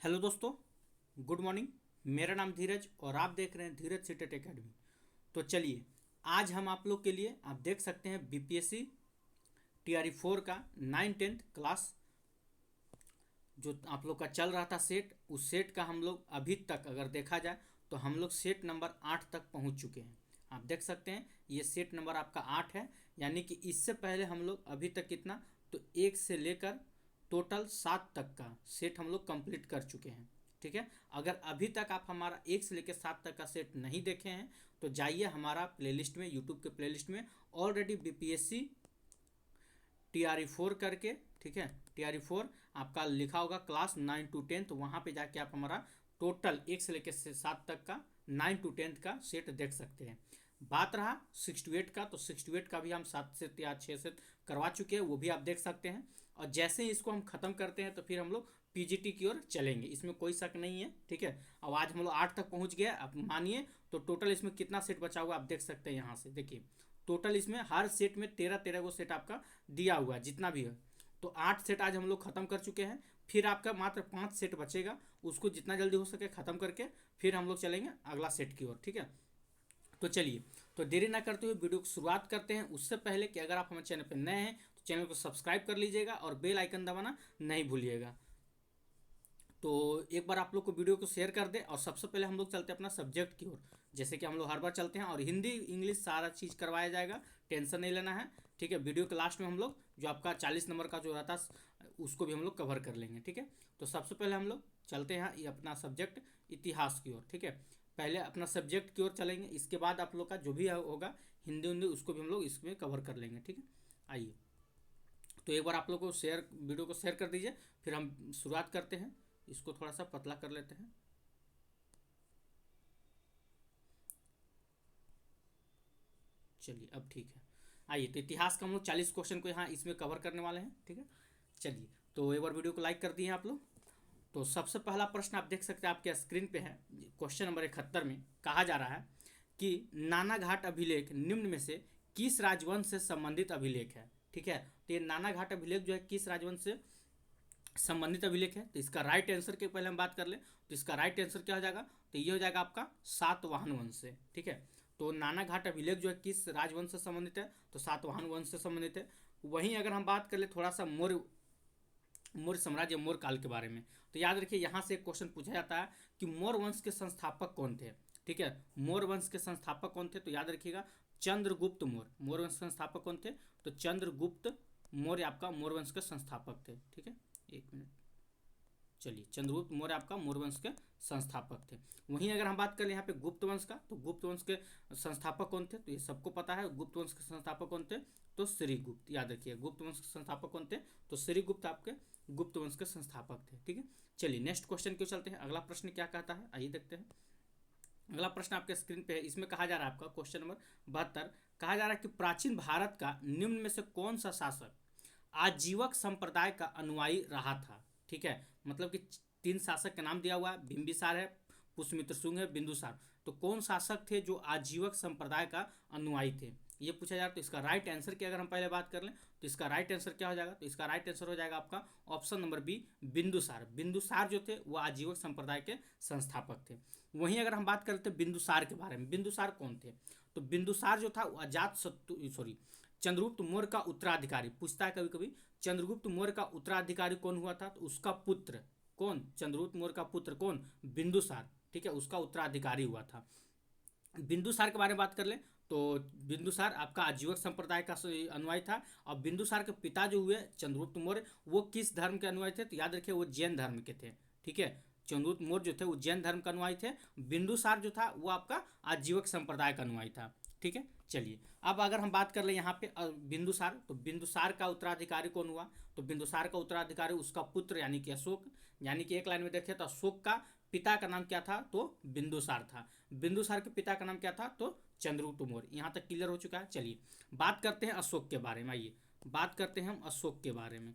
Hello दोस्तों, good morning. मेरा नाम धीरज और आप देख रहे हैं धीरज सीटेट एकेडमी। तो चलिए, आज हम आप लोग के लिए आप देख सकते हैं बीपीएससी टीआरई 4 का 9-10 क्लास जो आप लोग का चल रहा था सेट, उस सेट का हम लोग अभी तक अगर देखा जाए तो हम लोग सेट नंबर 8 तक पहुंच चुके हैं। आप देख सकते हैं ये सेट नंबर आपका 8 है, यानी कि इससे पहले हम लोग अभी तक कितना, तो 1 से लेकर टोटल 7 तक का सेट हम लोग कंप्लीट कर चुके हैं। ठीक है, अगर अभी तक आप हमारा 1 से लेकर 7 तक का सेट नहीं देखे हैं तो जाइए हमारा प्लेलिस्ट में, यूट्यूब के प्लेलिस्ट में ऑलरेडी बीपीएससी टीआरई 4 करके, ठीक है, टीआरई 4 आपका लिखा होगा क्लास 9 to 10, वहाँ पे जाके आप हमारा टोटल 1 से लेकर 7 तक का 9 to 10 का सेट देख सकते हैं। बात रहा 6 to 8 का, तो 6 to 8 का भी हम 7 से या 6 से करवा चुके हैं, वो भी आप देख सकते हैं। और जैसे ही इसको हम ख़त्म करते हैं तो फिर हम लोग पीजीटी की ओर चलेंगे, इसमें कोई शक नहीं है। ठीक है, अब आज हम लोग 8 तक पहुंच गए। अब मानिए तो टोटल इसमें कितना सेट बचा हुआ आप देख सकते हैं। यहाँ से देखिए, टोटल इसमें हर सेट में 13-13 को सेट आपका दिया हुआ है, जितना भी है। तो 8 सेट आज हम लोग ख़त्म कर चुके हैं। फिर आपका मात्र 5 सेट बचेगा, उसको जितना जल्दी हो सके ख़त्म करके फिर हम लोग चलेंगे अगला सेट की ओर। ठीक है, तो चलिए, तो देरी ना करते हुए वीडियो की शुरुआत करते हैं। उससे पहले कि अगर आप हमारे चैनल पर नए हैं तो चैनल को सब्सक्राइब कर लीजिएगा और बेल आइकन दबाना नहीं भूलिएगा। तो एक बार आप लोग को वीडियो को शेयर कर दे। और सबसे पहले हम लोग चलते हैं अपना सब्जेक्ट की ओर, जैसे कि हम लोग हर बार चलते हैं। और हिंदी इंग्लिश सारा चीज़ करवाया जाएगा, टेंशन नहीं लेना है। ठीक है, वीडियो के लास्ट में हम लोग जो आपका 40 नंबर का जो रहता है उसको भी हम लोग कवर कर लेंगे। ठीक है, तो सबसे पहले हम लोग चलते हैं ये अपना सब्जेक्ट इतिहास की ओर। ठीक है, पहले अपना सब्जेक्ट की ओर चलेंगे, इसके बाद आप लोग का जो भी होगा हिंदी हिंदी उसको भी हम लोग इसमें कवर कर लेंगे। ठीक है, आइए, तो एक बार आप लोग को शेयर, वीडियो को शेयर कर दीजिए, फिर हम शुरुआत करते हैं। इसको थोड़ा सा पतला कर लेते हैं। चलिए, अब ठीक है। आइए, तो इतिहास का हम लोग 40 क्वेश्चन को यहाँ इसमें कवर करने वाले हैं। ठीक है, चलिए, तो एक बार वीडियो को लाइक कर दिए आप लोग। तो सबसे पहला प्रश्न आप देख सकते हैं आपके स्क्रीन पे है। क्वेश्चन नंबर 71 में कहा जा रहा है कि नानाघाट अभिलेख निम्न में से किस राजवंश से संबंधित अभिलेख है। ठीक है, तो ये नानाघाट अभिलेख जो है किस राजवंश से संबंधित अभिलेख है। तो इसका राइट आंसर के पहले हम बात कर लें, तो इसका राइट आंसर क्या हो जाएगा, तो ये हो जाएगा आपका सातवाहन वंश से। ठीक है, तो नानाघाट अभिलेख जो है किस राजवंश से संबंधित है, तो सातवाहन वंश से संबंधित है। वहीं अगर हम बात कर ले थोड़ा सा मौर्य मौर्य साम्राज्य, मौर्य काल के बारे में, तो याद रखिए यहाँ से एक क्वेश्चन पूछा जाता है कि मौर्य वंश के संस्थापक कौन थे। ठीक है, मौर्य वंश के संस्थापक कौन थे, तो याद रखिएगा चंद्रगुप्त मौर्य। मौर्य वंश के संस्थापक कौन थे, तो चंद्रगुप्त मौर्य आपका मौर्य वंश के संस्थापक थे। ठीक है, एक मिनट, चलिए, चंद्रगुप्त मौर्य आपका मौर्य वंश के संस्थापक थे। वहीं अगर हम बात करें यहाँ पे गुप्त वंश का, तो गुप्त वंश के संस्थापक कौन थे, तो ये सबको पता है। गुप्त वंश के संस्थापक कौन थे, तो श्रीगुप्त। याद रखिए गुप्त वंश के संस्थापक कौन थे, तो श्रीगुप्त आपके गुप्त वंश के संस्थापक थे। ठीक है, चलिए नेक्स्ट क्वेश्चन क्यों चलते हैं। अगला प्रश्न क्या कहता है, आइए देखते हैं। अगला प्रश्न आपके स्क्रीन पे है। इसमें कहा जा रहा है आपका क्वेश्चन नंबर 72, कहा जा रहा है कि प्राचीन भारत का निम्न में से कौन सा शासक आजीवक संप्रदाय का अनुयायी रहा था। ठीक है, मतलब कि 3 शासक का नाम दिया हुआ है, बिंबिसार है, पुष्यमित्र शुंग है, बिंदुसार। तो कौन शासक थे जो आजीवक संप्रदाय का अनुयायी थे, ये पूछा जा रहा है। तो इसका राइट आंसर की अगर हम पहले बात कर लें तो इसका राइट आंसर क्या हो जाएगा, तो इसका राइट आंसर हो जाएगा आपका option number B, Bindusara. Bindusara जो थे वो आजीवक संप्रदाय के संस्थापक थे। वहीं अगर हम बात करते हैं बिंदुसार के बारे में, बिंदुसार कौन थे, तो बिंदुसार जो था वो अजात शत्रु, सॉरी, चंद्रगुप्त मौर्य का उत्तराधिकारी। पूछता है कभी कभी चंद्रगुप्त मौर्य का उत्तराधिकारी कौन हुआ था, तो उसका पुत्र कौन, चंद्रगुप्त मौर्य का पुत्र कौन, बिंदुसार। ठीक है, उसका उत्तराधिकारी हुआ था। बिंदुसार के बारे में बात कर ले तो बिंदुसार आपका आजीवक संप्रदाय का अनुयायी था। और बिंदुसार के पिता जो हुए चंद्रगुप्त मौर्य, वो किस धर्म के अनुयायी थे, तो याद रखिए वो जैन धर्म के थे। ठीक है, चंद्रगुप्त मौर्य जो थे वो जैन धर्म का अनुयायी थे। बिंदुसार जो था वो आपका आजीवक संप्रदाय का अनुयायी था। ठीक है, चलिए, अब अगर हम बात कर ले यहाँ पे बिंदुसार, तो बिंदुसार का उत्तराधिकारी कौन हुआ, तो बिंदुसार का उत्तराधिकारी उसका पुत्र यानी कि अशोक। यानी कि एक लाइन में देखें तो अशोक का पिता का नाम क्या था, तो बिंदुसार था। बिंदुसार के पिता का नाम क्या था, तो चंद्रगुप्त मौर्य। यहाँ तक क्लियर हो चुका है। चलिए बात करते हैं अशोक के बारे में। आइए बात करते हैं हम अशोक के बारे में।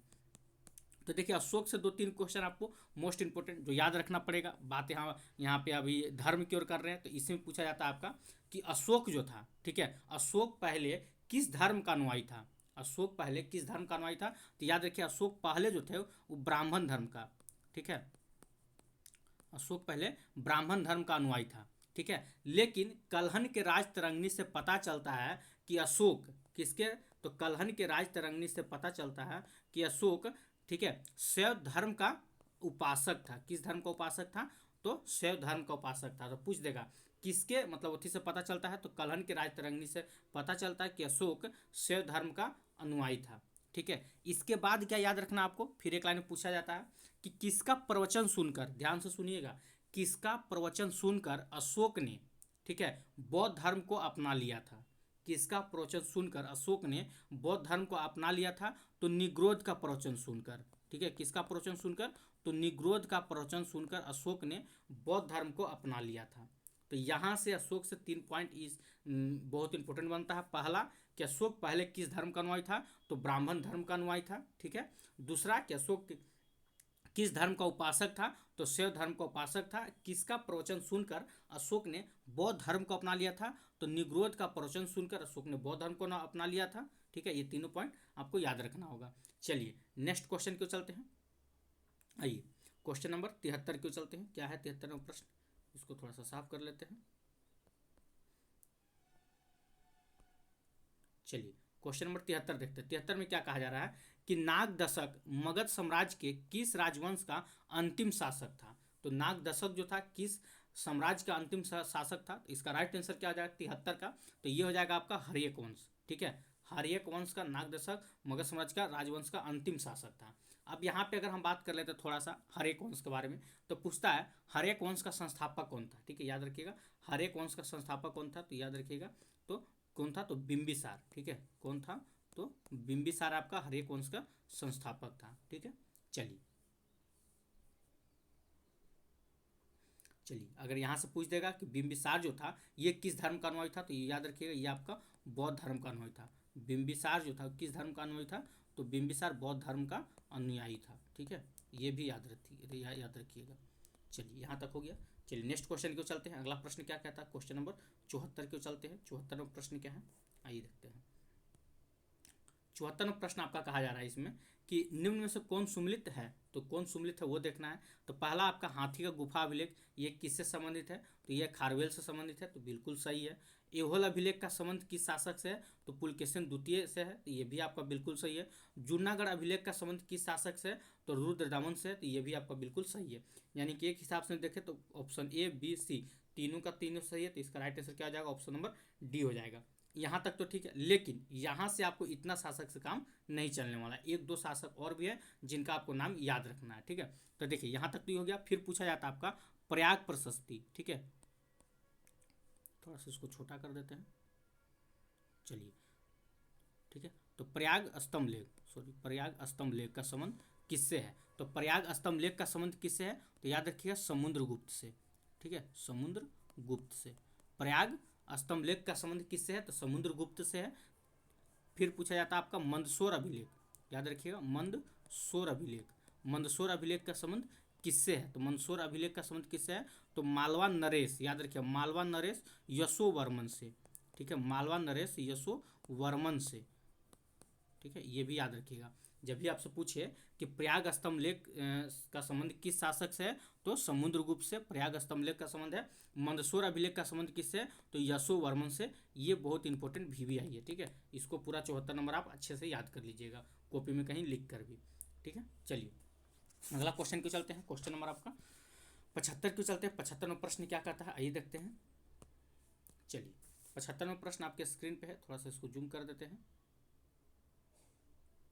तो देखिए, अशोक से 2-3 क्वेश्चन आपको मोस्ट इंपोर्टेंट जो याद रखना पड़ेगा। बात यहाँ पे अभी धर्म की ओर कर रहे हैं, तो इसमें पूछा जाता है आपका कि अशोक जो था, ठीक है, अशोक पहले किस धर्म का अनुयायी था। अशोक पहले किस धर्म का अनुयायी था, तो याद रखिए अशोक पहले जो थे वो ब्राह्मण धर्म का, ठीक है, अशोक पहले ब्राह्मण धर्म का अनुयायी था, ठीक है। लेकिन कलहन के राज तरंगिणी से पता चलता है कि अशोक किसके, तो कलहन के राज तरंगिणी से पता चलता है कि अशोक, ठीक है, शैव धर्म का उपासक था। किस धर्म का उपासक था, तो शैव धर्म का उपासक था। तो पूछ देगा किसके मतलब उसी से पता चलता है, तो कलहन के राज तरंगिणी से पता चलता है कि अशोक शैव धर्म का अनुयायी था, ठीक है। इसके बाद क्या याद रखना आपको, फिर एक लाइन में पूछा जाता है कि किसका प्रवचन सुनकर, ध्यान से सुनिएगा, किसका प्रवचन सुनकर अशोक ने, ठीक है, बौद्ध धर्म को अपना लिया था। किसका प्रवचन सुनकर अशोक ने बौद्ध धर्म को अपना लिया था, तो निग्रोध का प्रवचन सुनकर, ठीक है। किसका प्रवचन सुनकर, तो निग्रोध का प्रवचन सुनकर अशोक ने बौद्ध धर्म को अपना लिया था। तो यहाँ से अशोक से 3 पॉइंट इस बहुत इंपॉर्टेंट बनता है। पहला कि अशोक पहले किस धर्म का अनुयायी था, तो ब्राह्मण धर्म का अनुयायी था, ठीक है। दूसरा कि अशोक किस धर्म का उपासक था, तो शैव धर्म का उपासक था। किसका प्रवचन सुनकर अशोक ने बौद्ध धर्म को अपना लिया था, तो निग्रोध का प्रवचन सुनकर अशोक ने बौद्ध धर्म को अपना लिया था, ठीक है। ये तीनों पॉइंट आपको याद रखना होगा। चलिए नेक्स्ट क्वेश्चन क्यों चलते हैं, आइए क्वेश्चन नंबर 73 क्यों चलते हैं। क्या है 73वां प्रश्न, इसको थोड़ा सा साफ कर लेते हैं। चलिए क्वेश्चन नंबर 73 देखते हैं। 73 में क्या कहा जा रहा है कि नाग दशक मगध साम्राज्य के किस राजवंश का अंतिम शासक था। तो नाग दशक जो था किस साम्राज्य का अंतिम शासक था, तो इसका राइट आंसर क्या हो जाएगा 73 का, तो ये हो जाएगा आपका हर्यक वंश, ठीक है। हर्यक वंश का नाग दशक मगध साम्राज्य का राजवंश का अंतिम शासक था। अब यहाँ पे अगर हम बात कर लेते हैं थोड़ा सा हर्यक वंश के बारे में, तो पूछता है हर्यक वंश का संस्थापक कौन था, ठीक है, याद रखिएगा। हर्यक वंश का संस्थापक कौन था, तो याद रखिएगा, तो कौन था, तो बिंबिसार, ठीक है। कौन था, तो बिंबिसार आपका हर्यक वंश का संस्थापक था, ठीक है। चलिए अगर यहाँ से पूछ देगा कि बिंबिसार जो था ये किस धर्म का अनुयायी था, तो ये याद रखिएगा ये आपका बौद्ध धर्म का अनुयायी था। बिंबिसार जो था किस धर्म का अनुयायी था, तो बिंबिसार बौद्ध धर्म का अनुयायी था, ठीक है। ये भी याद रखिएगा। चलिए यहाँ तक हो गया। चलिए नेक्स्ट क्वेश्चन क्यों चलते हैं। अगला प्रश्न क्या कहता है, क्वेश्चन नंबर 74 क्यों चलते हैं। 74वां प्रश्न क्या है, आइए देखते हैं। 74वां प्रश्न आपका कहा जा रहा है इसमें कि निम्न में से कौन सुमिलित है, तो कौन सुमिलित है वो देखना है। तो पहला आपका हाथी का गुफा अभिलेख, ये किससे संबंधित है, तो ये खारवेल से संबंधित है, तो बिल्कुल सही है। एहोल अभिलेख का संबंध किस शासक से है, तो पुलकेशिन द्वितीय से है, तो ये भी आपका बिल्कुल सही है। जूनागढ़ अभिलेख का संबंध किस शासक से है, तो रुद्रदामन से है, तो ये भी आपका बिल्कुल सही है। यानी कि एक हिसाब से देखें तो ऑप्शन ए बी सी तीनों का तीनों सही है, तो इसका राइट आंसर क्या हो जाएगा, ऑप्शन नंबर डी हो जाएगा। यहाँ तक तो ठीक है, लेकिन यहाँ से आपको इतना शासक से काम नहीं चलने वाला। एक दो शासक और भी है जिनका आपको नाम याद रखना है, ठीक है। तो देखिए यहाँ तक तो हो गया। फिर पूछा जाता है आपका प्रयाग प्रशस्ति, ठीक है। थोड़ा सा इसको छोटा कर देते हैं, चलिए ठीक है। तो प्रयाग स्तंभ लेख, प्रयाग स्तंभ लेख का संबंध किससे है, तो प्रयाग स्तंभ लेख का संबंध किससे है, तो याद रखिएगा समुद्रगुप्त से, ठीक है, समुद्रगुप्त से। प्रयाग स्तंभ लेख का संबंध किससे है, तो समुद्रगुप्त से है। फिर पूछा जाता है आपका मंदसौर अभिलेख, याद रखिएगा मंदसौर अभिलेख। मंदसौर अभिलेख का संबंध किससे है, तो मंदसौर अभिलेख का संबंध किससे है, तो मालवा नरेश, याद रखिए मालवा नरेश यशोवर्मन से, ठीक है, मालवा नरेश यशोवर्मन से, ठीक है। ये भी याद रखिएगा। जब भी आपसे पूछे कि प्रयाग स्तंभ लेख का संबंध किस शासक से है, तो समुद्रगुप्त से प्रयाग स्तंभ लेख का संबंध है। मंदसौर अभिलेख का संबंध किससे है, तो यशोवर्मन से। ये बहुत इंपॉर्टेंट भी आई है, ठीक है। इसको पूरा 74 नंबर आप अच्छे से याद कर लीजिएगा, कॉपी में कहीं लिख कर भी, ठीक है। चलिए अगला क्वेश्चन क्यों चलते हैं, क्वेश्चन नंबर आपका 75 क्यों चलते हैं। 75वां प्रश्न क्या कहता है, आइए देखते हैं। चलिए 75वां प्रश्न आपके स्क्रीन पे है, थोड़ा सा इसको जूम कर देते हैं।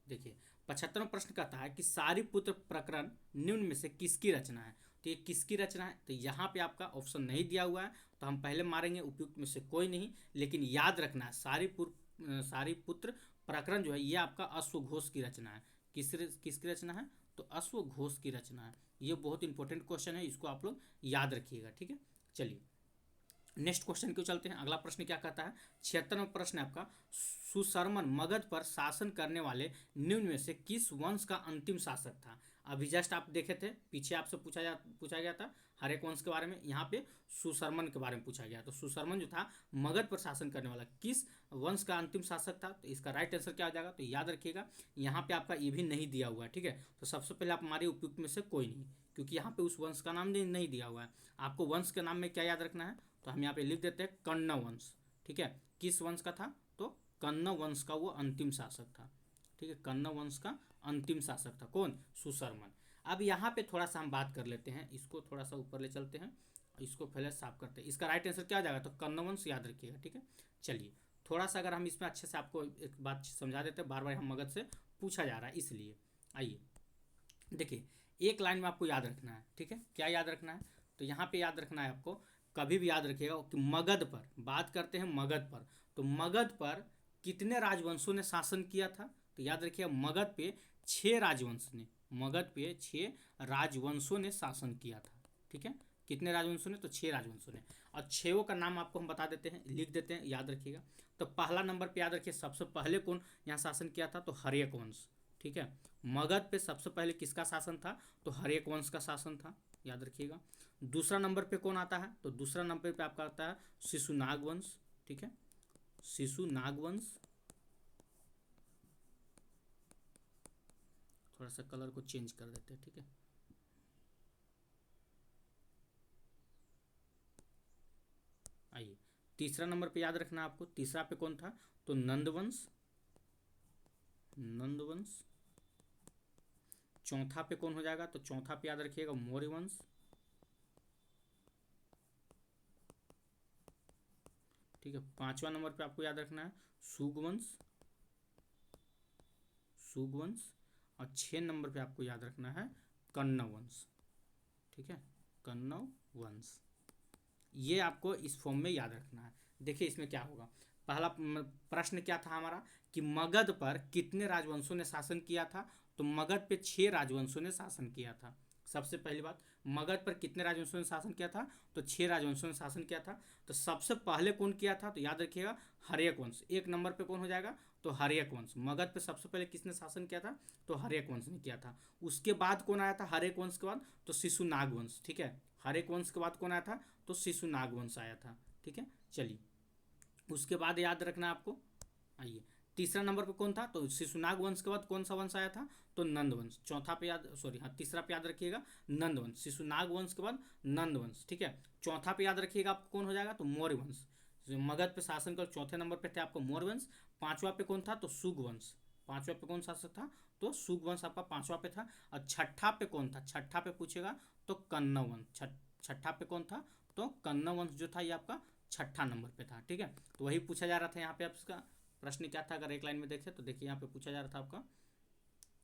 देखिए 75वां प्रश्न कहता है कि सारीपुत्र प्रकरण निम्न में से किसकी रचना है, तो ये किसकी रचना है, तो यहाँ पे आपका ऑप्शन नहीं दिया हुआ है, तो हम पहले मारेंगे उपयुक्त में से कोई नहीं। लेकिन याद रखना है सारीपुत्र प्रकरण जो है ये आपका अश्वघोष की रचना है। किसकी रचना है, तो अश्वघोष की रचना है। ये बहुत इंपॉर्टेंट क्वेश्चन है, इसको आप लोग याद रखिएगा, ठीक है। चलिए नेक्स्ट क्वेश्चन क्यों चलते हैं। अगला प्रश्न क्या कहता है, 76वां प्रश्न आपका सुशर्मन मगध पर शासन करने वाले निम्न में से किस वंश का अंतिम शासक था। अभी जस्ट आप देखे थे पीछे आपसे पूछा गया था हर्यक वंश के बारे में, यहाँ पे सुशर्मन के बारे में पूछा गया। तो सुशर्मन जो था मगध पर शासन करने वाला किस वंश का अंतिम शासक था, तो इसका राइट आंसर क्या हो जाएगा, तो याद रखिएगा यहाँ पे आपका ये भी नहीं दिया हुआ है, ठीक है। तो सबसे पहले आप हमारे उपयुक्त में से कोई नहीं, क्योंकि यहाँ पे उस वंश का नाम नहीं दिया हुआ है। आपको वंश के नाम में क्या याद रखना है, तो हम यहाँ पे लिख देते हैं कर्ण वंश, ठीक है। किस वंश का था, तो कर्ण वंश का वो अंतिम शासक था, ठीक है। कर्ण वंश का अंतिम शासक था कौन, सुशर्मन। अब यहाँ पे थोड़ा सा हम बात कर लेते हैं, इसको थोड़ा सा ऊपर ले चलते हैं, इसको पहले साफ करते हैं। इसका राइट आंसर क्या आ जाएगा, तो कर्ण वंश याद रखिएगा, ठीक है। चलिए थोड़ा सा अगर हम इसमें अच्छे से आपको एक बात समझा देते हैं, बार बार हम मगध से पूछा जा रहा है इसलिए। आइए देखिए, एक लाइन में आपको याद रखना है, ठीक है। क्या याद रखना है, तो यहाँ पे याद रखना है आपको, कभी भी याद रखिएगा कि मगध पर बात करते हैं, मगध पर, तो मगध पर कितने राजवंशों ने शासन किया था, तो याद रखिएगा मगध पे 6 राजवंश ने, मगध पे 6 राजवंशों ने शासन किया था, ठीक है। कितने राजवंशों ने, तो 6 राजवंशों ने। और 6 का नाम आपको हम बता देते हैं, लिख देते हैं, याद रखिएगा। तो पहला नंबर पे याद रखिए, सबसे पहले कौन यहाँ शासन किया था, तो हर्यक वंश, ठीक है। मगध पे सबसे पहले किसका शासन था, तो हर्यक वंश का शासन था, याद रखिएगा। दूसरा नंबर पे कौन आता है, तो दूसरा नंबर पे आपका आता है शिशुनाग वंश, ठीक है, शिशुनाग वंश। थोड़ा सा कलर को चेंज कर देते हैं, ठीक है। आइए तीसरा नंबर पे याद रखना आपको, तीसरा पे कौन था, तो नंदवंश, नंदवंश। चौथा पे कौन हो जाएगा, तो चौथा पे याद रखिएगा मौर्य वंश, ठीक है। पांचवा नंबर पे आपको याद रखना है सुगवंश, सुगवंश। और 6 नंबर पे आपको याद रखना है कण्व वंश, ठीक है, कण्व वंश। ये आपको इस फॉर्म में याद रखना है। देखिए इसमें क्या होगा, पहला प्रश्न क्या था हमारा कि मगध पर कितने राजवंशों ने शासन किया था, तो मगध पे 6 राजवंशों ने शासन किया था। सबसे पहली बात, मगध पर कितने राजवंशों ने शासन किया था, तो 6 राजवंशों ने शासन किया था। तो सबसे पहले कौन किया था, तो याद रखिएगा हर्यक वंश, एक नंबर पे कौन हो जाएगा, तो हर्यक वंश। मगध पे सबसे पहले किसने शासन किया था, तो हर्यक वंश ने किया था। उसके बाद कौन आया था हर्यक वंश के बाद, तो शिशुनाग वंश, ठीक है। हर्यक वंश के बाद कौन आया था, तो शिशुनाग वंश आया था, ठीक है। चलिए उसके बाद याद रखना आपको, आइए तीसरा नंबर पे कौन था, तो शिशुनाग वंश के बाद कौन सा वंश आया था, तो नंद वंश। चौथा पे याद सॉरी हाँ तीसरा पे याद रखिएगा नंद वंश, शिशुनाग वंश के बाद नंद वंश, ठीक है। चौथा पे याद रखिएगा आपको कौन हो जाएगा, तो मौर्य वंश। मगध पे शासन कर चौथे नंबर पे थे आपको मौर्य वंश। पांचवा पे कौन था, तो सुग वंश, पांचवा पे कौन शासक था, तो सुग वंश आपका पांचवा पे था। और छठा पे कौन था, छठा पे पूछेगा तो कण्व वंश, छठा पे कौन था, तो कण्व वंश जो था ये आपका छठा नंबर पे था, ठीक है। तो वही पूछा जा रहा था यहाँ पे आपका प्रश्न क्या था, अगर एक लाइन में देखें तो देखिए यहाँ पे पूछा जा रहा था आपका,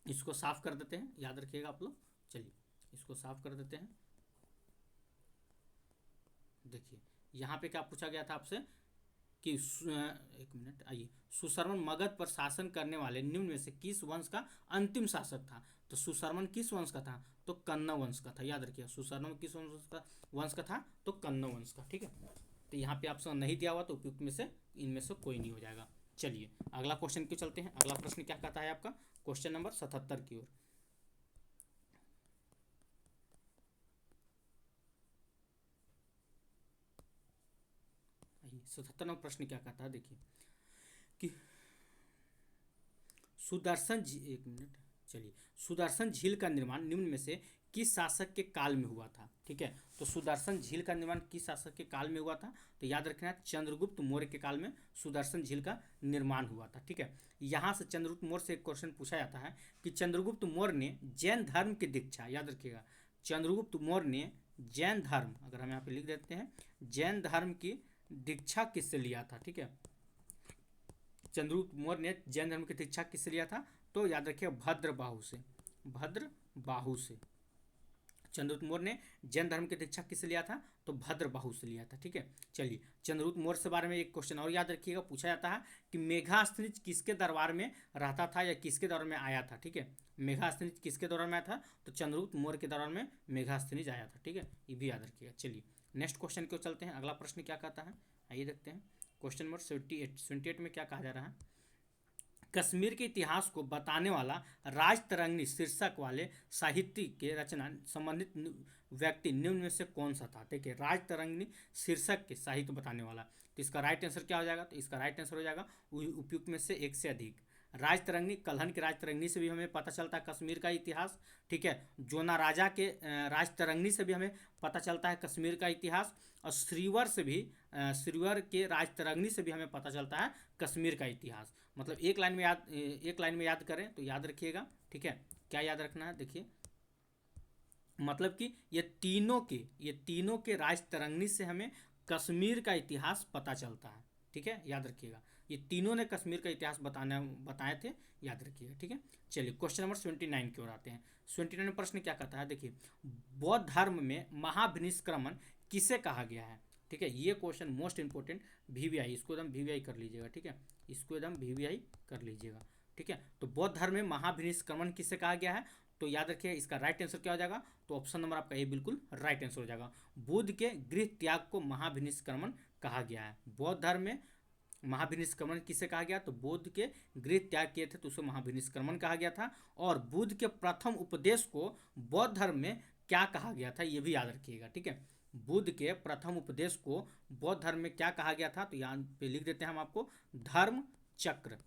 इसको साफ कर देते हैं, याद रखिएगा आप लोग। चलिए इसको साफ कर देते हैं। देखिए यहाँ पे क्या पूछा गया था आपसे कि एक मिनट, आइए सुशर्मन मगध पर शासन करने वाले निम्न में से किस वंश का अंतिम शासक था, तो सुशर्मन किस वंश का था, तो कण्व वंश का था, याद रखिए सुशर्मन किस वंश का था, तो कण्व वंश का, ठीक है। तो यहाँ पे ऑप्शन नहीं दिया हुआ, तो उपयुक्त में से इनमें से कोई नहीं हो जाएगा। चलिए अगला क्वेश्चन की चलते हैं। अगला प्रश्न क्या कहता है आपका, क्वेश्चन नंबर 77 की ओर। 77वां प्रश्न क्या कहता है, देखिए कि एक मिनट, चलिए सुदर्शन झील का निर्माण निम्न में से किस शासक के काल में हुआ था, ठीक है। तो सुदर्शन झील का निर्माण किस शासक के काल में हुआ था, तो याद रखना है चंद्रगुप्त मौर्य के काल में सुदर्शन झील का निर्माण हुआ था, ठीक है। यहाँ से चंद्रगुप्त मौर्य से एक क्वेश्चन पूछा जाता है कि चंद्रगुप्त मौर्य ने जैन धर्म की दीक्षा, याद रखिएगा चंद्रगुप्त मौर्य ने जैन धर्म, अगर हम यहाँ पे लिख देते हैं जैन धर्म की दीक्षा किससे लिया था, ठीक है। चंद्रगुप्त मौर्य ने जैन धर्म की दीक्षा किससे लिया था, तो याद रखिए भद्रबाहु से, भद्रबाहु से। चंद्रगुप्त मौर्य ने जैन धर्म की दीक्षा किससे लिया था, तो भद्रबाहु से लिया था, ठीक है। चलिए चंद्रगुप्त मौर्य से बारे में एक क्वेश्चन और याद रखिएगा, पूछा जाता है कि मेघास्थनीज किसके दरबार में रहता था या किसके दौरान में आया था, ठीक है। मेघास्थनीज किसके दौरान में आया था, तो चंद्रगुप्त मौर्य के दौरान में मेघास्थनीज आया था, ठीक है, ये भी याद रखिएगा। चलिए नेक्स्ट क्वेश्चन को चलते हैं, अगला प्रश्न क्या कहता है, आइए देखते हैं। क्वेश्चन नंबर 78 में क्या कहा जा रहा है कश्मीर के इतिहास को बताने वाला राजतरंगिणी शीर्षक वाले साहित्य के रचना संबंधित व्यक्ति निम्न में से कौन सा था। देखिए, राजतरंगिणी शीर्षक के साहित्य बताने वाला, तो इसका राइट आंसर क्या हो जाएगा, तो इसका राइट आंसर हो जाएगा उपयुक्त में से एक से अधिक। राजतरंगिणी, कल्हन की राजतरंगिणी से भी हमें पता चलता है कश्मीर का इतिहास, ठीक है। जोना राजा के राजतरंगिणी से भी हमें पता चलता है कश्मीर का इतिहास, और श्रीवर से भी श्रीवर के राजतरंगिणी से भी हमें पता चलता है कश्मीर का इतिहास। मतलब एक लाइन में याद करें तो याद रखिएगा, ठीक है। क्या याद रखना है, देखिए, मतलब कि ये तीनों के राजतरंगिणी से हमें कश्मीर का इतिहास पता चलता है, ठीक है, याद रखिएगा। ये तीनों ने कश्मीर का इतिहास बताए थे, याद रखिएगा, ठीक है। चलिए क्वेश्चन नंबर 29 की ओर आते हैं। 29 प्रश्न क्या कहता है, देखिए, बौद्ध धर्म में महाभिनिष्क्रमण किसे कहा गया है, ठीक है। ये क्वेश्चन मोस्ट इंपोर्टेंट, वीवीआई, इसको एकदम वीवीआई कर लीजिएगा, ठीक है, इसको एकदम वीवीआई कर लीजिएगा, ठीक है। तो बौद्ध धर्म में महाभिनिष्क्रमण किसे कहा गया है, तो याद रखिए इसका राइट आंसर क्या हो जाएगा, तो ऑप्शन नंबर आपका ए बिल्कुल राइट आंसर हो जाएगा। बुद्ध के गृह त्याग को महाभिनिष्क्रमण कहा गया है। बौद्ध धर्म में महाभिनिष्क्रमण किसे कहा गया, तो बुद्ध के गृह त्याग किए थे तो उसे महाभिनिष्क्रमण कहा गया था। और बुद्ध के प्रथम उपदेश को बौद्ध धर्म में क्या कहा गया था, ये भी याद रखिएगा, ठीक है। बुद्ध के प्रथम उपदेश को बौद्ध धर्म में क्या कहा गया था, तो यहाँ पे लिख देते हैं हम आपको, धर्म चक्र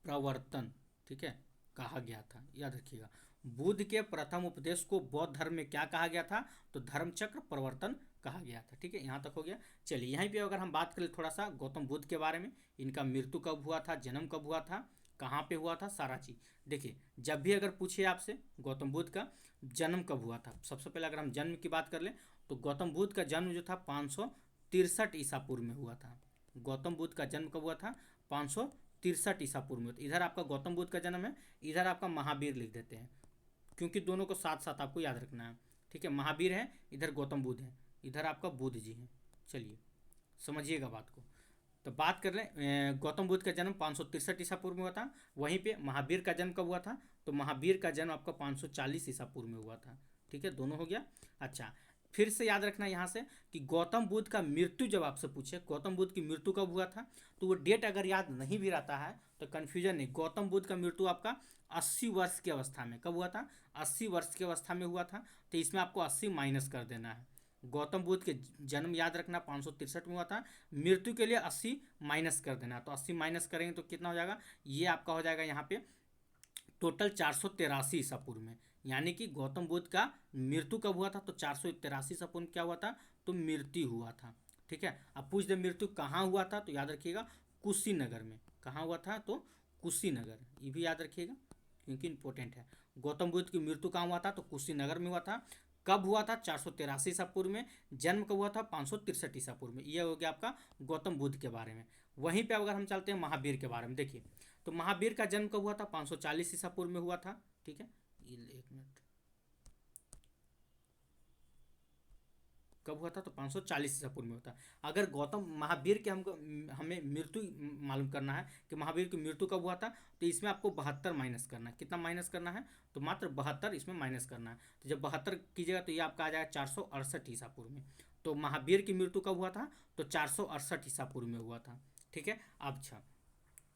प्रवर्तन, ठीक है, कहा गया था, याद रखिएगा। बुद्ध के प्रथम उपदेश को बौद्ध धर्म में क्या कहा गया था, तो धर्मचक्र प्रवर्तन कहा गया था, ठीक है। यहाँ तक हो गया। चलिए यहीं पे अगर हम बात करें थोड़ा सा गौतम बुद्ध के बारे में, इनका मृत्यु कब हुआ था, जन्म कब हुआ था, कहाँ पे हुआ था, सारा चीज़ देखिए। जब भी अगर पूछिए आपसे गौतम बुद्ध का जन्म कब हुआ था, सबसे पहले अगर हम जन्म की बात कर लें तो गौतम बुद्ध का जन्म जो था 563 ईसा पूर्व में हुआ था। गौतम बुद्ध का जन्म कब हुआ था, 563 ईसा पूर्व में। इधर आपका गौतम बुद्ध का जन्म है, इधर आपका महावीर लिख देते हैं, क्योंकि दोनों को साथ साथ आपको याद रखना है, ठीक है। महावीर है, इधर गौतम बुद्ध है, इधर आपका बुद्ध जी हैं। चलिए समझिएगा बात को। तो बात कर लें गौतम बुद्ध का जन्म 563 ईसा पूर्व में हुआ था। वहीं पे महावीर का जन्म कब हुआ था, तो महावीर का जन्म आपका 540 ईसा पूर्व में हुआ था, ठीक है, दोनों हो गया। अच्छा, फिर से याद रखना यहाँ से कि गौतम बुद्ध का मृत्यु जब आपसे पूछे गौतम बुद्ध की मृत्यु कब हुआ था, तो वो डेट अगर याद नहीं भी रहता है तो कन्फ्यूजन नहीं। गौतम बुद्ध का मृत्यु आपका 80 वर्ष की अवस्था में कब हुआ था, 80 वर्ष की अवस्था में हुआ था। तो इसमें आपको 80 माइनस कर देना है। गौतम बुद्ध के जन्म याद रखना 563 में हुआ था, मृत्यु के लिए 80 माइनस कर देना। तो 80 माइनस करेंगे तो कितना हो जाएगा, ये आपका हो जाएगा यहाँ पे टोटल 483 ईसा पूर्व में। यानी कि गौतम बुद्ध का मृत्यु कब हुआ था, तो 483 ईसा पूर्व क्या हुआ था, तो मृत्यु हुआ था, ठीक है। अब पूछ दे मृत्यु कहाँ हुआ था, तो याद रखिएगा कुशीनगर में। कहाँ हुआ था, तो कुशीनगर, ये भी याद रखिएगा क्योंकि इंपॉर्टेंट है। गौतम बुद्ध की मृत्यु कहाँ हुआ था, तो कुशीनगर में हुआ था। कब हुआ था, 483 ईसा पूर्व में। जन्म कब हुआ था, 563 ईसा पूर्व में। ये हो गया आपका गौतम बुद्ध के बारे में। वहीं पे अगर हम चलते हैं महावीर के बारे में, देखिए, तो महावीर का जन्म कब हुआ था, 540 ईसा पूर्व में हुआ था, ठीक है। एक मिनट, कब हुआ था, तो 540 ईसा पूर्व में हुआ था। अगर गौतम महावीर के हमें मृत्यु मालूम करना है कि महावीर की मृत्यु कब हुआ था, तो इसमें आपको 72 माइनस करना है। कितना माइनस करना है, तो मात्र 72 इसमें माइनस करना है। तो जब 72 कीजिएगा तो ये आपका आ जाएगा 468 ईसा पूर्व में। तो महावीर की मृत्यु कब हुआ था, तो 468 ईसा पूर्व में हुआ था, ठीक है। अब अच्छा,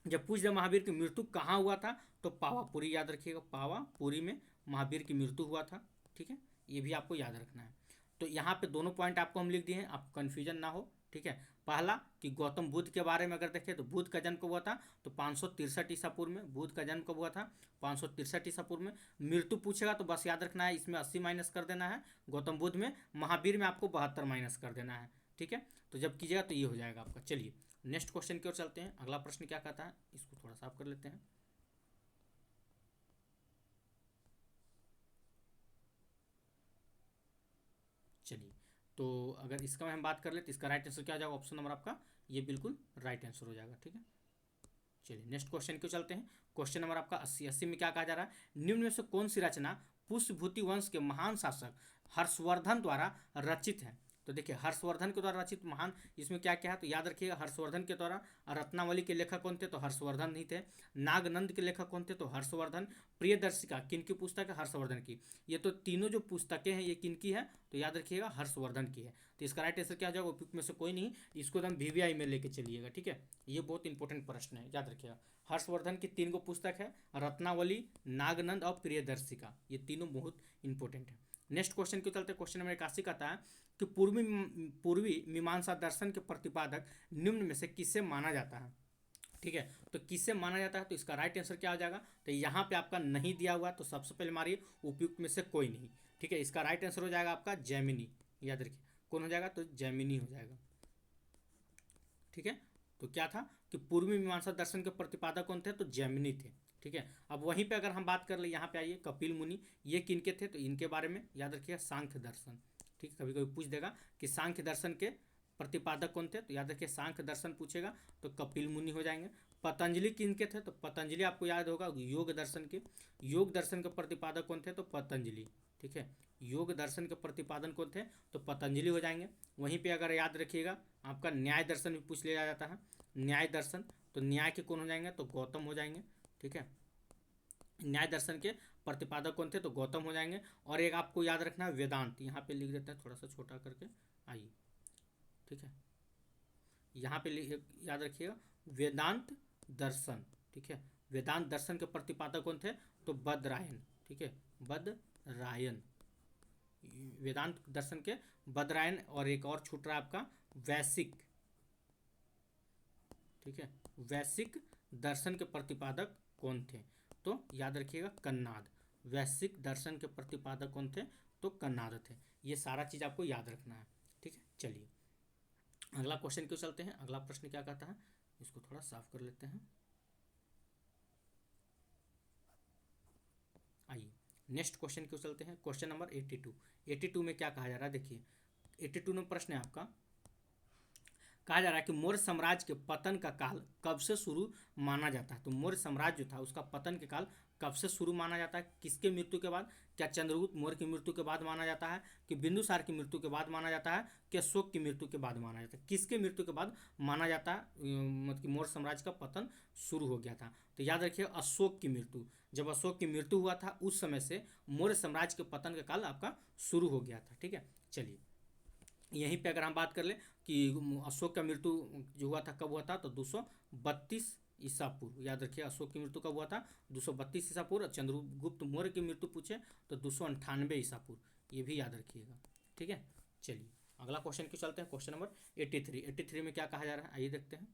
जब पूछ दे महावीर की मृत्यु कहाँ हुआ था, तो पावापुरी, याद रखिएगा पावापुरी में महावीर की मृत्यु हुआ था, ठीक है। ये भी आपको याद रखना है। तो यहाँ पे दोनों पॉइंट आपको हम लिख दिए हैं, आपको कन्फ्यूजन ना हो, ठीक है। पहला कि गौतम बुद्ध के बारे में अगर देखें तो बुद्ध का जन्म कब हुआ था, तो 563 ईसा पूर्व में। बुद्ध का जन्म कब हुआ था, 563 ईसा पूर्व में। मृत्यु पूछेगा तो बस याद रखना है इसमें 80 माइनस कर देना है गौतम बुद्ध में। महावीर में आपको 72 माइनस कर देना है, ठीक है। तो जब कीजिएगा तो ये हो जाएगा आपका। चलिए नेक्स्ट क्वेश्चन की ओर चलते हैं। अगला प्रश्न क्या कहता है, इसको थोड़ा साफ कर लेते हैं। चलिए, तो अगर इसका हम बात कर ले तो इसका राइट आंसर क्या हो जाएगा, ऑप्शन नंबर आपका ये बिल्कुल राइट आंसर हो जाएगा, ठीक है। चलिए नेक्स्ट क्वेश्चन को चलते हैं। क्वेश्चन नंबर आपका 80 में क्या कहा जा रहा है, निम्न में से कौन सी रचना पुष्यभूति वंश के महान शासक हर्षवर्धन द्वारा रचित है। तो देखिए हर्षवर्धन के द्वारा रचित महान, इसमें क्या क्या है तो याद रखिएगा हर्षवर्धन के द्वारा। रत्नावली के लेखक कौन थे तो हर्षवर्धन ही थे। नागनंद के लेखक कौन थे तो हर्षवर्धन। प्रियदर्शिका किन की पुस्तक है, हर्षवर्धन की। ये तो तीनों जो पुस्तकें हैं ये किन की है तो याद रखिएगा हर्षवर्धन की है। तो इसका राइट आंसर क्या हो जाएगा, उपयुक्त में से कोई नहीं, इसको एकदम वीवीआई में लेके चलिएगा, ठीक है। ये बहुत इंपॉर्टेंट प्रश्न है, याद रखिएगा। हर्षवर्धन की 3 गो पुस्तक है, रत्नावली, नागनंद और प्रियदर्शिका, ये तीनों बहुत इंपॉर्टेंट है। नेक्स्ट क्वेश्चन के चलते, क्वेश्चन नंबर 81 कहता है कि पूर्वी मीमांसा दर्शन के प्रतिपादक निम्न में से किसे माना जाता है, ठीक है। तो किससे माना जाता है तो इसका राइट आंसर क्या हो जाएगा, तो यहाँ पे आपका नहीं दिया हुआ, तो सबसे पहले मारिए उपयुक्त में से कोई नहीं, ठीक है। इसका राइट आंसर हो जाएगा आपका जैमिनी, याद रखिए कौन हो जाएगा तो जैमिनी हो जाएगा, ठीक है। तो क्या था कि पूर्वी मीमांसा दर्शन के प्रतिपादक कौन थे तो जैमिनी थे, ठीक है। अब वहीं पे अगर हम बात कर ले, यहाँ पे आइए कपिल मुनि, ये किनके थे तो इनके बारे में याद रखिएगा सांख्य दर्शन, ठीक है। कभी कभी पूछ देगा कि सांख्य दर्शन के प्रतिपादक कौन थे तो याद रखिए सांख्य दर्शन पूछेगा तो कपिल मुनि हो जाएंगे। पतंजलि किनके थे तो पतंजलि आपको याद होगा योग दर्शन के, योग दर्शन के प्रतिपादक कौन थे तो पतंजलि, ठीक है। योग दर्शन के प्रतिपादन कौन थे तो पतंजलि हो जाएंगे। वहीं पे अगर याद रखिएगा आपका न्याय दर्शन भी पूछ लिया जाता है, न्याय दर्शन, तो न्याय के कौन हो जाएंगे तो गौतम हो जाएंगे, ठीक है। न्याय दर्शन के प्रतिपादक कौन थे तो गौतम हो जाएंगे। और एक आपको याद रखना है वेदांत, यहाँ पे लिख देते हैं थोड़ा सा छोटा करके, आइए, ठीक है। यहाँ पे याद रखिएगा वेदांत दर्शन, ठीक है। वेदांत दर्शन के प्रतिपादक कौन थे तो बदरायन, ठीक है, बदरायन, वेदांत दर्शन के बदरायन। और एक और छूट रहा है आपका वैशिक, ठीक है। वैशिक दर्शन के प्रतिपादक कौन थे तो याद रखिएगा कन्नाद, वैशिक दर्शन के प्रतिपादक कौन थे तो कन्नाद थे। ये सारा चीज़ आपको याद रखना है, ठीक है। चलिए अगला क्वेश्चन क्यों चलते हैं, अगला प्रश्न क्या कहता है, इसको थोड़ा साफ कर लेते हैं। आइए नेक्स्ट क्वेश्चन क्यों चलते हैं, क्वेश्चन नंबर 82। 82 में क्या कहा जा रहा है, देखिए 82 में प्रश्न है आपका, कहा जा रहा है कि मौर्य साम्राज्य के पतन का काल कब से शुरू माना जाता है। तो मौर्य साम्राज्य जो था उसका पतन के काल कब से शुरू माना जाता है, किसके मृत्यु के बाद, क्या चंद्रगुप्त मौर्य की मृत्यु के बाद माना जाता है, कि बिंदुसार की मृत्यु के बाद माना जाता है, कि अशोक की मृत्यु के बाद माना जाता है, किसके मृत्यु के बाद माना जाता है मतलब कि मौर्य साम्राज्य का पतन शुरू हो गया था। तो याद रखिए अशोक की मृत्यु, जब अशोक की मृत्यु हुआ था उस समय से मौर्य साम्राज्य के पतन का काल आपका शुरू हो गया था, ठीक है। चलिए यहीं पे अगर हम बात कर ले कि अशोक का मृत्यु जो हुआ था कब हुआ था तो 232 ईसा पूर्व, याद रखिए अशोक की मृत्यु कब हुआ था 232 ईसा पूर्व। चंद्रगुप्त मौर्य की मृत्यु पूछे तो 298 ईसा पूर्व, ये भी याद रखिएगा, ठीक है। चलिए अगला क्वेश्चन क्यों चलते हैं, क्वेश्चन नंबर 83। 83 में क्या कहा जा रहा है आइए देखते हैं।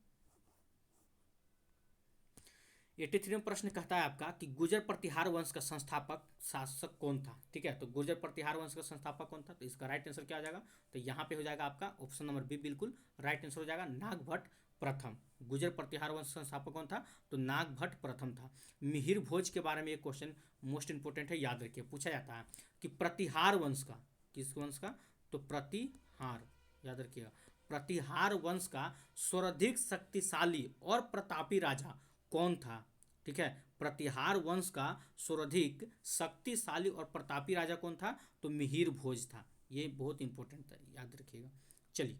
83 में प्रश्न कहता है आपका कि गुर्जर प्रतिहार वंश का संस्थापक शासक कौन था, ठीक है। तो गुर्जर प्रतिहार वंश का संस्थापक कौन था तो इसका राइट आंसर क्या हो जाएगा तो यहाँ पे हो जाएगा आपका ऑप्शन नंबर बी, बिल्कुल राइट आंसर हो जाएगा नागभट्ट प्रथम। गुर्जर प्रतिहार वंश संस्थापक कौन था तो नागभट्ट प्रथम था। मिहिर भोज के बारे में एक क्वेश्चन मोस्ट इंपोर्टेंट है, याद रखिए पूछा जाता है कि प्रतिहार वंश का, किस वंश का तो प्रतिहार, याद रखिएगा प्रतिहार वंश का सर्वाधिक शक्तिशाली और प्रतापी राजा कौन था, ठीक है। प्रतिहार वंश का सर्वाधिक शक्तिशाली और प्रतापी राजा कौन था तो मिहिर भोज था, ये बहुत इंपॉर्टेंट था, याद रखिएगा। चलिए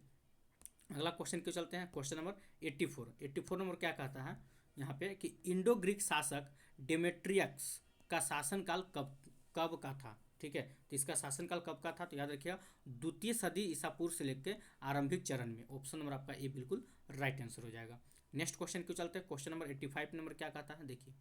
अगला क्वेश्चन क्यों चलते हैं, क्वेश्चन नंबर 84। 84 नंबर क्या कहता है यहाँ पे कि इंडो ग्रीक शासक डेमेट्रियस का शासनकाल कब कब का था, ठीक है। तो इसका शासनकाल कब का था तो याद रखिएगा द्वितीय सदी ईसा पूर्व से लेकर आरंभिक चरण में, ऑप्शन नंबर आपका ए बिल्कुल राइट आंसर हो जाएगा। नेक्स्ट क्वेश्चन क्यों चलते हैं, क्वेश्चन नंबर 85 नंबर क्या कहता है, देखिए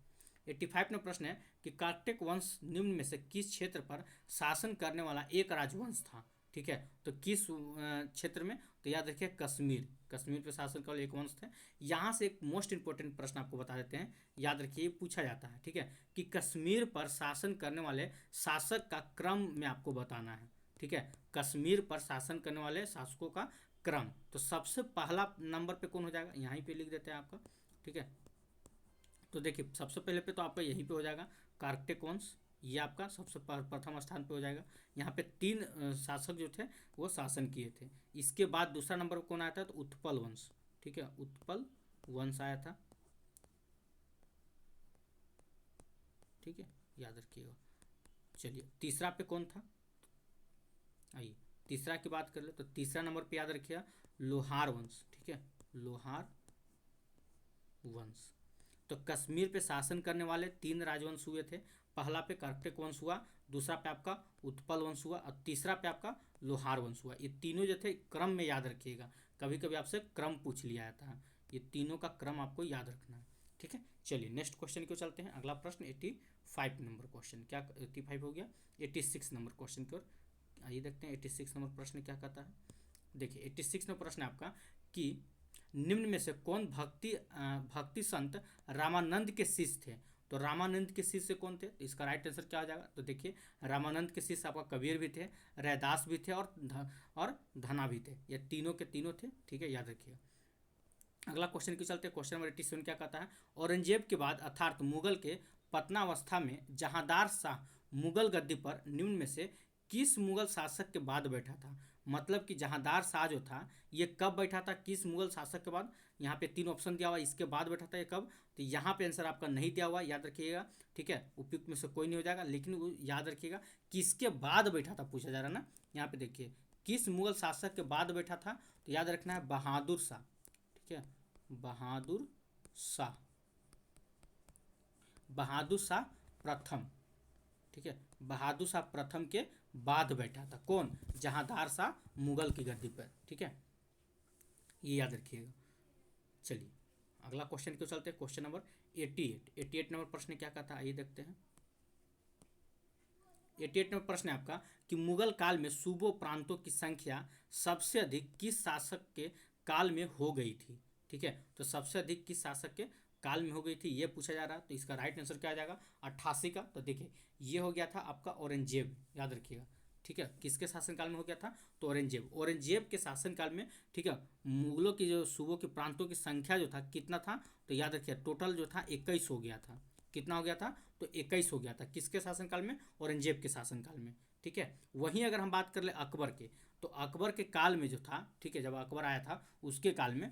85 में प्रश्न है कि कार्तिक वंश निम्न में से किस क्षेत्र पर शासन करने वाला एक राजवंश था, ठीक है। तो किस क्षेत्र में तो याद रखिए कश्मीर, कश्मीर पर शासन केवल एक वंश थे। यहाँ से एक मोस्ट इंपॉर्टेंट प्रश्न आपको बता देते हैं, याद रखिए पूछा जाता है, ठीक है, कि कश्मीर पर शासन करने वाले शासक का क्रम में आपको बताना है, ठीक है। कश्मीर पर शासन करने वाले शासकों का क्रम, तो सबसे पहला नंबर पे कौन हो जाएगा यहीं पे लिख देते हैं आपका, ठीक है। तो देखिए सबसे पहले पे तो आपका यहीं पे हो जाएगा कार्तिक वंश, ये आपका सबसे प्रथम स्थान पे हो जाएगा। यहाँ पे 3 शासक जो थे वो शासन किए थे। इसके बाद दूसरा नंबर पर कौन आया था तो उत्पल वंश, ठीक है, उत्पल वंश आया था, ठीक है, याद रखिएगा। चलिए तीसरा पे कौन था, आइए तीसरा की बात कर ले तो तीसरा नंबर पे याद रखिएगा लोहार वंश, ठीक है, लोहार वंश। तो कश्मीर पे शासन करने वाले 3 राजवंश हुए थे। पहला पे कर्कटक वंश हुआ, दूसरा पे आपका उत्पल वंश हुआ और तीसरा पे आपका लोहार वंश हुआ। ये तीनों जो थे क्रम में याद रखिएगा, कभी कभी आपसे क्रम पूछ लिया जाता है, ये तीनों का क्रम आपको याद रखना है, ठीक है। चलिए नेक्स्ट क्वेश्चन को चलते हैं। अगला प्रश्न 85 नंबर क्वेश्चन, क्या 85 हो गया, 86 नंबर क्वेश्चन की ओर आइए देखते हैं। 86 नंबर प्रश्न क्या कहता है, देखिए 86 नंबर प्रश्न आपका कि निम्न में से कौन भक्ति संत रामानंद के शिष्य थे। तो रामानंद के शिष्य कौन थे, तो इसका राइट आंसर क्या हो जाएगा, तो देखिए रामानंद के शिष्य आपका कबीर भी थे, रैदास भी थे और धना भी थे। ये तीनों के तीनों थे, ठीक है, याद रखिएगा। अगला क्वेश्चन की चलते हैं। क्वेश्चन नंबर 87 क्या कहता है, औरंगजेब के बाद अर्थात मुगल के पतनावस्था में जहांदार शाह मुगल गद्दी पर निम्न में से किस मुगल शासक के बाद बैठा था। मतलब कि जहांदार शाह जो था ये कब बैठा था, किस मुगल शासक के बाद। यहाँ पे 3 ऑप्शन दिया हुआ, इसके बाद बैठा था ये कब, तो यहाँ पे आंसर आपका नहीं दिया हुआ, याद रखिएगा, ठीक है। उपयुक्त में से कोई नहीं हो जाएगा, लेकिन वो याद रखिएगा किसके बाद बैठा था पूछा जा रहा है ना। यहाँ पे देखिए किस मुगल शासक के बाद बैठा था, तो याद रखना है बहादुर शाह, ठीक है, बहादुर शाह, बहादुर शाह प्रथम, ठीक है, बहादुर शाह प्रथम के बाद बैठा था कौन, जहांदार शाह मुगल की गद्दी पर, ठीक है, ये याद रखिएगा। चलिए अगला क्वेश्चन क्यों चलते हैं। क्वेश्चन नंबर 88 नंबर प्रश्न क्या कहता है, आइए देखते हैं। 88 नंबर प्रश्न है आपका कि मुगल काल में सूबों प्रांतों की संख्या सबसे अधिक किस शासक के काल में हो गई थी, ठीक है। तो सबसे अधिक किस शासक के काल में हो गई थी ये पूछा जा रहा है। तो इसका राइट आंसर क्या आ जाएगा 88 का। तो देखिए ये हो गया था आपका औरंगजेब, याद रखिएगा, ठीक है। किसके शासनकाल में हो गया था, तो औरंगजेब के शासनकाल में, ठीक है। मुगलों की जो सूबों के प्रांतों की संख्या जो था कितना था, तो याद रखिए टोटल जो था 21 हो गया था। कितना हो गया था, तो 21 हो गया था। किसके शासनकाल में, औरंगजेब के शासनकाल में, ठीक है। वहीं अगर हम बात कर ले अकबर के, तो अकबर के काल में जो था, ठीक है, जब अकबर आया था उसके काल में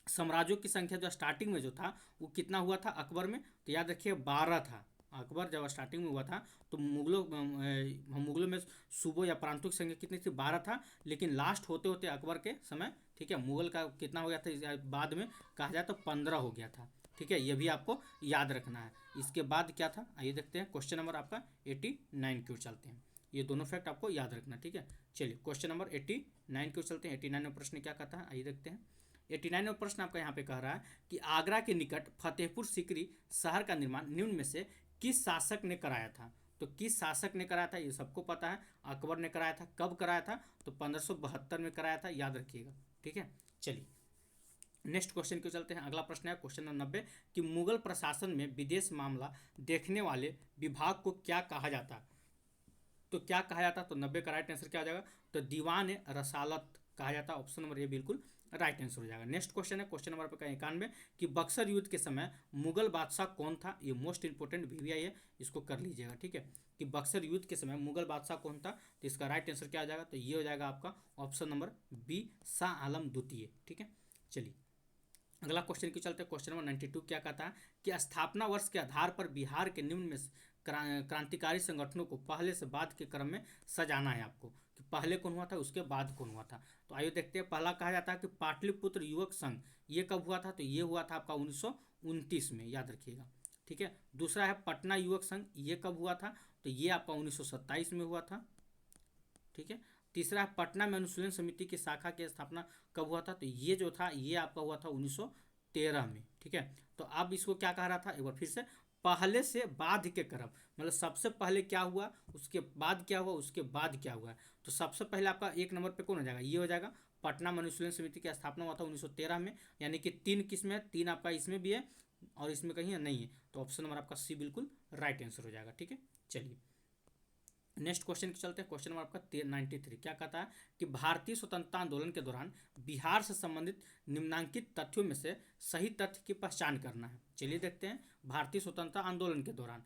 साम्राज्यों की संख्या जो स्टार्टिंग में जो था वो कितना हुआ था अकबर में, तो याद रखिए 12 था। अकबर जब स्टार्टिंग में हुआ था तो मुगलों में सूबों या प्रांतों की संख्या कितनी थी, 12 था। लेकिन लास्ट होते होते अकबर के समय, ठीक है, मुगल का कितना हो गया था, बाद में कहा जाए तो 15 हो गया था, ठीक है। ये भी आपको याद रखना है। इसके बाद क्या था, आइए देखते हैं। क्वेश्चन नंबर आपका 89 की ओर चलते हैं। ये दोनों फैक्ट आपको याद रखना, ठीक है। चलिए क्वेश्चन नंबर 89 की ओर चलते हैं। 89 में प्रश्न क्या कहता है, आइए देखते हैं। 89 में प्रश्न आपका यहाँ पे कह रहा है कि आगरा के निकट फतेहपुर सीकरी शहर का निर्माण निम्न में से किस शासक ने कराया था। तो किस शासक ने कराया था ये सबको पता है, अकबर ने कराया था। कब कराया था, तो 1572 में कराया था, याद रखिएगा, ठीक है। चलिए नेक्स्ट क्वेश्चन क्यों चलते हैं। अगला प्रश्न है क्वेश्चन नंबर 90 कि मुगल प्रशासन में विदेश मामला देखने वाले विभाग को क्या कहा जाता है। तो क्या कहा जाता, तो 90 का राइट आंसर क्या आ जाएगा, तो दीवान रसालत कहा जाता है। ऑप्शन नंबर ए बिल्कुल राइट आंसर हो जाएगा। नेक्स्ट क्वेश्चन है क्वेश्चन नंबर आपका 91 कि बक्सर युद्ध के समय मुगल बादशाह कौन था। ये मोस्ट इंपोर्टेंट वीवीआई है, इसको कर लीजिएगा, ठीक है, कि बक्सर युद्ध के समय मुगल बादशाह कौन था। तो इसका राइट आंसर क्या आ जाएगा, तो ये हो जाएगा आपका option number B Shah Alam द्वितीय, ठीक है। चलिए अगला क्वेश्चन की चलते हैं। क्वेश्चन नंबर 92 क्या कहता है कि स्थापना वर्ष के आधार पर बिहार के निम्न में क्रांतिकारी संगठनों को पहले से बाद के क्रम में सजाना है आपको, कि पहले कौन हुआ था उसके बाद कौन हुआ था। तो आइए देखते हैं। पहला कहा जाता है कि पाटलिपुत्र युवक संघ, ये कब हुआ था, तो ये हुआ था आपका 1929 में, याद रखिएगा, ठीक है। दूसरा है पटना युवक संघ, ये कब हुआ था, तो ये आपका 1927 में हुआ था, ठीक है। तीसरा है पटना में अनुशीलन समिति की शाखा की स्थापना कब हुआ था, तो ये जो था ये आपका हुआ था 1913 में, ठीक है। तो अब इसको क्या कह रहा था, एक बार फिर से, पहले से बाद के क्रम, मतलब सबसे पहले क्या हुआ, उसके बाद क्या हुआ, उसके बाद क्या हुआ। तो सबसे पहले आपका 1 नंबर पे कौन हो जाएगा, ये हो जाएगा पटना में अनुशीलन समिति की स्थापना हुआ था 1913 में, यानी कि 3 किस में है, 3 आपका इसमें भी है और इसमें कहीं नहीं है। तो ऑप्शन नंबर आपका सी बिल्कुल राइट आंसर हो जाएगा, ठीक है। चलिए नेक्स्ट क्वेश्चन के चलते हैं। क्वेश्चन नंबर आपका 93 क्या कहता है कि भारतीय स्वतंत्रता आंदोलन के दौरान बिहार से संबंधित निम्नांकित तथ्यों में से सही तथ्य की पहचान करना है। चलिए देखते हैं। भारतीय स्वतंत्रता आंदोलन के दौरान,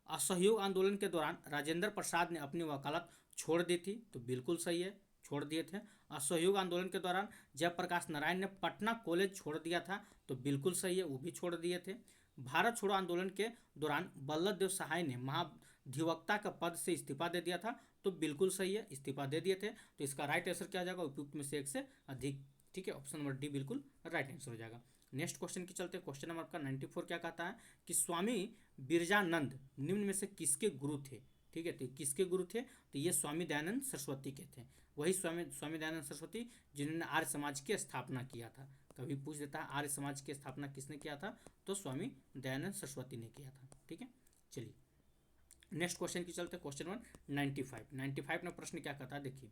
असहयोग आंदोलन के दौरान राजेंद्र प्रसाद ने अपनी वकालत छोड़ दी थी, तो बिल्कुल सही है, छोड़ दिए थे। असहयोग आंदोलन के दौरान जयप्रकाश नारायण ने पटना कॉलेज छोड़ दिया था, तो बिल्कुल सही है, वो भी छोड़ दिए थे। भारत छोड़ो आंदोलन के दौरान वल्लभ देव सहाय ने अधिवक्ता का पद से इस्तीफा दे दिया था, तो बिल्कुल सही है, इस्तीफा दे दिए थे। तो इसका राइट आंसर क्या हो जाएगा, उपयुक्त में से एक से अधिक। ठीक है, ऑप्शन नंबर डी बिल्कुल राइट आंसर हो जाएगा। नेक्स्ट क्वेश्चन की चलते हैं। क्वेश्चन नंबर आपका 94 क्या कहता है कि स्वामी बिरजानंद निम्न में से किसके गुरु थे। ठीक है, तो किसके गुरु थे, तो ये स्वामी दयानंद सरस्वती के थे। वही स्वामी दयानंद सरस्वती जिन्होंने आर्य समाज की स्थापना किया था। कभी पूछ देता है आर्य समाज की स्थापना किसने किया था, तो स्वामी दयानंद सरस्वती ने किया था। ठीक है, चलिए नेक्स्ट क्वेश्चन की चलते। क्वेश्चन नंबर 95 में प्रश्न क्या कहता है, देखिए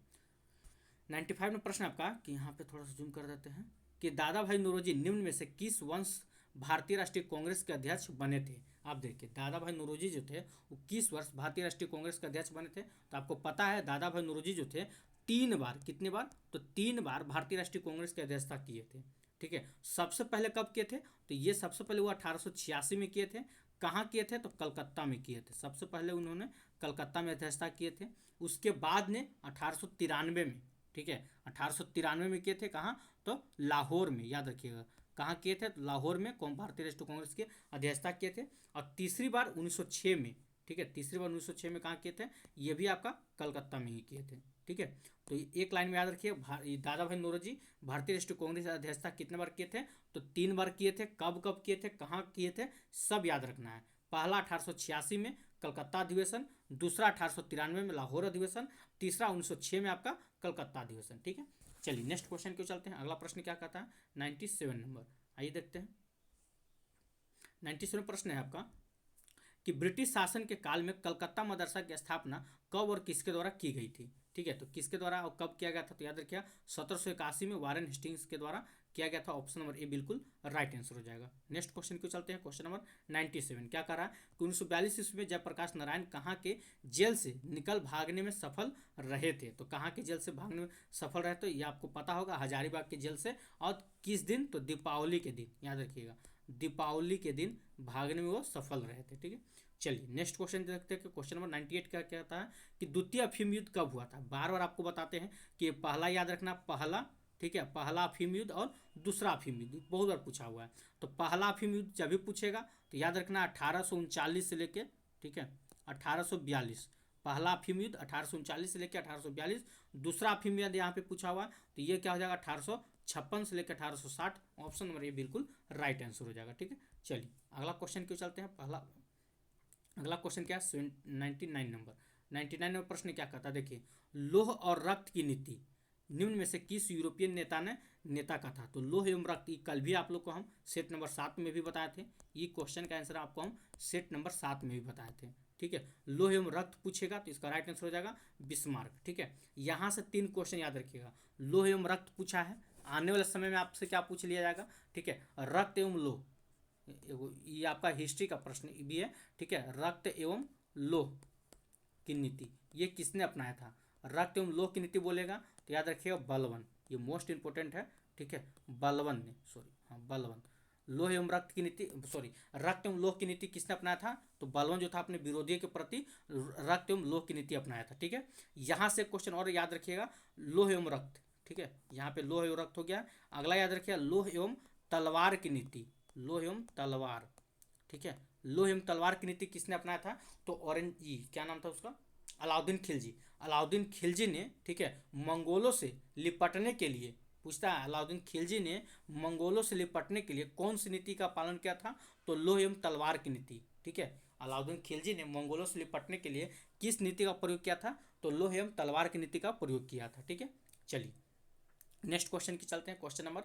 95 में प्रश्न आपका कि यहाँ पे थोड़ा सा जूम कर देते हैं कि दादा भाई नौरोजी निम्न में से किस वर्ष भारतीय राष्ट्रीय कांग्रेस के अध्यक्ष बने थे। आप देखिए दादा भाई नौरोजी जो थे वो किस वर्ष भारतीय राष्ट्रीय कांग्रेस के अध्यक्ष बने थे। तो आपको पता है दादा भाई नौरोजी जो थे 3 बार, कितने बार, तो 3 बार भारतीय राष्ट्रीय कांग्रेस की अध्यक्षता किए थे। ठीक है, सबसे पहले कब किए थे, तो ये सबसे पहले वो 1886 में किए थे। कहाँ किए थे, तो कलकत्ता में किए थे। सबसे पहले उन्होंने कलकत्ता में अध्यक्षता किए थे। उसके बाद ने 1893 में, ठीक है 1893 में किए थे। कहाँ, तो लाहौर में, याद रखिएगा कहाँ किए थे, तो लाहौर में भारतीय राष्ट्रीय कांग्रेस की अध्यक्षता किए थे। और तीसरी बार 1906 में, ठीक है तीसरी बार 1906 में कहाँ किए थे, ये भी आपका कलकत्ता में ही किए थे। ठीक है, तो एक लाइन में याद रखिए, दादा भाई नौरोजी भारतीय राष्ट्रीय कांग्रेस अध्यक्षता कितने बार किए थे, तो 3 बार किए थे। कब कब किए थे, कहाँ किए थे, सब याद रखना है। पहला 1886 में कलकत्ता अधिवेशन, दूसरा 1893 में लाहौर अधिवेशन, तीसरा 1906 में आपका कलकत्ता अधिवेशन। ठीक है, चलिए नेक्स्ट क्वेश्चन क्यों चलते हैं। अगला प्रश्न क्या कहता है, 97 नंबर, आइए देखते हैं। 97 प्रश्न है आपका कि ब्रिटिश शासन के काल में कलकत्ता मदरसा की स्थापना कब और किसके द्वारा की गई थी। ठीक है, तो किसके द्वारा और कब किया गया था, तो याद रखिए 1781 में वारेन हेस्टिंग्स के द्वारा किया गया था। ऑप्शन नंबर ए बिल्कुल राइट आंसर हो जाएगा। नेक्स्ट क्वेश्चन क्यों चलते हैं। क्वेश्चन नंबर 97 क्या कह रहा है कि 1942 ईस्वी में जयप्रकाश नारायण कहाँ के जेल से निकल भागने में सफल रहे थे। तो कहाँ के जेल से भागने में सफल रहे, तो ये आपको पता होगा हजारीबाग के जेल से। और किस दिन, तो दीपावली के दिन, याद रखिएगा दीपावली के दिन भागने में वो सफल रहे थे। ठीक है, चलिए नेक्स्ट क्वेश्चन देखते हैं कि क्वेश्चन नंबर 98 क्या कहता है कि द्वितीय अफीम युद्ध कब हुआ था। बार बार आपको बताते हैं कि पहला याद रखना, पहला, ठीक है पहला अफीम युद्ध और दूसरा अफीम युद्ध बहुत बार पूछा हुआ है। तो पहला अफीम युद्ध जब भी पूछेगा तो याद रखना 1839 से लेके, ठीक है 1842, पहला अफीम युद्ध 1839 से लेकर 1842। दूसरा अफीम युद्ध यहाँ पे पूछा हुआ है, तो ये क्या हो जाएगा 1856 से लेकर 1860। ऑप्शन नंबर ये बिल्कुल राइट आंसर हो जाएगा। ठीक है, चलिए अगला क्वेश्चन क्यों चलते हैं। अगला क्वेश्चन क्या है, 99 नंबर। 99 नंबर प्रश्न क्या कहता है, देखिए लौह और रक्त की नीति निम्न में से किस यूरोपियन नेता का था। तो लौह एवं रक्त, कल भी आप लोग को हम सेट नंबर 7 में भी बताए थे। ये क्वेश्चन का आंसर आपको हम सेट नंबर 7 में भी बताए थे। ठीक है, लौह एवं रक्त पूछेगा तो इसका राइट आंसर हो जाएगा बिस्मार्क। ठीक है, यहाँ से 3 क्वेश्चन याद रखिएगा। लौह एवं रक्त पूछा है, आने वाले समय में आपसे क्या पूछ लिया जाएगा। ठीक है, रक्त एवं लौह, ये आपका हिस्ट्री का प्रश्न भी है। ठीक है, रक्त एवं लौह की नीति ये किसने अपनाया था। रक्त एवं लौह की नीति बोलेगा तो याद रखिएगा बलवन, ये मोस्ट इंपोर्टेंट है। ठीक है, बलवन ने, सॉरी हाँ बलवन। लौह एवं रक्त की नीति, सॉरी रक्त एवं लौह की नीति किसने अपनाया था, तो बलवन जो था अपने विरोधी के प्रति रक्त एवं लौह की नीति अपनाया था। ठीक है, यहाँ से क्वेश्चन और याद रखिएगा, लौह एवं रक्त। ठीक है, यहाँ पे लौह एवं रक्त हो गया। अगला याद रखिएगा लौह एवं तलवार की नीति, लौह एवं तलवार। ठीक है, लौह एवं तलवार की नीति किसने अपनाया था, तो औरंगजेब, क्या नाम था उसका, अलाउद्दीन खिलजी। अलाउद्दीन खिलजी ने, ठीक है मंगोलों से निपटने के लिए, पूछता है अलाउद्दीन खिलजी ने मंगोलों से निपटने के लिए कौन सी नीति का पालन किया था, तो लौह एवं तलवार की नीति। ठीक है, अलाउद्दीन खिलजी ने मंगोलों से निपटने के लिए किस नीति का प्रयोग किया था, तो लौह एवं तलवार की नीति का प्रयोग किया था। ठीक है, चलिए नेक्स्ट क्वेश्चन की चलते हैं। क्वेश्चन नंबर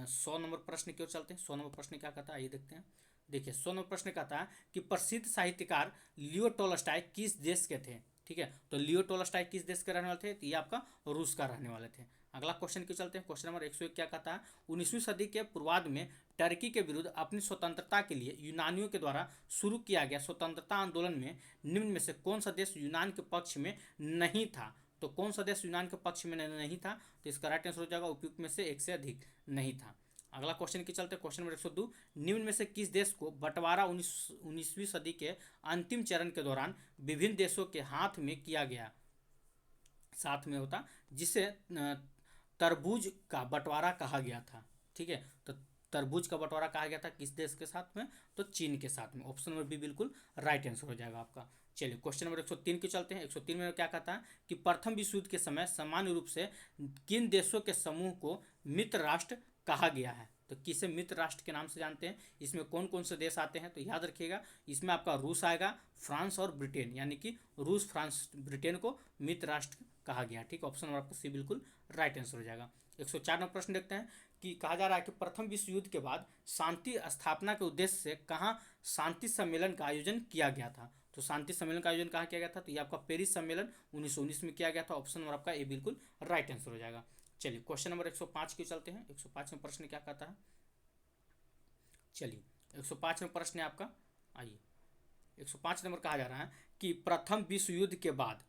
100 नंबर प्रश्न की ओर चलते हैं। 100 नंबर प्रश्न क्या कहता है, आइए देखते हैं। देखिए 100 नंबर प्रश्न कहता है कि प्रसिद्ध साहित्यकार लियो टोल्स्टॉय किस देश के थे। ठीक है, तो लियो टोल्स्टॉय किस देश के रहने वाले थे, तो ये आपका रूस का रहने वाले थे। अगला क्वेश्चन की चलते हैं। क्वेश्चन नंबर 101 क्या कहता है, 19वीं सदी के पूर्वार्ध में टर्की के विरुद्ध अपनी स्वतंत्रता के लिए यूनानियों के द्वारा शुरू किया गया स्वतंत्रता आंदोलन में निम्न में से कौन सा देश यूनान के पक्ष में नहीं था। तो कौन सा देश यूनान के पक्ष में नहीं था, तो इसका राइट आंसर हो जाएगा उपयुक्त में से एक से अधिक नहीं था। अगला क्वेश्चन की चलते, क्वेश्चन नंबर 102, निम्न में से किस देश को बंटवारा 19वीं सदी के अंतिम चरण के दौरान विभिन्न देशों के हाथ में किया गया, साथ में होता, जिसे तरबूज का बंटवारा कहा गया था। ठीक है, तो तरबूज का बंटवारा कहा गया था किस देश के साथ में, तो चीन के साथ में। ऑप्शन नंबर बी बिल्कुल राइट आंसर हो जाएगा आपका। चलिए क्वेश्चन नंबर 103 के चलते हैं। 103 में क्या कहता है कि प्रथम विश्व युद्ध के समय सामान्य रूप से किन देशों के समूह को मित्र राष्ट्र कहा गया है? तो किसे मित्र राष्ट्र के नाम से जानते हैं? इसमें कौन कौन से देश आते हैं? तो याद रखिएगा, इसमें आपका रूस आएगा, फ्रांस और ब्रिटेन, यानी कि रूस, फ्रांस, ब्रिटेन को मित्र राष्ट्र कहा गया। ठीक, ऑप्शन नंबर आपका सी बिल्कुल राइट आंसर हो जाएगा। 104 नंबर प्रश्न देखते हैं कि कहा जा रहा है कि प्रथम विश्व युद्ध के बाद शांति स्थापना के उद्देश्य से कहाँ शांति सम्मेलन का आयोजन किया गया था? तो शांति सम्मेलन का आयोजन कहाँ किया गया था? तो ये आपका पेरिस सम्मेलन 1919 में किया गया था। ऑप्शन नंबर आपका ए बिल्कुल राइट आंसर हो जाएगा। चलिए क्वेश्चन नंबर 105 के चलते हैं। 105 में प्रश्न क्या कहता है? चलिए 105 में प्रश्न है आपका, आइए 105 नंबर कहा जा रहा है कि प्रथम विश्व युद्ध के बाद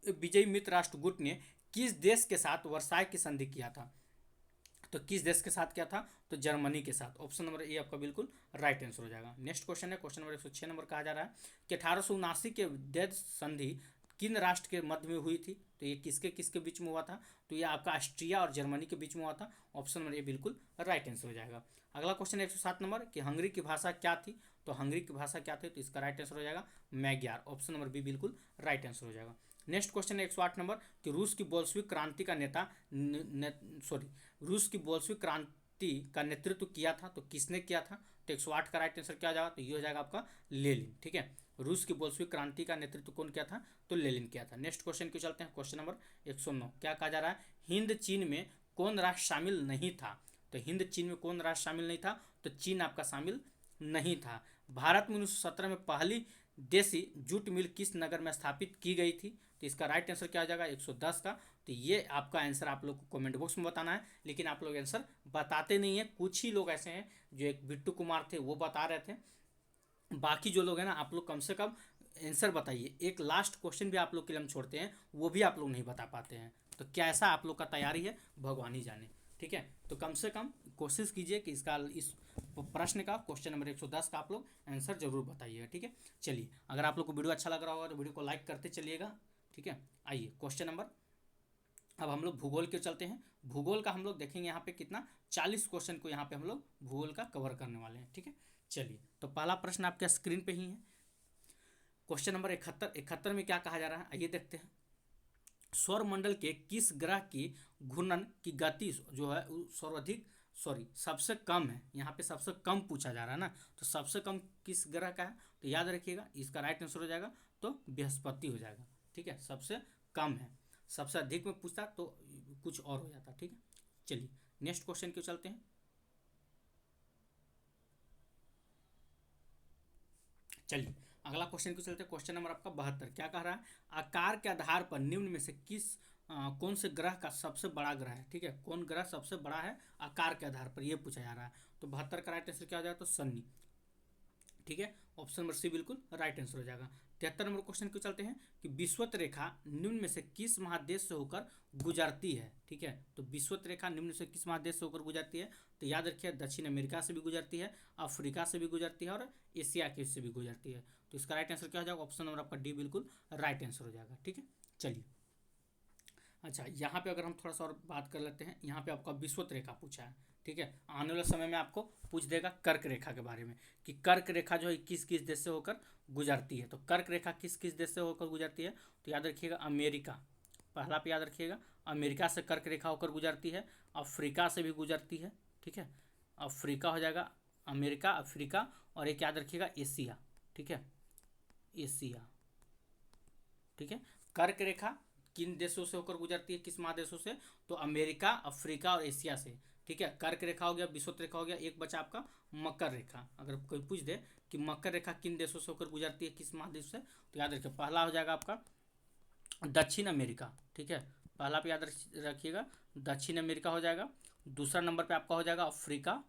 विजयी मित्र राष्ट्र गुट ने किस देश के साथ वर्साई की संधि किया था? तो किस देश के साथ किया था? तो जर्मनी के साथ। ऑप्शन नंबर ए आपका बिल्कुल राइट आंसर हो जाएगा। नेक्स्ट क्वेश्चन है क्वेश्चन नंबर 106 नंबर कहा जा रहा है कि 1879 के विद्वेद संधि किन राष्ट्र के मध्य में हुई थी? तो ये किसके किसके बीच में हुआ था? तो ये आपका ऑस्ट्रिया और जर्मनी के बीच में हुआ था। ऑप्शन नंबर ए बिल्कुल राइट आंसर हो जाएगा। अगला क्वेश्चन है 107 नंबर कि हंगरी की भाषा क्या थी? तो हंगरी की भाषा क्या थी? तो इसका राइट आंसर हो जाएगा मैग्यार। ऑप्शन नंबर बी बिल्कुल राइट आंसर हो जाएगा। नेक्स्ट क्वेश्चन है 108 नंबर कि रूस की बोल्शेविक क्रांति का नेता रूस की बोल्शेविक क्रांति का नेतृत्व किया था, तो किसने किया था? तो 108 का राइट आंसर क्या हो जाएगा? तो ये हो जाएगा आपका लेनिन। ठीक है, रूस की बोल्शेविक क्रांति का नेतृत्व कौन किया था? तो लेनिन किया था। नेक्स्ट क्वेश्चन क्यों चलते हैं। क्वेश्चन नंबर 109 क्या कहा जा रहा है? हिंद चीन में कौन राष्ट्र शामिल नहीं था? तो हिंद चीन में कौन राष्ट्र शामिल नहीं था? तो चीन आपका शामिल नहीं था। भारत में 1917 में पहली देसी जूट मिल किस नगर में स्थापित की गई थी? तो इसका राइट आंसर क्या हो जाएगा? 110 का। तो ये आपका आंसर आप लोग को कमेंट बॉक्स में बताना है, लेकिन आप लोग आंसर बताते नहीं है। कुछ ही लोग ऐसे हैं, जो एक बिट्टू कुमार थे वो बता रहे थे, बाकी जो लोग हैं ना, आप लोग कम से कम आंसर बताइए। एक लास्ट क्वेश्चन भी आप लोग के लिए हम छोड़ते हैं, वो भी आप लोग नहीं बता पाते हैं। तो क्या ऐसा आप लोग का तैयारी है? भगवान ही जाने। ठीक है, तो कम से कम कोशिश कीजिए कि इस प्रश्न का क्वेश्चन नंबर 110 का आप लोग आंसर जरूर बताइएगा। ठीक है, चलिए अगर आप लोग को वीडियो अच्छा लग रहा होगा तो वीडियो को लाइक करते चलिएगा। ठीक है, आइए क्वेश्चन नंबर, अब हम लोग भूगोल के चलते हैं। भूगोल का हम लोग देखेंगे यहाँ पे कितना 40 क्वेश्चन को यहाँ पे हम लोग भूगोल का कवर करने वाले हैं। ठीक है, चलिए तो पहला प्रश्न आपके स्क्रीन पे ही है। क्वेश्चन नंबर 71 में क्या कहा जा रहा है, आइए देखते हैं। सौरमंडल के किस ग्रह की घूर्णन की गति जो है सर्वाधिक सबसे कम है? यहाँ पे सबसे कम पूछा जा रहा है ना, तो सबसे कम किस ग्रह का है? तो याद रखिएगा, इसका राइट आंसर हो जाएगा तो बृहस्पति हो जाएगा। ठीक है, सबसे कम है, सबसे अधिक में पूछता तो कुछ और हो जाता। ठीक है, चलिए नेक्स्ट क्वेश्चन क्यों चलते हैं। चलिए अगला क्वेश्चन क्यों चलते हैं। क्वेश्चन नंबर आपका 72 क्या कह रहा है? आकार के आधार पर निम्न में से कौन से ग्रह का सबसे बड़ा ग्रह है? ठीक है, कौन ग्रह सबसे बड़ा है आकार के आधार पर, यह पूछा जा रहा है। तो 72 का राइट आंसर क्या हो जाएगा? तो शनि। ठीक है, ऑप्शन नंबर सी बिल्कुल राइट आंसर हो जाएगा। 73 नंबर क्वेश्चन क्यों चलते हैं कि विषुवत रेखा निम्न में से किस महादेश से होकर गुजरती है? ठीक है, तो विषुवत रेखा निम्न से किस महादेश से होकर गुजरती है? तो याद रखिए, दक्षिण अमेरिका से भी गुजरती है, अफ्रीका से भी गुजरती है और एशिया के से भी गुजरती है। तो इसका राइट आंसर क्या हो जाएगा? ऑप्शन नंबर आपका डी बिल्कुल राइट आंसर हो जाएगा। ठीक है, चलिए अच्छा, यहाँ पे अगर हम थोड़ा सा और बात कर लेते हैं, यहाँ पे आपका विषुवत रेखा पूछा है। ठीक है, आने वाले समय में आपको पूछ देगा कर्क रेखा के बारे में कि कर्क रेखा जो है किस किस देश से होकर गुजरती है। तो कर्क रेखा किस किस देश से होकर गुजरती है? तो याद रखिएगा अमेरिका, पहला पे याद रखिएगा, अमेरिका से कर्क रेखा होकर गुजरती है, अफ्रीका से भी गुजरती है। ठीक है, अफ्रीका हो जाएगा, अमेरिका, अफ्रीका, और एक याद रखिएगा एशिया। ठीक है, एशिया। ठीक है, कर्क रेखा किन देशों से होकर गुजरती है, किस महादेशों से? तो अमेरिका, अफ्रीका और एशिया से। ठीक है, कर्क रेखा हो गया, विषुवत रेखा हो गया, एक बचा आपका मकर रेखा। अगर कोई पूछ दे कि मकर रेखा किन देशों से होकर गुजरती है, किस महादेश से, तो याद रखिए पहला हो जाएगा आपका दक्षिण अमेरिका। ठीक है, पहला पे याद रखिएगा दक्षिण अमेरिका हो जाएगा। दूसरा नंबर पे आपका हो जाएगा अफ्रीका,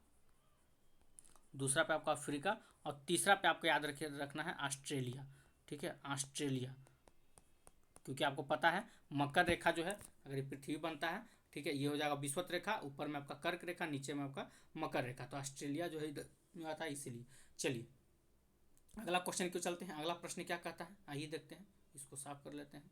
दूसरा पे आपका अफ्रीका, और तीसरा पे आपको याद रखना है ऑस्ट्रेलिया। ठीक है, ऑस्ट्रेलिया, क्योंकि आपको पता है मकर रेखा जो है अगर पृथ्वी बनता है, ठीक है, ये हो जाएगा विषुवत रेखा, ऊपर में आपका कर्क रेखा, नीचे में आपका मकर रेखा, तो ऑस्ट्रेलिया जो है इधर में आता है इसीलिए। चलिए अगला क्वेश्चन क्यों चलते हैं। अगला प्रश्न क्या कहता है, आइए देखते हैं, इसको साफ कर लेते हैं।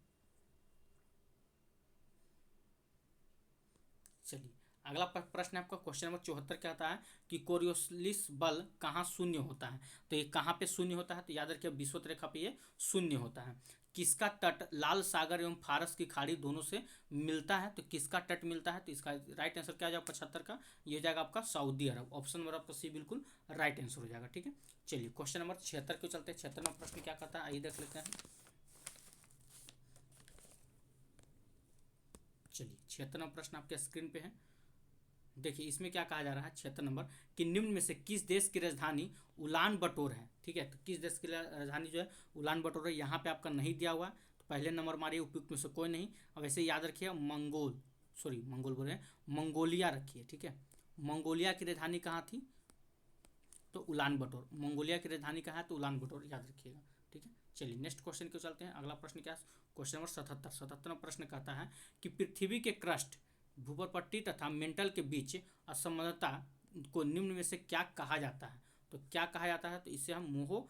चलिए अगला प्रश्न आपका क्वेश्चन नंबर 74 क्या आता है कि कोरियोलिस बल कहाँ शून्य होता है। तो ये कहाँ पे शून्य होता है, तो याद रखिए विषुवत रेखा पे ये शून्य होता है। किसका तट लाल सागर एवं फारस की खाड़ी दोनों से मिलता है, तो किसका तट मिलता है, तो इसका राइट आंसर क्या हो जाएगा 75 का, ये हो जाएगा आपका सऊदी अरब। ऑप्शन नंबर आपका सी बिल्कुल राइट आंसर हो जाएगा। ठीक है, चलिए क्वेश्चन नंबर 76 को चलते हैं। 76 में प्रश्न क्या कहता है, आइए देख लेते हैं। चलिए 76 प्रश्न आपके स्क्रीन पे है। देखिए इसमें क्या कहा जा रहा है 76 नंबर कि निम्न में से किस देश की राजधानी उलान बटोर है। ठीक है, तो किस देश की राजधानी जो है उलान बटोर है, यहाँ पे आपका नहीं दिया हुआ, तो पहले नंबर मारिए उपयुक्त में से कोई नहीं। अब ऐसे याद रखिए मंगोल बोल रहे हैं, मंगोलिया रखिए। ठीक है, मंगोलिया की राजधानी कहाँ थी, तो उलान बटोर। मंगोलिया की राजधानी कहाँ है, तो उलान बटोर, याद रखिएगा। ठीक है, चलिए नेक्स्ट क्वेश्चन को चलते हैं। अगला प्रश्न क्या है, क्वेश्चन नंबर 77 प्रश्न कहता है कि पृथ्वी के क्रस्ट भूपटपट्टी तथा मेंटल के बीच असमानता को निम्न में से क्या कहा जाता है। तो क्या कहा जाता है, तो इसे हम मोह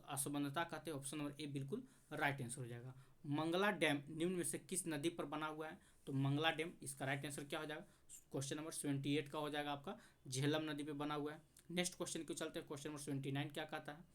असमानता कहते हैं। ऑप्शन नंबर ए बिल्कुल राइट आंसर हो जाएगा। मंगला डैम निम्न में से किस नदी पर बना हुआ है, तो मंगला डैम, इसका राइट आंसर क्या हो जाएगा, क्वेश्चन नंबर 78 का हो जाएगा आपका, झेलम नदी पे बना हुआ है। नेक्स्ट क्वेश्चन को चलते हैं। क्वेश्चन नंबर 79 क्या कहता है,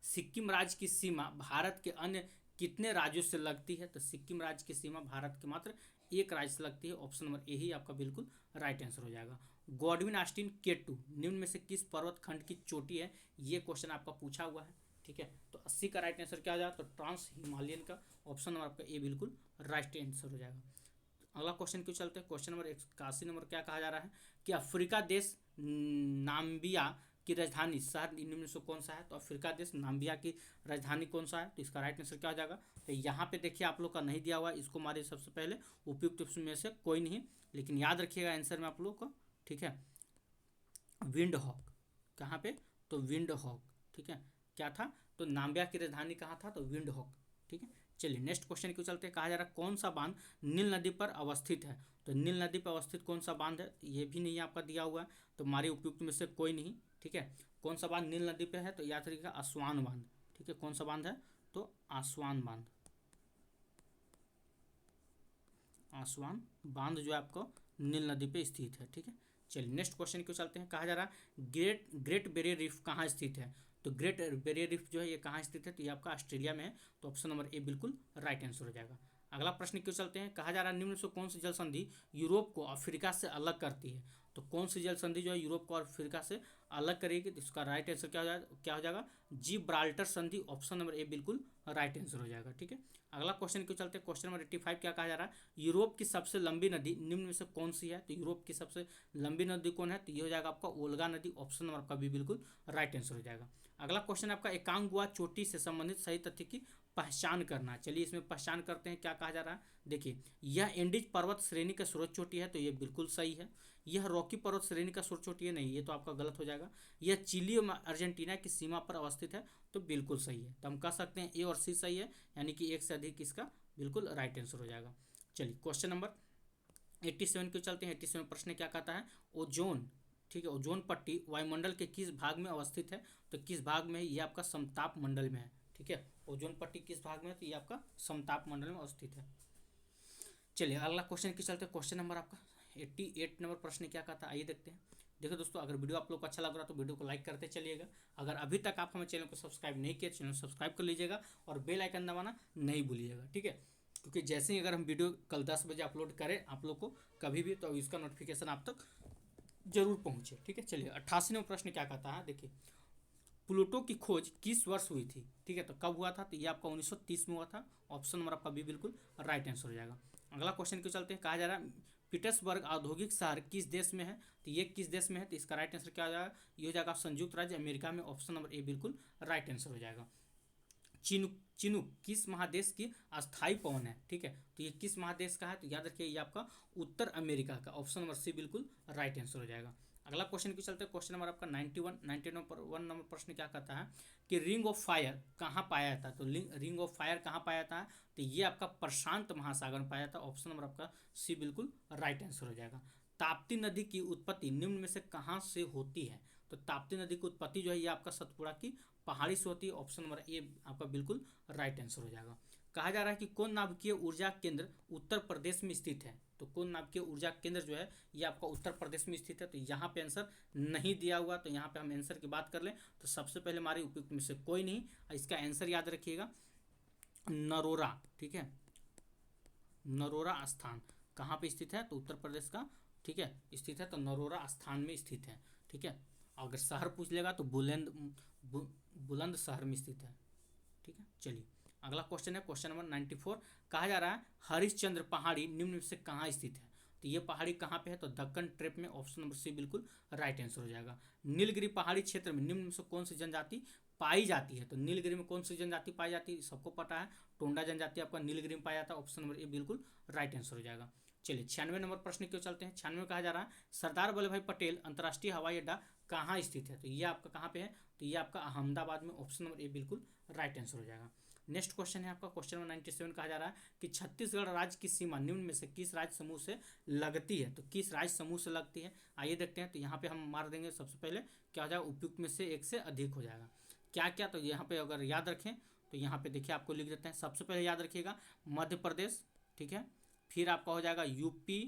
सिक्किम राज्य की सीमा भारत के अन्य कितने राज्यों से लगती है, तो सिक्किम राज्य की सीमा भारत के मात्र एक राज्य से लगती है। ऑप्शन नंबर ए ही आपका बिल्कुल राइट आंसर हो जाएगा। गॉडविन ऑस्टिन केटू निम्न में से किस पर्वत खंड की चोटी है, ये क्वेश्चन आपका पूछा हुआ है। ठीक है, तो 80 का राइट आंसर क्या हो जाएगा, तो ट्रांस हिमालयन का ऑप्शन नंबर आपका ए बिल्कुल राइट आंसर हो जाएगा। अगला क्वेश्चन क्यों चलते हैं। क्वेश्चन नंबर 81 नंबर क्या कहा जा रहा है कि अफ्रीका देश नाम्बिया की राजधानी शहर निम्न से कौन सा है, तो अफ्रीका देश नाम्बिया की राजधानी कौन सा है, तो इसका राइट आंसर क्या हो जाएगा। तो यहाँ पे देखिए आप लोग का नहीं दिया हुआ, इसको मारिए सबसे पहले, उपयुक्त में से कोई नहीं, लेकिन याद रखिएगा आंसर में आप लोग को। ठीक है, विंड हॉक कहाँ पे, तो विंड हॉक। ठीक है, क्या था, तो नाम्बिया की राजधानी कहाँ था, तो विंड हॉक। ठीक है, चलिए नेक्स्ट क्वेश्चन क्यों चलते हैं। कहा जा रहा है कौन सा बांध नील नदी पर अवस्थित है, तो नील नदी पर अवस्थित कौन सा बांध है, ये भी नहीं आपका दिया हुआ है, तो हमारे उपयुक्त में से कोई नहीं। ठीक है, कौन सा बांध नील नदी पे है, तो याद रखिएगा आसवान बांध। ठीक है, कौन सा बांध है, तो आसवान बांध। आसवान बांध जो है आपको नील नदी पे स्थित है। ठीक है, चलिए नेक्स्ट क्वेश्चन क्यों चलते हैं। कहा जा रहा है ग्रेट बैरियर रीफ कहाँ स्थित है, तो ग्रेट बैरियर रीफ जो है ये कहाँ स्थित है, तो ये आपका ऑस्ट्रेलिया में है। तो ऑप्शन नंबर ए बिल्कुल राइट आंसर हो जाएगा। अगला प्रश्न क्यों चलते हैं। कहा जा रहा है निम्न से कौन सी जल संधि यूरोप को अफ्रीका से अलग करती है, तो कौन सी जल संधि जो है यूरोप को अफ्रीका से अलग करेगी, तो इसका राइट आंसर क्या हो जाएगा, जिब्राल्टर संधि। ऑप्शन नंबर ए बिल्कुल राइट आंसर हो जाएगा। ठीक है, अगला क्वेश्चन क्यों चलते हैं। क्वेश्चन नंबर 85 क्या कहा जा रहा है, यूरोप की सबसे लंबी नदी निम्न में से कौन सी है, तो यूरोप की सबसे लंबी नदी कौन है, तो ये हो जाएगा आपका ओल्गा नदी। ऑप्शन नंबर आपका भी बिल्कुल राइट आंसर हो जाएगा। अगला क्वेश्चन आपका एकांगुआ चोटी से संबंधित सही तथ्य की पहचान करना। चलिए इसमें पहचान करते हैं, क्या कहा जा रहा है। देखिए यह एंडीज पर्वत श्रेणी का सर्वोच्च चोटी है, तो ये बिल्कुल सही है। यह रॉकी पर्वत श्रेणी का सर्वोच्च चोटी है, नहीं, ये तो आपका गलत हो जाएगा। यह चिली और अर्जेंटीना की सीमा पर अवस्थित है, तो बिल्कुल सही है। तो हम कह सकते हैं ए और सी सही है, यानी कि एक से अधिक इसका बिल्कुल राइट आंसर हो जाएगा। चलिए क्वेश्चन नंबर 87 को चलते हैं। 87 प्रश्न क्या कहता है, ओजोन, ठीक है, ओजोन पट्टी वायुमंडल के किस भाग में अवस्थित है, तो किस भाग में, ये आपका समताप मंडल में है। ठीक है, ओजोन पट्टी किस भाग में है, तो ये आपका समताप मंडल में अवस्थित है। चलिए अगला क्वेश्चन की चलते हैं। क्वेश्चन नंबर आपका 88 नंबर प्रश्न क्या कहता है, आइए देखते हैं। देखो दोस्तों, अगर वीडियो आप लोग को अच्छा लग रहा है तो वीडियो को लाइक करते चलिएगा। अगर अभी तक आप हमारे चैनल को सब्सक्राइब नहीं किए, चैनल सब्सक्राइब कर लीजिएगा और बेल आइकन दबाना नहीं भूलिएगा। ठीक है, क्योंकि जैसे ही अगर हम वीडियो कल 10 बजे अपलोड करें आप लोग को कभी भी, तो इसका नोटिफिकेशन आप तक जरूर पहुँचे। ठीक है, चलिए 88वां प्रश्न क्या कहता है। देखिए प्लूटो की खोज किस वर्ष हुई थी, ठीक है, तो कब हुआ था, तो ये आपका 1930 में हुआ था। ऑप्शन नंबर आपका भी बिल्कुल राइट आंसर हो जाएगा। अगला क्वेश्चन क्यों चलते हैं। कहा जा रहा है पीटर्सबर्ग औद्योगिक शहर किस देश में है, तो ये किस देश में है, तो इसका राइट आंसर क्या हो जाएगा, ये हो जाएगा संयुक्त राज्य अमेरिका में। ऑप्शन नंबर ए बिल्कुल राइट आंसर हो जाएगा। चिनुक किस महादेश की अस्थायी पवन है, ठीक है, तो ये किस महादेश का है, तो याद रखिए ये आपका उत्तर अमेरिका का। ऑप्शन नंबर सी बिल्कुल राइट आंसर हो जाएगा। अगला क्वेश्चन की चलते हैं। क्वेश्चन नंबर आपका 91 नंबर प्रश्न क्या कहता है कि रिंग ऑफ फायर कहाँ पाया जाता है, तो रिंग ऑफ फायर कहाँ पाया जाता है, तो ये आपका प्रशांत महासागर में पाया जाता है। ऑप्शन नंबर आपका सी बिल्कुल राइट आंसर हो जाएगा। ताप्ती नदी की उत्पत्ति निम्न में से कहाँ से होती है, तो ताप्ती नदी की उत्पत्ति जो है ये आपका सतपुड़ा की पहाड़ी से होती है। ऑप्शन नंबर ए आपका बिल्कुल राइट आंसर हो जाएगा। कहा जा रहा है कि कौन नाभिकीय ऊर्जा केंद्र उत्तर प्रदेश में स्थित है। तो कौन नाभिकीय ऊर्जा केंद्र जो है ये आपका उत्तर प्रदेश में स्थित है। तो यहाँ पे आंसर नहीं दिया हुआ, तो यहाँ पे हम आंसर की बात कर लें तो सबसे पहले हमारे उपयुक्त में से कोई नहीं। इसका आंसर याद रखिएगा नरोरा, ठीक है। नरोरा स्थान कहाँ पे स्थित है, तो उत्तर प्रदेश का, ठीक है, स्थित है। तो नरोरा स्थान में स्थित है, ठीक है। अगर शहर पूछ लेगा तो बुलंद शहर में स्थित है, ठीक है। चलिए अगला क्वेश्चन है क्वेश्चन नंबर 94। कहा जा रहा है हरिश्चंद्र पहाड़ी निम्न में से कहाँ स्थित है। तो ये पहाड़ी कहाँ पे है, तो दक्कन ट्रेप में, ऑप्शन नंबर सी बिल्कुल राइट आंसर हो जाएगा। नीलगिरी पहाड़ी क्षेत्र में निम्न में से कौन सी जनजाति पाई जाती है। तो नीलगिरी में कौन सी जनजाति पाई जाती है, सबको पता है, टोंडा जनजाति आपका नीलगिरी में पाया जाता है। ऑप्शन नंबर ए बिल्कुल राइट आंसर हो जाएगा। चलिए 96 नंबर प्रश्न क्यों चलते हैं। 96 में कहा जा रहा है सरदार वल्लभ भाई पटेल अंतर्राष्ट्रीय हवाई अड्डा कहाँ स्थित है। तो ये आपका कहाँ पे है, तो ये आपका अहमदाबाद में। ऑप्शन नंबर ए बिल्कुल राइट आंसर हो जाएगा। नेक्स्ट क्वेश्चन है आपका क्वेश्चन नंबर 97। कहा जा रहा है कि छत्तीसगढ़ राज्य की सीमा निम्न में से किस राज्य समूह से लगती है। तो किस राज्य समूह से लगती है, आइए देखते हैं। तो यहाँ पे हम मार देंगे, सबसे पहले क्या हो जाएगा, उपयुक्त में से एक से अधिक हो जाएगा। क्या क्या, तो यहाँ पे अगर याद रखें तो यहाँ पे देखिए आपको लिख देते हैं। सबसे पहले याद रखिएगा मध्य प्रदेश, ठीक है। फिर आपका हो जाएगा यूपी,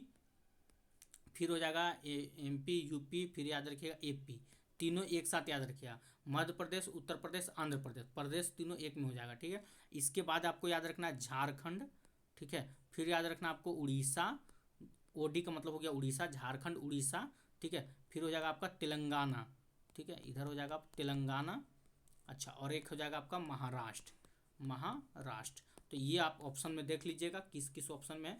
फिर हो जाएगा एमपी, यूपी, फिर याद रखिएगा एपी। तीनों एक साथ याद रखिएगा, मध्य प्रदेश, उत्तर प्रदेश, आंध्र प्रदेश, प्रदेश तीनों एक में हो जाएगा, ठीक है। इसके बाद आपको याद रखना है झारखंड, ठीक है। फिर याद रखना आपको उड़ीसा, ओडी का मतलब हो गया उड़ीसा, झारखंड, उड़ीसा, ठीक है। फिर हो जाएगा आपका तेलंगाना, ठीक है, इधर हो जाएगा तेलंगाना। अच्छा, और एक हो जाएगा आपका महाराष्ट्र, महाराष्ट्र। तो ये आप ऑप्शन में देख लीजिएगा किस किस ऑप्शन में है,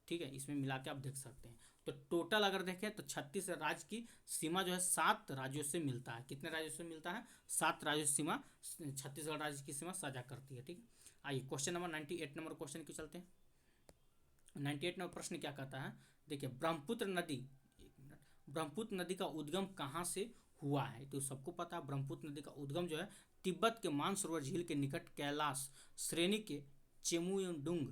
ठीक है, इसमें मिला के आप देख सकते हैं। तो टोटल अगर देखें तो 36 राज्य की सीमा जो है 7 राज्यों से मिलता है। कितने राज्यों से मिलता है, 7 राज्यों से सीमा छत्तीसगढ़ राज्य की सीमा साझा करती है, ठीक है। आइए क्वेश्चन नंबर 98 नंबर क्वेश्चन की चलते हैं। 98 नंबर प्रश्न क्या कहता है, देखिए ब्रह्मपुत्र नदी का उद्गम कहाँ से हुआ है। तो सबको पता है ब्रह्मपुत्र नदी का उद्गम जो है तिब्बत के मानसरोवर झील के निकट कैलाश श्रेणी के चेमुयुंडुंग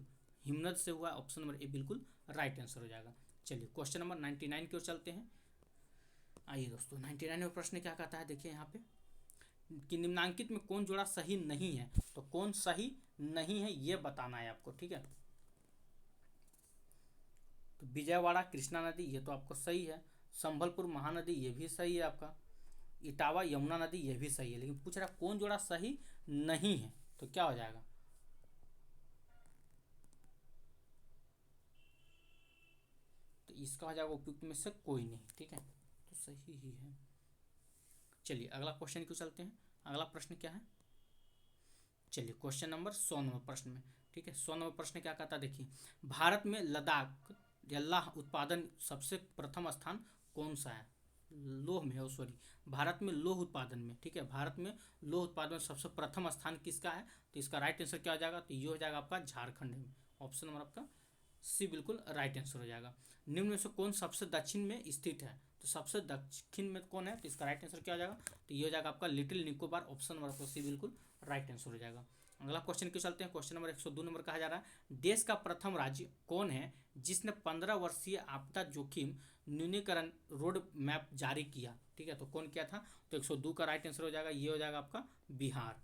हिमनद से हुआ। ऑप्शन नंबर ए बिल्कुल राइट आंसर हो जाएगा। चलिए क्वेश्चन नंबर 99 की ओर चलते हैं। आइए दोस्तों 99 में प्रश्न क्या कहता है, देखिए यहाँ पे कि निम्नांकित में कौन जोड़ा सही नहीं है। तो कौन सही नहीं है ये बताना है आपको, ठीक है। तो विजयवाड़ा कृष्णा नदी ये तो आपको सही है, संबलपुर महानदी ये भी सही है आपका, इटावा यमुना नदी ये भी सही है, लेकिन पूछ रहा कौन जोड़ा सही नहीं है। तो क्या हो जाएगा, तो इसका हो जाएगा उपयुक्त में से कोई नहीं, ठीक है, तो सही ही है। चलिए अगला क्वेश्चन क्यों चलते हैं। अगला प्रश्न क्या है, चलिए क्वेश्चन नंबर 100 नंबर प्रश्न में, ठीक है। 100 नंबर प्रश्न क्या कहता है, देखिए भारत में लद्दाख यल्लाह उत्पादन सबसे प्रथम स्थान कौन सा है। लोह में है, सॉरी, भारत में लोह उत्पादन में, ठीक है। भारत में लोह उत्पादन में सबसे प्रथम स्थान किसका है। तो इसका राइट आंसर क्या हो जाएगा, तो ये हो जाएगा आपका झारखंड में। ऑप्शन नंबर आपका सी बिल्कुल राइट आंसर हो जाएगा। निम्न में से कौन सबसे दक्षिण में स्थित है। तो सबसे दक्षिण में कौन है, तो इसका राइट आंसर क्या हो जाएगा, तो ये हो जाएगा आपका लिटिल निकोबार। ऑप्शन नंबर आपका सी बिल्कुल राइट आंसर हो जाएगा। अगला क्वेश्चन क्यों चलते हैं। क्वेश्चन नंबर 102 नंबर कहा जा रहा है देश का प्रथम राज्य कौन है जिसने 15 वर्षीय आपदा जोखिम न्यूनीकरण रोड मैप जारी किया, ठीक है। तो कौन किया था, तो 102 का राइट आंसर हो जाएगा, ये हो जाएगा आपका बिहार।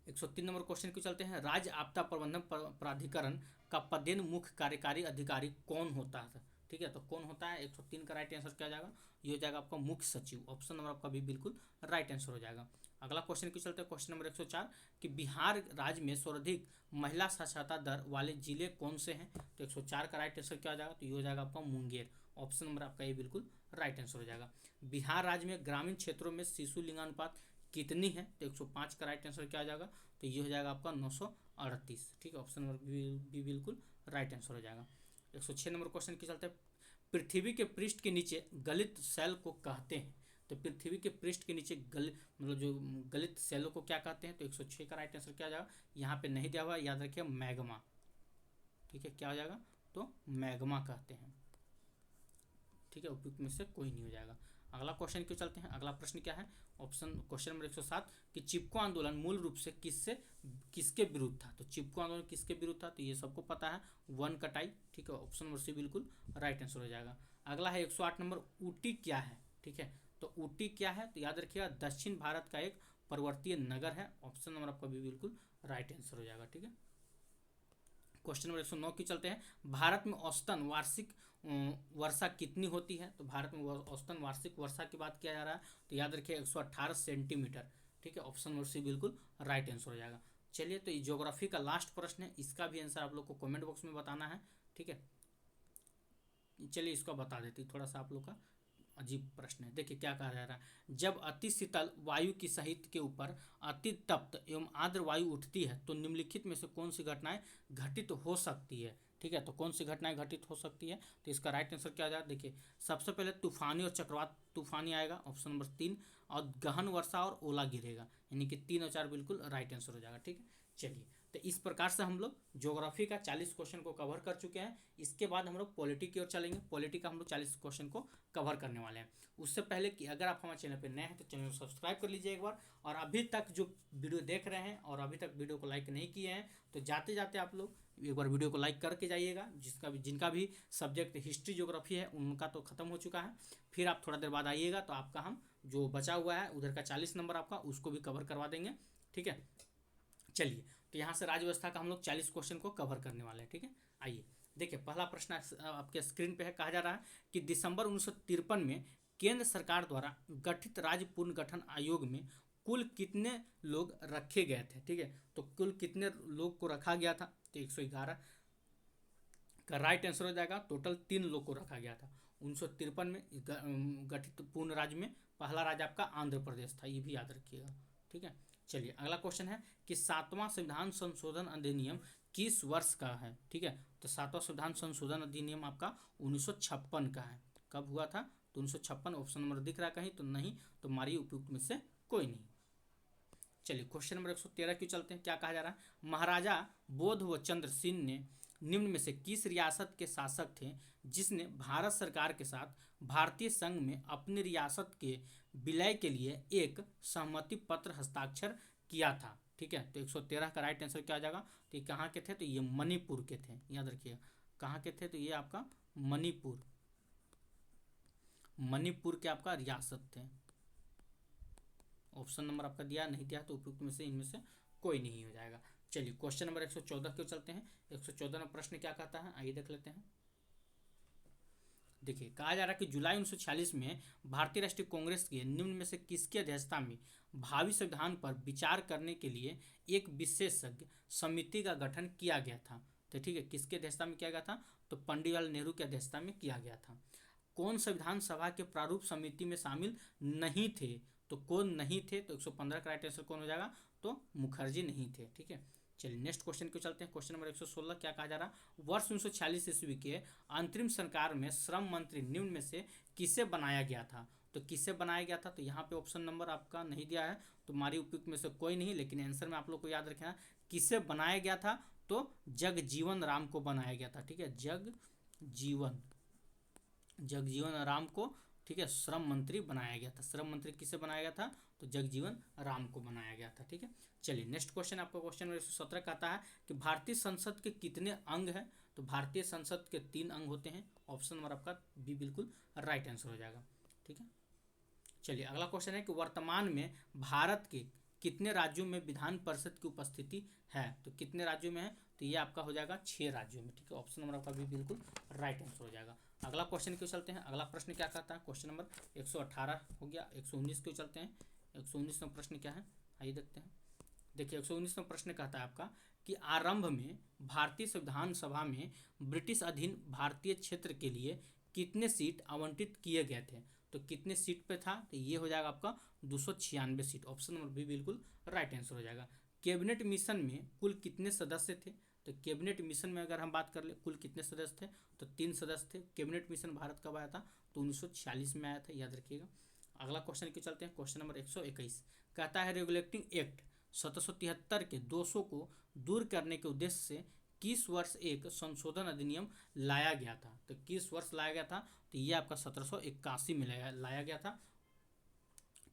103 नंबर क्वेश्चन क्यों चलते हैं। राज्य आपदा प्रबंधन प्राधिकरण का पदेन मुख्य कार्यकारी अधिकारी कौन होता है, ठीक है। तो कौन होता है, 103 का राइट आंसर क्या हो जाएगा, ये हो जाएगा आपका मुख्य सचिव। ऑप्शन नंबर आपका भी बिल्कुल राइट आंसर हो जाएगा। अगला क्वेश्चन क्यों चलते हैं। क्वेश्चन नंबर 104 कि बिहार राज्य में सर्वाधिक महिला साक्षरता दर वाले जिले कौन से हैं। तो 104 का राइट आंसर क्या हो जाएगा, तो ये हो जाएगा आपका मुंगेर। ऑप्शन नंबर आपका ये बिल्कुल राइट आंसर हो जाएगा। बिहार राज्य में ग्रामीण क्षेत्रों में शिशु लिंगानुपात कितनी है। तो 105 का राइट आंसर क्या आ जाएगा, तो ये हो जाएगा आपका 938, ठीक है। ऑप्शन नंबर बी बिल्कुल राइट आंसर हो जाएगा। 106 नंबर क्वेश्चन की चलते हैं पृथ्वी के पृष्ठ के नीचे गलित सेल को कहते हैं। तो पृथ्वी के पृष्ठ के नीचे मतलब जो गलित सेलों को क्या कहते हैं। तो 106 का राइट आंसर क्या आ जाएगा, यहाँ पे नहीं दिया हुआ, याद रखिए मैग्मा, ठीक है, क्या हो जाएगा, तो मैग्मा कहते हैं, ठीक है। उपयुक्त में से कोई नहीं हो जाएगा। अगला क्वेश्चन क्यों चलते हैं। अगला प्रश्न क्या है, ऑप्शन क्वेश्चन नंबर 107 कि चिपको आंदोलन मूल रूप से किसके विरुद्ध था। तो चिपको आंदोलन किसके विरुद्ध था, तो ये सबको पता है, वन कटाई, ठीक है। ऑप्शन नंबर सी बिल्कुल राइट आंसर हो जाएगा। अगला है 108 नंबर ऊटी क्या है, ठीक है। तो ऊटी क्या है, तो याद रखिएगा दक्षिण भारत का एक पर्वतीय नगर है। ऑप्शन नंबर आपका भी बिल्कुल राइट आंसर हो जाएगा, ठीक है। क्वेश्चन नंबर 109 की चलते हैं। भारत में औसतन वार्षिक वर्षा कितनी होती है? तो भारत में औसतन वार्षिक वर्षा की बात किया जा रहा है, तो याद रखिए 118 सेंटीमीटर। ठीक है, ऑप्शन नंबर सी बिल्कुल राइट आंसर हो जाएगा। चलिए, तो ये ज्योग्राफी का लास्ट प्रश्न है, इसका भी आंसर आप लोग को कमेंट बॉक्स में बताना है। ठीक है, चलिए इसको बता देती, थोड़ा सा आप लोग का अजीब प्रश्न है। देखिए क्या कहा जा रहा है, जब अति शीतल वायु की सहित के ऊपर अति तप्त एवं आर्द्र वायु उठती है तो निम्नलिखित में से कौन सी घटनाएं घटित हो सकती है? ठीक है, तो कौन सी घटनाएं घटित हो सकती है? तो इसका राइट आंसर क्या आ जाएगा? देखिए, सबसे पहले तूफानी और चक्रवात तूफानी आएगा, ऑप्शन नंबर 3, और गहन वर्षा और ओला गिरेगा, यानी कि 3 और 4 बिल्कुल राइट आंसर हो जाएगा। ठीक है, चलिए, तो इस प्रकार से हम लोग ज्योग्राफी का 40 क्वेश्चन को कवर कर चुके हैं। इसके बाद हम लोग पॉलिटी की ओर चलेंगे। पॉलिटी का हम लोग 40 क्वेश्चन को कवर करने वाले हैं। उससे पहले कि अगर आप हमारे चैनल पर नए हैं तो चैनल को सब्सक्राइब कर लीजिए एक बार, और अभी तक जो वीडियो देख रहे हैं और अभी तक वीडियो को लाइक नहीं किए हैं तो जाते जाते आप लोग एक बार वीडियो को लाइक करके जाइएगा। जिनका भी सब्जेक्ट हिस्ट्री ज्योग्राफी है उनका तो खत्म हो चुका है, फिर आप थोड़ा देर बाद आइएगा तो आपका हम जो बचा हुआ है उधर का 40 नंबर आपका उसको भी कवर करवा देंगे। ठीक है, चलिए, तो यहाँ से राज्य व्यवस्था का हम लोग 40 क्वेश्चन को कवर करने वाले हैं। ठीक है, आइए देखिए, पहला प्रश्न आपके स्क्रीन पे है। कहा जा रहा है कि दिसंबर 1953 में केंद्र सरकार द्वारा गठित राज्य पुनर्गठन आयोग में कुल कितने लोग रखे गए थे? ठीक है, तो कुल कितने लोग को रखा गया था? तो 111 का राइट आंसर हो जाएगा। टोटल 3 लोग को रखा गया था 1953 में गठित पूर्ण राज्य में। पहला राज्य आपका आंध्र प्रदेश था, ये भी याद रखिएगा। ठीक है, चलिए अगला क्वेश्चन है कि 7वां संविधान संशोधन अधिनियम किस वर्ष का है? ठीक है, तो 7वां संविधान संशोधन अधिनियम आपका 1956 का है। कब हुआ था? तो 1956। ऑप्शन नंबर दिख रहा है कहीं तो नहीं, तो हमारी उपयुक्त में से कोई नहीं। चलिए क्वेश्चन नंबर 113 क्यों चलते हैं। क्या कहा जा रहा है, महाराजा बोध व चंद्र सिंह ने निम्न में से किस रियासत के शासक थे जिसने भारत सरकार के साथ भारतीय संघ में अपनी रियासत के विलय के लिए एक सहमति पत्र हस्ताक्षर किया था? ठीक है, तो 113 का राइट आंसर क्या आ जाएगा? तो ये कहाँ के थे? तो ये मणिपुर के थे, याद रखिएगा। कहाँ के थे? तो ये आपका मणिपुर के आपका रियासत थे। ऑप्शन नंबर आपका दिया नहीं दिया तो उपयुक्त में से इनमें से कोई नहीं हो जाएगा। चलिए क्वेश्चन नंबर 114 क्यों चलते हैं। 114 में प्रश्न क्या कहता है, आइए देख लेते हैं। देखिए, कहा जा रहा है कि जुलाई 1946 में भारतीय राष्ट्रीय कांग्रेस के निम्न में से किसकी अध्यक्षता में भावी संविधान पर विचार करने के लिए एक विशेषज्ञ समिति का गठन किया गया था? तो ठीक है, किसके अध्यक्षता में किया गया था? तो पंडित जवाहरलाल नेहरू की अध्यक्षता में किया गया था। कौन संविधान सभा के प्रारूप समिति में शामिल नहीं थे? तो कौन नहीं थे? तो 115 का राइट आंसर कौन हो जाएगा? तो मुखर्जी नहीं थे। ठीक है, चलिए नेक्स्ट क्वेश्चन को चलते हैं। क्वेश्चन नंबर 116 क्या कहा जा रहा है, वर्ष 1946 ईस्वी के अंतरिम सरकार में श्रम मंत्री निम्न में से किसे बनाया गया था? तो किसे बनाया गया था? तो यहाँ पे ऑप्शन नंबर आपका नहीं दिया है, तो हमारी उपयुक्त में से कोई नहीं, लेकिन आंसर में आप लोग को याद रखना किसे बनाया गया था। तो जगजीवन राम को बनाया गया था। ठीक है, जगजीवन राम को, ठीक है, श्रम मंत्री बनाया गया था। श्रम मंत्री किसे बनाया गया था? तो जगजीवन राम को बनाया गया था। ठीक है, चलिए नेक्स्ट क्वेश्चन आपका क्वेश्चन नंबर 117 कहता है कि भारतीय संसद के कितने अंग हैं? तो भारतीय संसद के 3 अंग होते हैं। ऑप्शन नंबर आपका बी बिल्कुल राइट आंसर हो जाएगा। ठीक है, चलिए अगला क्वेश्चन है कि वर्तमान में भारत के कितने राज्यों में विधान परिषद की उपस्थिति है? तो कितने राज्यों में है? तो ये आपका हो जाएगा 6 राज्यों में। ठीक है, ऑप्शन नंबर आपका भी बिल्कुल राइट आंसर हो जाएगा। अगला क्वेश्चन क्यों चलते हैं। अगला प्रश्न क्या कहता है, क्वेश्चन नंबर 118 हो गया। 119 क्यों चलते हैं। 119 में प्रश्न क्या है, आइए देखते हैं। देखिए 119 में प्रश्न कहता है आपका कि आरंभ में भारतीय संविधान सभा में ब्रिटिश अधीन भारतीय क्षेत्र के लिए कितने सीट आवंटित किए गए थे? तो कितने सीट पे था? तो ये हो जाएगा आपका 296 सीट। ऑप्शन नंबर बी बिल्कुल राइट आंसर हो जाएगा। कैबिनेट मिशन में कुल कितने सदस्य थे? तो कैबिनेट मिशन में अगर हम बात कर ले कुल कितने सदस्य थे, तो 3 सदस्य थे। कैबिनेट मिशन भारत कब आया था? तो 1946 में आया था, याद रखिएगा। अगला क्वेश्चन क्यों चलते हैं। क्वेश्चन नंबर 121 कहता है रेगुलेटिंग एक्ट 1773 के 200 को दूर करने के उद्देश्य से किस वर्ष एक संशोधन अधिनियम लाया गया था? तो किस वर्ष लाया गया था? तो ये आपका 1781 में लाया गया था।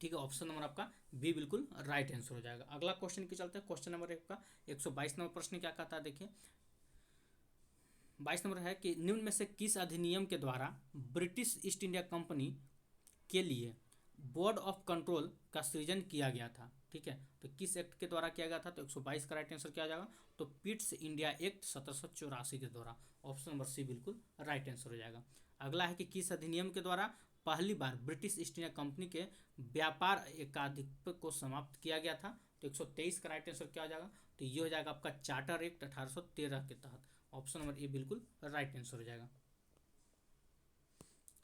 ठीक है, ऑप्शन नंबर आपका बी बिल्कुल राइट आंसर हो जाएगा। अगला क्वेश्चन की चलते हैं। क्वेश्चन नंबर आपका 122 नंबर प्रश्न क्या कहता है। देखिए 22 नंबर है कि निम्न में से किस अधिनियम के द्वारा ब्रिटिश ईस्ट इंडिया कंपनी के लिए बोर्ड ऑफ कंट्रोल का सृजन किया गया था, ठीक है। तो किस एक्ट के द्वारा किया गया था, तो 122 का राइट आंसर क्या आ जाएगा, तो पिट्स इंडिया एक्ट 1784 के द्वारा। ऑप्शन नंबर सी बिल्कुल राइट आंसर हो जाएगा। अगला है कि किस अधिनियम के द्वारा पहली बार ब्रिटिश ईस्ट इंडिया कंपनी के व्यापार एकाधिपत्य को समाप्त किया गया था, तो 123 का राइट आंसर क्या हो जाएगा, तो ये हो जाएगा आपका चार्टर एक्ट 1813 के तहत। ऑप्शन नंबर ए बिल्कुल राइट आंसर हो जाएगा।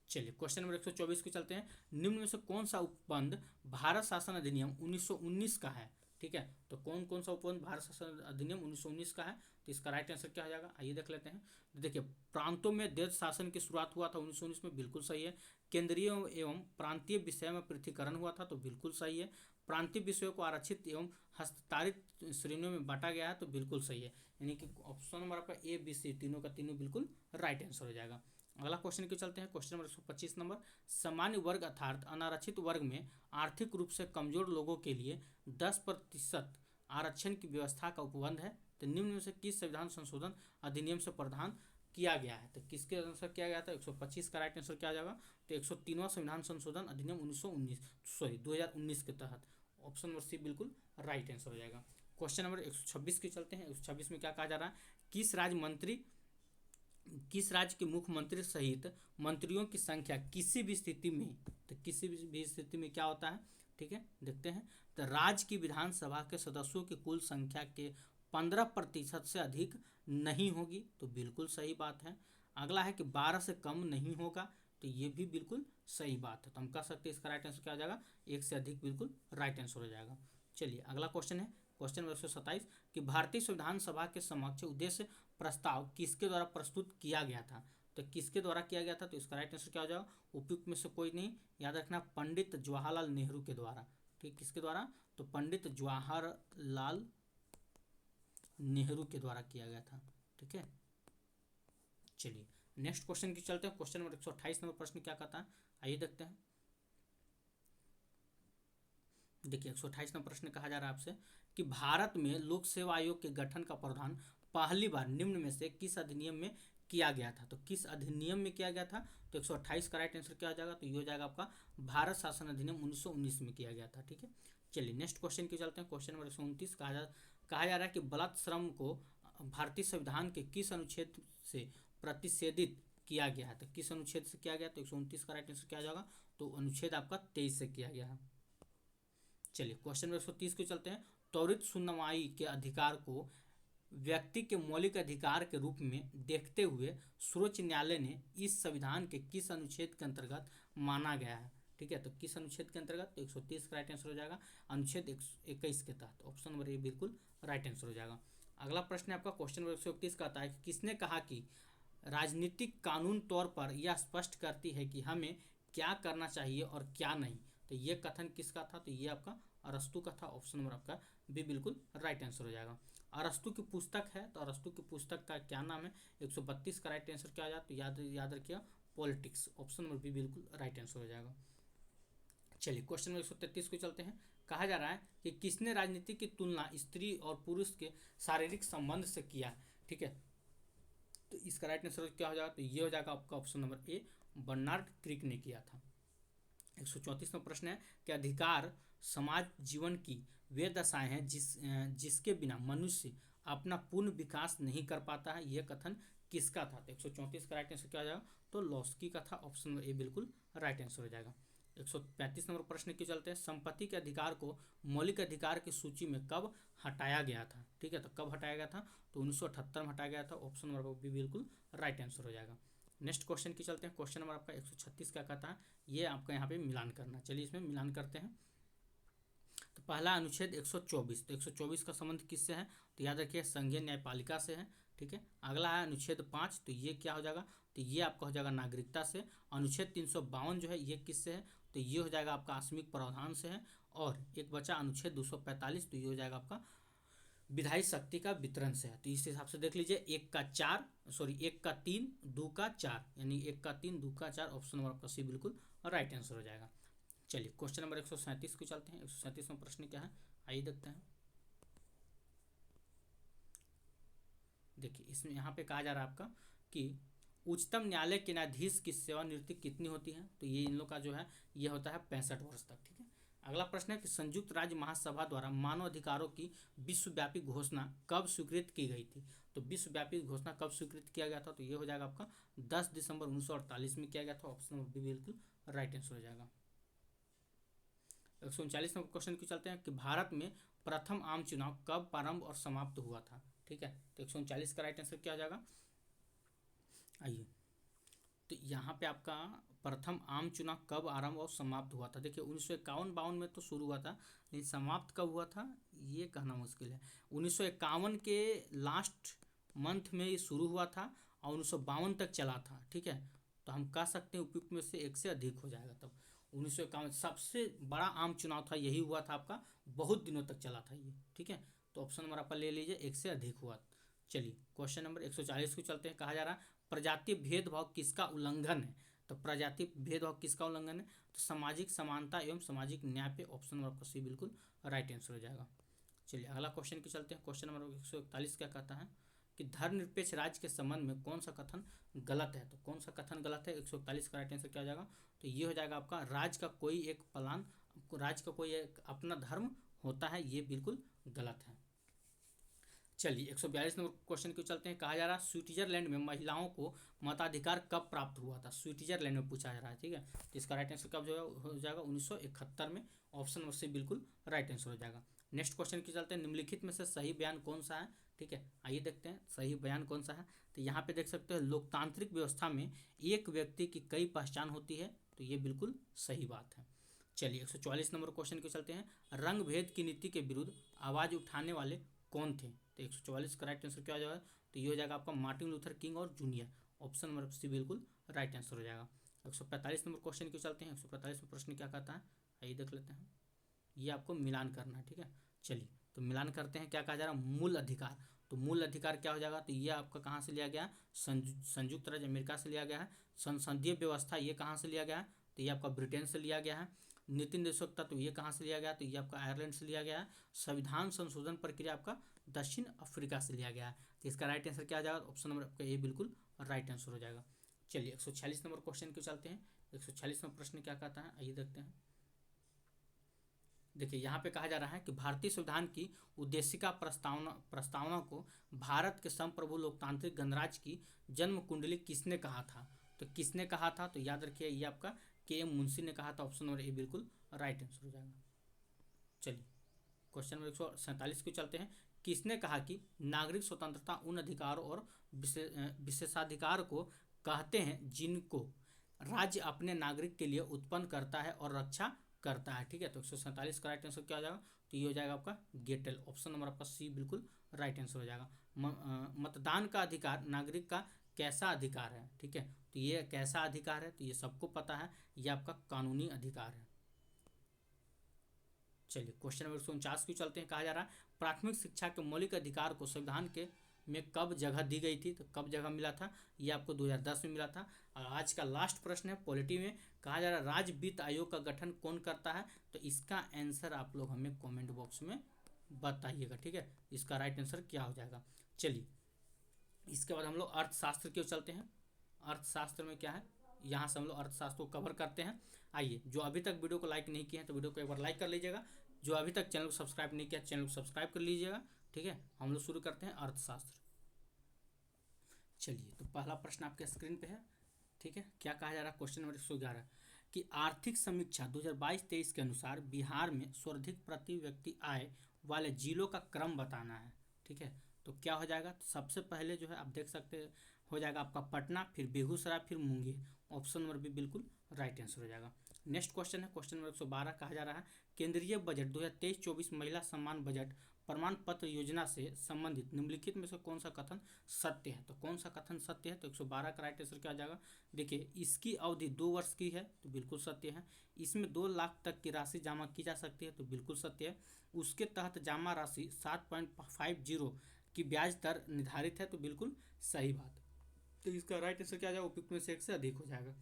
चलिए क्वेश्चन नंबर 124 को चलते हैं। निम्न में से कौन सा उपबंध भारत शासन अधिनियम 1919 का है, ठीक है। तो कौन कौन सा उपबंध भारत शासन अधिनियम 1919 का है, तो इसका राइट आंसर क्या हो जाएगा, आइए देख लेते हैं। देखिए, प्रांतों में देश शासन की शुरुआत हुआ था 1919 में, बिल्कुल सही है। केंद्रीय एवं प्रांतीय विषय में पृथकीकरण हुआ था, तो बिल्कुल सही है। प्रांतीय विषयों को आरक्षित एवं हस्तांतरित श्रेणियों में बांटा गया है, तो बिल्कुल सही है। यानी कि ऑप्शन नंबर आपका ए बी सी तीनों का तीनों बिल्कुल राइट आंसर हो जाएगा। अगला क्वेश्चन की चलते हैं। क्वेश्चन नंबर 125 नंबर, सामान्य वर्ग अर्थात अनारक्षित वर्ग में आर्थिक रूप से कमजोर लोगों के लिए 10% आरक्षण की व्यवस्था का उपबंध है, तो निम्न में से किस संविधान संशोधन अधिनियम से प्रावधान किया गया है, तो किसके अनुसार किया गया था, 125 का राइट आंसर क्या आ जाएगा, तो 103वां संविधान संशोधन अधिनियम 2019 के तहत। ऑप्शन नंबर सी बिल्कुल राइट आंसर हो जाएगा। क्वेश्चन नंबर 126 के चलते हैं। 126 में क्या कहा जा रहा है, किस राज्य के मुख्यमंत्री सहित मंत्रियों की संख्या किसी भी स्थिति में, तो किसी भी स्थिति में क्या होता है, ठीक है, देखते हैं। तो राज्य की विधानसभा के सदस्यों की कुल संख्या के 15% से अधिक नहीं होगी, तो बिल्कुल सही बात है। अगला है कि 12 से कम नहीं होगा, तो ये भी बिल्कुल सही बात है। तो हम कह सकते हैं इसका राइट आंसर क्या हो जाएगा, एक से अधिक बिल्कुल राइट आंसर हो जाएगा। चलिए अगला क्वेश्चन है, क्वेश्चन नंबर 127 कि भारतीय संविधान सभा के समक्ष उद्देश्य प्रस्ताव किसके द्वारा प्रस्तुत किया गया था, तो किसके द्वारा किया गया था, तो इसका राइट आंसर क्या हो जाएगा, उपयुक्त में से कोई नहीं, याद रखना पंडित जवाहरलाल नेहरू के द्वारा, ठीक, किसके द्वारा, तो पंडित जवाहरलाल नेहरू के द्वारा किया गया था, ठीक है। चलिए नेक्स्ट क्वेश्चन की चलते हैं। क्वेश्चन नंबर 128 नंबर प्रश्न क्या कहता है, आइए देखते हैं। देखिए 128 नंबर प्रश्न कहा जा रहा है आपसे कि भारत में लोक सेवा आयोग के गठन का प्रावधान पहली बार निम्न में से किस अधिनियम में किया गया था, तो किस अधिनियम में किया गया था, तो 128 का राइट आंसर क्या हो जाएगा, तो ये हो जाएगा आपका भारत शासन अधिनियम 1919 में किया गया था, ठीक है। चलिए नेक्स्ट क्वेश्चन की चलते हैं। क्वेश्चन नंबर 129 कहा जा रहा है कि बलात् श्रम को भारतीय संविधान के किस अनुच्छेद से प्रतिषेधित किया गया है, तो किस अनुच्छेद से किया गया, तो 129 का राइट आंसर क्या हो जाएगा, तो अनुच्छेद आपका 23 से किया गया है। चलिए क्वेश्चन नंबर 130 को चलते हैं। त्वरित सुनवाई के अधिकार को व्यक्ति के मौलिक अधिकार के रूप में देखते हुए सर्वोच्च न्यायालय ने इस संविधान के किस अनुच्छेद के अंतर्गत माना गया है, ठीक है। तो किस अनुच्छेद के अंतर्गत, तो 130 का राइट आंसर हो जाएगा अनुच्छेद 21 के तहत। ऑप्शन नंबर ए बिल्कुल राइट आंसर हो जाएगा। अगला प्रश्न है आपका क्वेश्चन नंबर 131 कहता है कि किसने कहा कि राजनीतिक कानून तौर पर यह स्पष्ट करती है कि हमें क्या करना चाहिए और क्या नहीं, तो ये कथन किसका था, तो ये आपका अरस्तु का था। ऑप्शन नंबर आपका बी बिल्कुल राइट आंसर हो जाएगा। अरस्तु की पुस्तक है, तो अरस्तु की पुस्तक का क्या नाम है, 132 का राइट आंसर क्या आ जाए, तो याद रखिए पॉलिटिक्स। ऑप्शन नंबर बी बिल्कुल राइट आंसर हो जाएगा। चलिए क्वेश्चन नंबर 133 को चलते हैं। कहा जा रहा है कि किसने राजनीति की तुलना स्त्री और पुरुष के शारीरिक संबंध से किया, ठीक है। तो इसका राइट आंसर क्या हो जाएगा, तो ये हो जाएगा आपका ऑप्शन नंबर ए, बर्नार्ड क्रिक ने किया था। 134 में प्रश्न है कि अधिकार समाज जीवन की वे दशाएं हैं जिसके बिना मनुष्य अपना पूर्ण विकास नहीं कर पाता है, यह कथन किसका था, तो 134 का राइट आंसर क्या हो जाएगा, तो लॉस्की का था। ऑप्शन नंबर ए बिल्कुल राइट आंसर हो जाएगा। 135 नंबर प्रश्न की चलते हैं। संपत्ति के अधिकार को मौलिक अधिकार की सूची में कब हटाया गया था, ठीक है। तो कब हटाया गया था, तो 1978 में हटाया गया था। ऑप्शन नंबर बी बिल्कुल राइट आंसर हो जाएगा। नेक्स्ट क्वेश्चन की चलते हैं। क्वेश्चन नंबर आपका 136 क्या कहता है, ये आपका यहाँ पे मिलान करना। चलिए इसमें मिलान करते हैं। तो पहला अनुच्छेद 124, तो 124 का संबंध किससे है, तो याद रखिए संघीय न्यायपालिका से है, ठीक है। अगला है अनुच्छेद 5, तो ये क्या हो जाएगा, तो ये आपका हो जाएगा नागरिकता से। अनुच्छेद 352 जो है ये किससे है, तो ये हो जाएगा आपका आकस्मिक प्रावधान से है। और एक बचा अनुच्छेद 245, तो ये हो जाएगा आपका विधायी शक्ति का वितरण से है। तो इस हिसाब से देख लीजिए 1 का 3, 2 का 4, यानी 1 का 3, 2 का 4। ऑप्शन नंबर आपका सी बिल्कुल राइट आंसर हो जाएगा। चलिए क्वेश्चन नंबर 137 को चलते हैं। 137 में प्रश्न क्या है, आइए देखते हैं। देखिए इसमें यहाँ पे कहा जा रहा है आपका कि उच्चतम न्यायालय के न्यायाधीश की सेवानिवृत्ति कितनी होती है? तो ये इन लोग का जो है ये होता है 65 वर्ष तक। ठीक है, अगला प्रश्न है कि संयुक्त राज्य महासभा द्वारा मानव अधिकारों की विश्वव्यापी घोषणा कब स्वीकृत की गई थी? तो विश्वव्यापी घोषणा कब स्वीकृत किया गया था? तो ये हो जाएगा आपका 10 दिसंबर 1948 में किया गया था। ऑप्शन नंबर बी बिल्कुल राइट आंसर हो जाएगा। 139 नंबर क्वेश्चन की चलते हैं कि भारत में प्रथम आम चुनाव कब प्रारंभ और समाप्त हुआ था? ठीक है, तो 139 का राइट आंसर क्या हो जाएगा? आइए, तो यहाँ पे आपका प्रथम आम चुनाव कब आरंभ और समाप्त हुआ था? देखिए 1951-52 में तो शुरू हुआ था, लेकिन समाप्त कब हुआ था ये कहना मुश्किल है। 1951 के लास्ट मंथ में ये शुरू हुआ था और 1952 तक चला था। ठीक है, तो हम कह सकते हैं उपयुक्त में से एक से अधिक हो जाएगा। तब 1951 सबसे बड़ा आम चुनाव था, यही हुआ था आपका, बहुत दिनों तक चला था ये। ठीक है, तो ऑप्शन नंबर आपका ले लीजिए, एक से अधिक हुआ। चलिए क्वेश्चन नंबर 140 को चलते हैं। कहा जा रहा प्रजातीय भेदभाव किसका उल्लंघन है? तो प्रजातीय भेदभाव किसका उल्लंघन है? तो सामाजिक समानता एवं सामाजिक न्याय पे ऑप्शन नंबर आपका सी बिल्कुल राइट आंसर हो जाएगा। चलिए अगला क्वेश्चन की चलते हैं। क्वेश्चन नंबर 141 क्या कहता है कि धर्मनिरपेक्ष राज्य के संबंध में कौन सा कथन गलत है? तो कौन सा कथन गलत है? 141 का राइट आंसर क्या हो जाएगा? तो ये हो जाएगा आपका राज्य का कोई एक प्लान, राज्य का कोई एक अपना धर्म होता है, ये बिल्कुल गलत है। चलिए 142 नंबर क्वेश्चन को चलते हैं। कहा जा रहा स्विट्जरलैंड में महिलाओं को मताधिकार कब प्राप्त हुआ था? स्विट्जरलैंड में पूछा जा रहा है। ठीक है, तो इसका राइट आंसर कब जो हो जाएगा? 1971 में। ऑप्शन नंबर सी बिल्कुल राइट आंसर हो जाएगा। नेक्स्ट क्वेश्चन की चलते हैं। निम्नलिखित में से सही बयान कौन सा है? ठीक है, आइए देखते हैं सही बयान कौन सा है। तो यहाँ पे देख सकते हैं लोकतांत्रिक व्यवस्था में एक व्यक्ति की कई पहचान होती है, तो ये बिल्कुल सही बात है। चलिए 144 नंबर क्वेश्चन को चलते हैं। रंग भेद की नीति के विरुद्ध आवाज उठाने वाले कौन थे? तो 144 का राइट आंसर क्या हो जाएगा? तो ये हो जाएगा आपका मार्टिन लूथर किंग और जूनियर। ऑप्शन नंबर सी बिल्कुल राइट आंसर हो जाएगा। 145 नंबर क्वेश्चन की चलते हैं। 145 में प्रश्न क्या कहता है आइए देख लेते हैं। ये आपको मिलान करना है। ठीक है, चलिए तो मिलान करते हैं। क्या कहा जा रहा है? मूल अधिकार। तो मूल अधिकार क्या हो जाएगा? तो ये आपका कहाँ से लिया गया है? संयुक्त राज्य अमेरिका से लिया गया है। संसदीय व्यवस्था ये कहाँ से लिया गया है? तो ये आपका ब्रिटेन से लिया गया है। नीति निर्देशकता तो ये कहाँ से लिया गया? तो ये आपका आयरलैंड से लिया गया है। संविधान संशोधन प्रक्रिया आपका दक्षिण अफ्रीका से लिया गया है। तो इसका राइट आंसर क्या आ जाएगा? ऑप्शन नंबर आपका ए बिल्कुल राइट आंसर हो जाएगा। चलिए 146 नंबर क्वेश्चन को चलते हैं। 146 नंबर प्रश्न क्या कहता है आइए देखते हैं। देखिए यहाँ पे कहा जा रहा है कि भारतीय संविधान की उद्देशिका प्रस्तावना को भारत के संप्रभु लोकतांत्रिक गणराज्य की जन्म कुंडली किसने कहा था? तो किसने कहा था? तो याद रखिए ये आपका के.एम. मुंशी ने कहा था। ऑप्शन नंबर ए बिल्कुल राइट आंसर हो जाएगा। चलिए क्वेश्चन नंबर 147 को चलते हैं। किसने कहा कि नागरिक स्वतंत्रता उन अधिकारों और विशेषाधिकार को कहते हैं जिनको राज्य अपने नागरिक के लिए उत्पन्न करता है और रक्षा करता है? ठीक है, तो 147 का राइट आंसर क्या हो जाएगा? तो ये हो जाएगा आपका गेटल। ऑप्शन नंबर आपका सी बिल्कुल राइट आंसर हो जाएगा। मतदान का अधिकार नागरिक का कैसा अधिकार है? ठीक है, तो ये कैसा अधिकार है? तो ये सबको पता है, ये आपका कानूनी अधिकार है। चलिए क्वेश्चन नंबर 149 को चलते हैं। कहा जा रहा है प्राथमिक शिक्षा के मौलिक अधिकार को संविधान के में कब जगह दी गई थी? तो कब जगह मिला था? ये आपको 2010 में मिला था। और आज का लास्ट प्रश्न है पॉलिटी में। कहा जा रहा है राज्य वित्त आयोग का गठन कौन करता है? तो इसका आंसर आप लोग हमें कमेंट बॉक्स में बताइएगा। ठीक है, इसका राइट आंसर क्या हो जाएगा? चलिए इसके बाद हम लोग अर्थशास्त्र की ओर चलते हैं। अर्थशास्त्र में क्या है, यहाँ से हम लोग अर्थशास्त्र को कवर करते हैं। आइए, जो अभी तक वीडियो को लाइक नहीं किया है तो वीडियो को एक बार लाइक कर लीजिएगा। जो अभी तक चैनल को सब्सक्राइब नहीं किया चैनल को सब्सक्राइब कर लीजिएगा। ठीक है, हम लोग शुरू करते हैं अर्थशास्त्र। चलिए तो पहला प्रश्न आपके स्क्रीन पे है। ठीक है, क्या कहा जा रहा है? क्वेश्चन नंबर 111 कि आर्थिक समीक्षा 2022-23 के अनुसार बिहार में सर्वाधिक प्रति व्यक्ति आय वाले जिलों का क्रम बताना है। ठीक है, तो क्या हो जाएगा? तो सबसे पहले जो है आप देख सकते हो जाएगा आपका पटना, फिर बेगूसराय, फिर मुंगेर। ऑप्शन नंबर बी बिल्कुल राइट आंसर हो जाएगा। नेक्स्ट क्वेश्चन है क्वेश्चन नंबर 112। कहा जा रहा है केंद्रीय बजट 2023-24 महिला सम्मान बजट प्रमाण पत्र योजना से संबंधित निम्नलिखित में से कौन सा कथन सत्य है? तो कौन सा कथन सत्य है? तो 112 का राइट आंसर क्या आ जाएगा? देखिए इसकी अवधि 2 वर्ष की है, तो बिल्कुल सत्य है। इसमें 2 लाख तक की राशि जमा की जा सकती है, तो बिल्कुल सत्य है। उसके तहत जमा राशि 7.50 की ब्याज दर निर्धारित है, तो बिल्कुल सही बात। तो इसका राइट आंसर क्या आ जाएगा? उपयुक्त में से एक से अधिक हो जाएगा।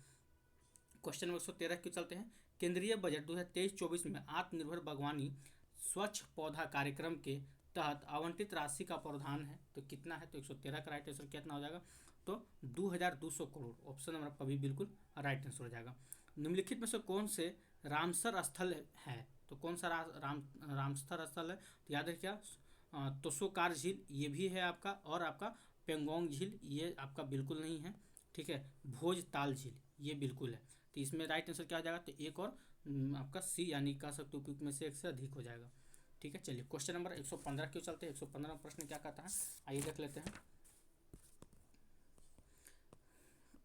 क्वेश्चन नंबर 113 के चलते हैं। केंद्रीय बजट 2023-24 में आत्मनिर्भर बागवानी स्वच्छ पौधा कार्यक्रम के तहत आवंटित राशि का प्रावधान है, तो कितना है, तो 113 का राइट आंसर कितना हो जाएगा, तो 2200 करोड़। ऑप्शन नंबर आपका भी बिल्कुल राइट आंसर हो जाएगा। निम्नलिखित में से कौन से रामसर स्थल है, तो कौन सा रामसर स्थल है, तो याद रखिए तोसोकार झील ये भी है आपका, और आपका पेंगोंग झील ये आपका बिल्कुल नहीं है, ठीक है। भोजताल झील ये बिल्कुल है, तो इसमें राइट आंसर क्या हो जाएगा, तो एक और आपका सी यानी कह सकते उपयुक्त में से एक से अधिक हो जाएगा, ठीक है। चलिए क्वेश्चन नंबर 115 क्यों चलते हैं। 115 प्रश्न क्या कहता है, आइए देख लेते हैं।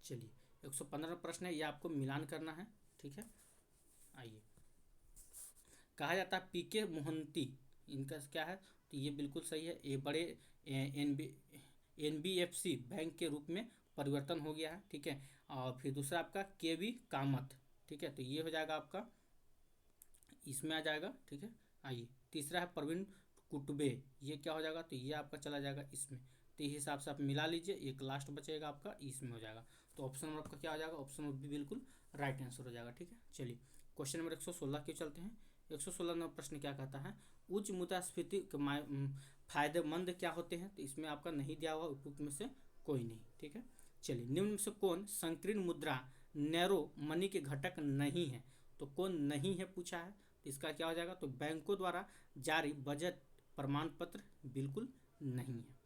चलिए 115 प्रश्न है, ये आपको मिलान करना है, ठीक है। आइए, कहा जाता है पीके मोहंती, इनका क्या है, तो ये बिल्कुल सही है। ये बड़े एनबीएफसी बैंक के रूप में परिवर्तन हो गया है, ठीक है। और फिर दूसरा आपका केवी कामत, ठीक है, तो ये हो जाएगा आपका, इसमें आ जाएगा, ठीक है। आइए, तीसरा है प्रवीण कुटुबे, ये क्या हो जाएगा, तो ये आपका चला जाएगा इसमें, तो इस हिसाब से आप मिला लीजिए, एक लास्ट बचेगा आपका, इसमें हो जाएगा। तो ऑप्शन नंबर आपका क्या हो जाएगा, ऑप्शन नंबर भी बिल्कुल राइट आंसर हो जाएगा, ठीक है। चलिए क्वेश्चन नंबर 116 क्यों चलते हैं। 116 नंबर प्रश्न क्या कहता है, उच्च मुद्रास्फीति फायदेमंद क्या होते हैं, तो इसमें आपका नहीं दिया हुआ उपयुक्त में से कोई नहीं, ठीक है। चलिए, निम्न में से कौन संकीर्ण मुद्रा नैरो मनी के घटक नहीं है, तो कौन नहीं है पूछा है, तो इसका क्या हो जाएगा, तो बैंकों द्वारा जारी बजट प्रमाण पत्र बिल्कुल नहीं है।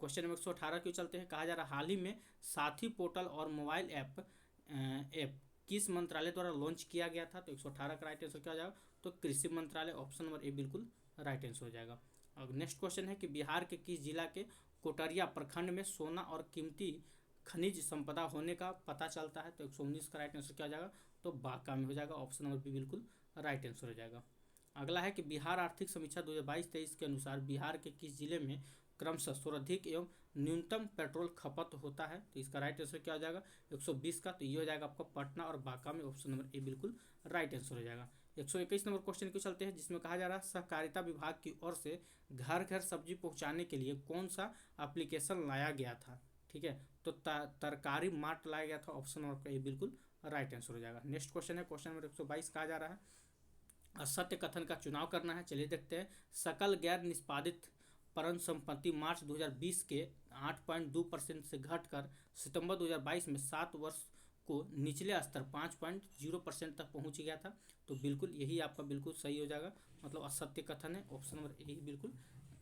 क्वेश्चन नंबर 118 क्यों चलते हैं। कहा जा रहा हाल ही में साथी पोर्टल और मोबाइल ऐप किस मंत्रालय द्वारा लॉन्च किया गया था, तो 118 का राइट आंसर क्या हो जाएगा, तो कृषि मंत्रालय। ऑप्शन नंबर ए बिल्कुल राइट आंसर हो जाएगा। अब नेक्स्ट क्वेश्चन है कि बिहार के किस जिला के कोटरिया प्रखंड में सोना और कीमती खनिज संपदा होने का पता चलता है, तो 119 का राइट आंसर क्या हो जाएगा, तो बांका में हो जाएगा। ऑप्शन नंबर बी बिल्कुल राइट आंसर हो जाएगा। अगला है कि बिहार आर्थिक समीक्षा 2022-23 के अनुसार बिहार के किस जिले में क्रमशः सर्वाधिक एवं न्यूनतम पेट्रोल खपत होता है, तो इसका राइट आंसर क्या हो जाएगा, 120 का, तो ये हो जाएगा आपका पटना और बांका में। ऑप्शन नंबर ए बिल्कुल राइट आंसर हो जाएगा। 121 नंबर क्वेश्चन क्यों चलते हैं, जिसमें कहा जा रहा है सहकारिता विभाग की ओर से घर घर सब्जी पहुंचाने के लिए कौन सा एप्लीकेशन लाया गया था, ठीक है, तो तरकारी मार्ट लाया गया था। ऑप्शन नंबर ए बिल्कुल राइट आंसर हो जाएगा। नेक्स्ट क्वेश्चन है क्वेश्चन नंबर 122, कहा जा रहा है असत्य कथन का चुनाव करना है। चलिए देखते हैं। सकल गैर निष्पादित परंत संपत्ति मार्च 2020 के 8.2% से घटकर सितंबर 2022 में 7 वर्ष को निचले स्तर 5.0% तक पहुंच गया था, तो बिल्कुल यही आपका बिल्कुल सही हो जाएगा, मतलब असत्य कथन है। ऑप्शन नंबर ए बिल्कुल